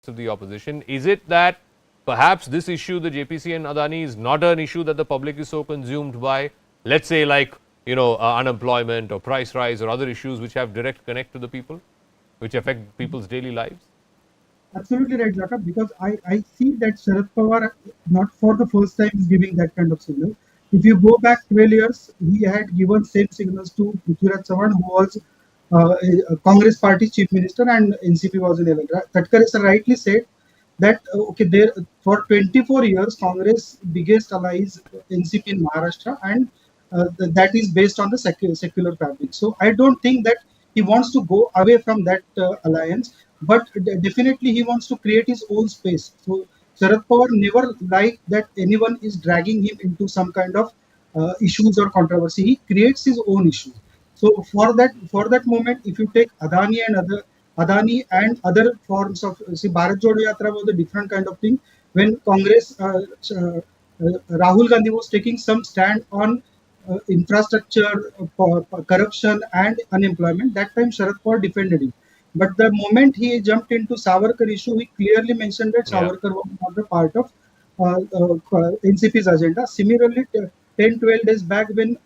Of the opposition. Is it that perhaps this issue, the JPC and Adani, is not an issue that the public is so consumed by? Let's say like, unemployment or price rise or other issues which have direct connect to the people, which affect people's daily lives? Absolutely right, Jacob, because I see that Sharad Pawar, not for the first time, is giving that kind of signal. If you go back 12 years, he had given same signals to Prithviraj Chavan, who was a Congress party chief minister, and NCP was in election. Tatkare sir rightly said that there for 24 years Congress biggest ally is NCP in Maharashtra, and that is based on the secular fabric. So I don't think that he wants to go away from that alliance, but definitely he wants to create his own space. So Sharad Pawar never liked that anyone is dragging him into some kind of issues or controversy. He creates his own issues. So for that moment, if you take Adani and other forms of, see, Bharat Jodo Yatra was a different kind of thing. When Congress, Rahul Gandhi was taking some stand on infrastructure, corruption and unemployment, that time Sharad Pawar defended him. But the moment he jumped into Savarkar issue, he clearly mentioned that Savarkar was not a part of NCP's agenda. Similarly, 10-12 days back when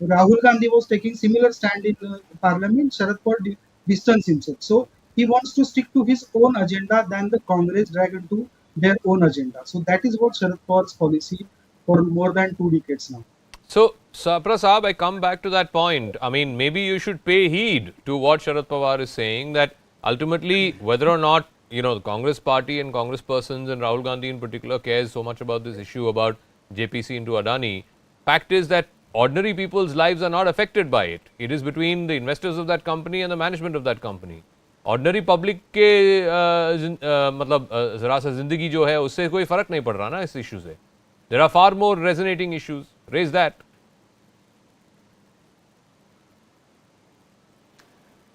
Rahul Gandhi was taking similar stand in Parliament, Sharad Pawar distanced himself. So he wants to stick to his own agenda than the Congress drag into their own agenda. So that is what Sharad Pawar's policy for more than 2 decades now. So, Sapra Saab, I come back to that point. I mean, maybe you should pay heed to what Sharad Pawar is saying, that ultimately, whether or not, the Congress party and Congress persons and Rahul Gandhi in particular cares so much about this issue about JPC into Adani, fact is that ordinary people's lives are not affected by it. It is between the investors of that company and the management of that company. Ordinary public के मतलब जरा सा जिंदगी जो है उससे कोई फर्क नहीं पड़ रहा ना इस इशू से. There are far more resonating issues. Raise that.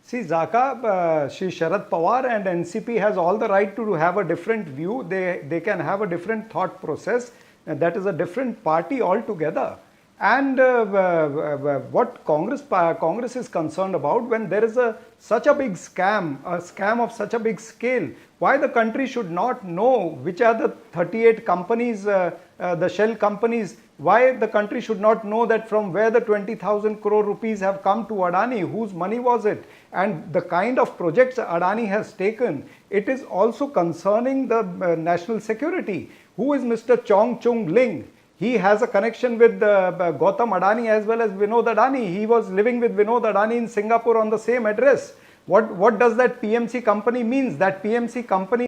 See, Zaka, Sharad Pawar and NCP has all the right to have a different view. They can have a different thought process. And that is a different party altogether. And what Congress is concerned about, when there is such a big scam, a scam of such a big scale, why the country should not know which are the 38 companies, the shell companies, why the country should not know that from where the 20,000 crore rupees have come to Adani, whose money was it, and the kind of projects Adani has taken. It is also concerning the national security. Who is Mr. Chong Chung Ling? He has a connection with Gautam Adani as well as Vinod Adani. He was living with Vinod Adani in Singapore on the same address. What does that PMC company means? That PMC company.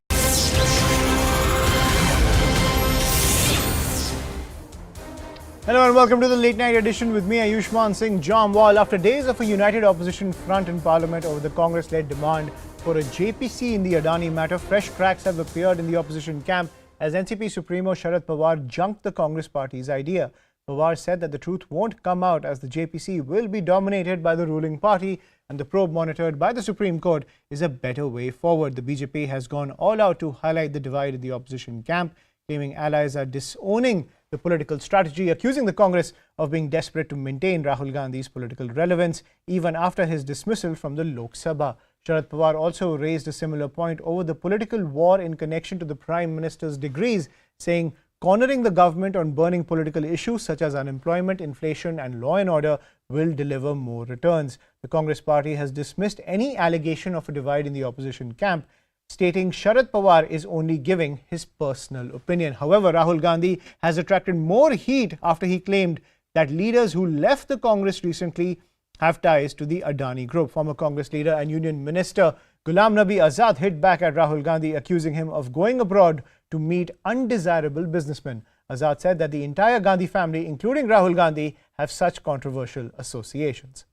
Hello and welcome to the late night edition with me, Ayushman Singh Jamwal. After days of a united opposition front in Parliament over the Congress-led demand for a JPC in the Adani matter, fresh cracks have appeared in the opposition camp as NCP Supremo Sharad Pawar junked the Congress party's idea. Pawar said that the truth won't come out as the JPC will be dominated by the ruling party and the probe monitored by the Supreme Court is a better way forward. The BJP has gone all out to highlight the divide in the opposition camp, claiming allies are disowning the political strategy, accusing the Congress of being desperate to maintain Rahul Gandhi's political relevance even after his dismissal from the Lok Sabha. Sharad Pawar also raised a similar point over the political war in connection to the Prime Minister's degrees, saying cornering the government on burning political issues such as unemployment, inflation and law and order will deliver more returns. The Congress party has dismissed any allegation of a divide in the opposition camp, stating Sharad Pawar is only giving his personal opinion. However, Rahul Gandhi has attracted more heat after he claimed that leaders who left the Congress recently have ties to the Adani group. Former Congress leader and Union Minister Ghulam Nabi Azad hit back at Rahul Gandhi, accusing him of going abroad to meet undesirable businessmen. Azad said that the entire Gandhi family, including Rahul Gandhi, have such controversial associations.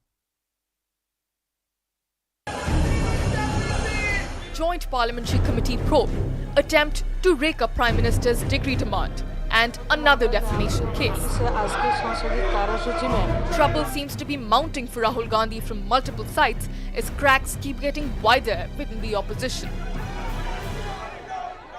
Joint Parliamentary Committee probe, attempt to rake up Prime Minister's degree demand, and another defamation case. Trouble seems to be mounting for Rahul Gandhi from multiple sides as cracks keep getting wider within the opposition.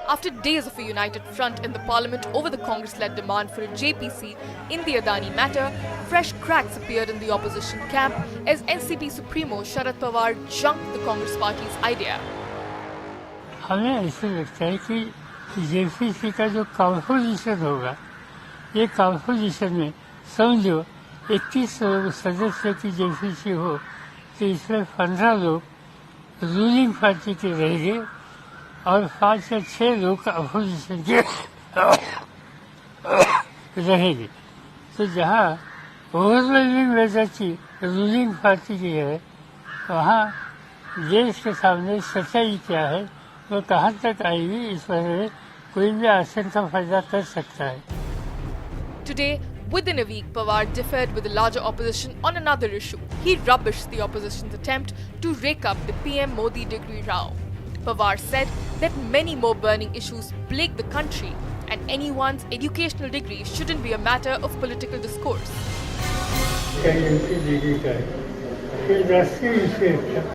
After days of a united front in the Parliament over the Congress-led demand for a JPC in the Adani matter, fresh cracks appeared in the opposition camp as NCP Supremo Sharad Pawar junked the Congress party's idea. हमें ऐसे लगता है कि JPC का जो composition होगा, ये composition में समझो 31 सदस्यों की जेपीसी हो तो इसमें 15 लोग रूलिंग पार्टी के रहेंगे और 5 या 6 लोग अपोजिशन के रहेंगे। तो जहाँ ओवरवेलमिंग मेजॉरिटी रूलिंग पार्टी की है, वहाँ देश के सामने सच्चाई क्या है, वो कहाँ तक आएगी, इस पर कोई भी आशंका पैदा कर सकता है। Today, within a week, Pawar differed with the larger opposition on another issue. He rubbished the opposition's attempt to rake up the PM Modi degree row. Pawar said that many more burning issues plague the country and anyone's educational degree shouldn't be a matter of political discourse.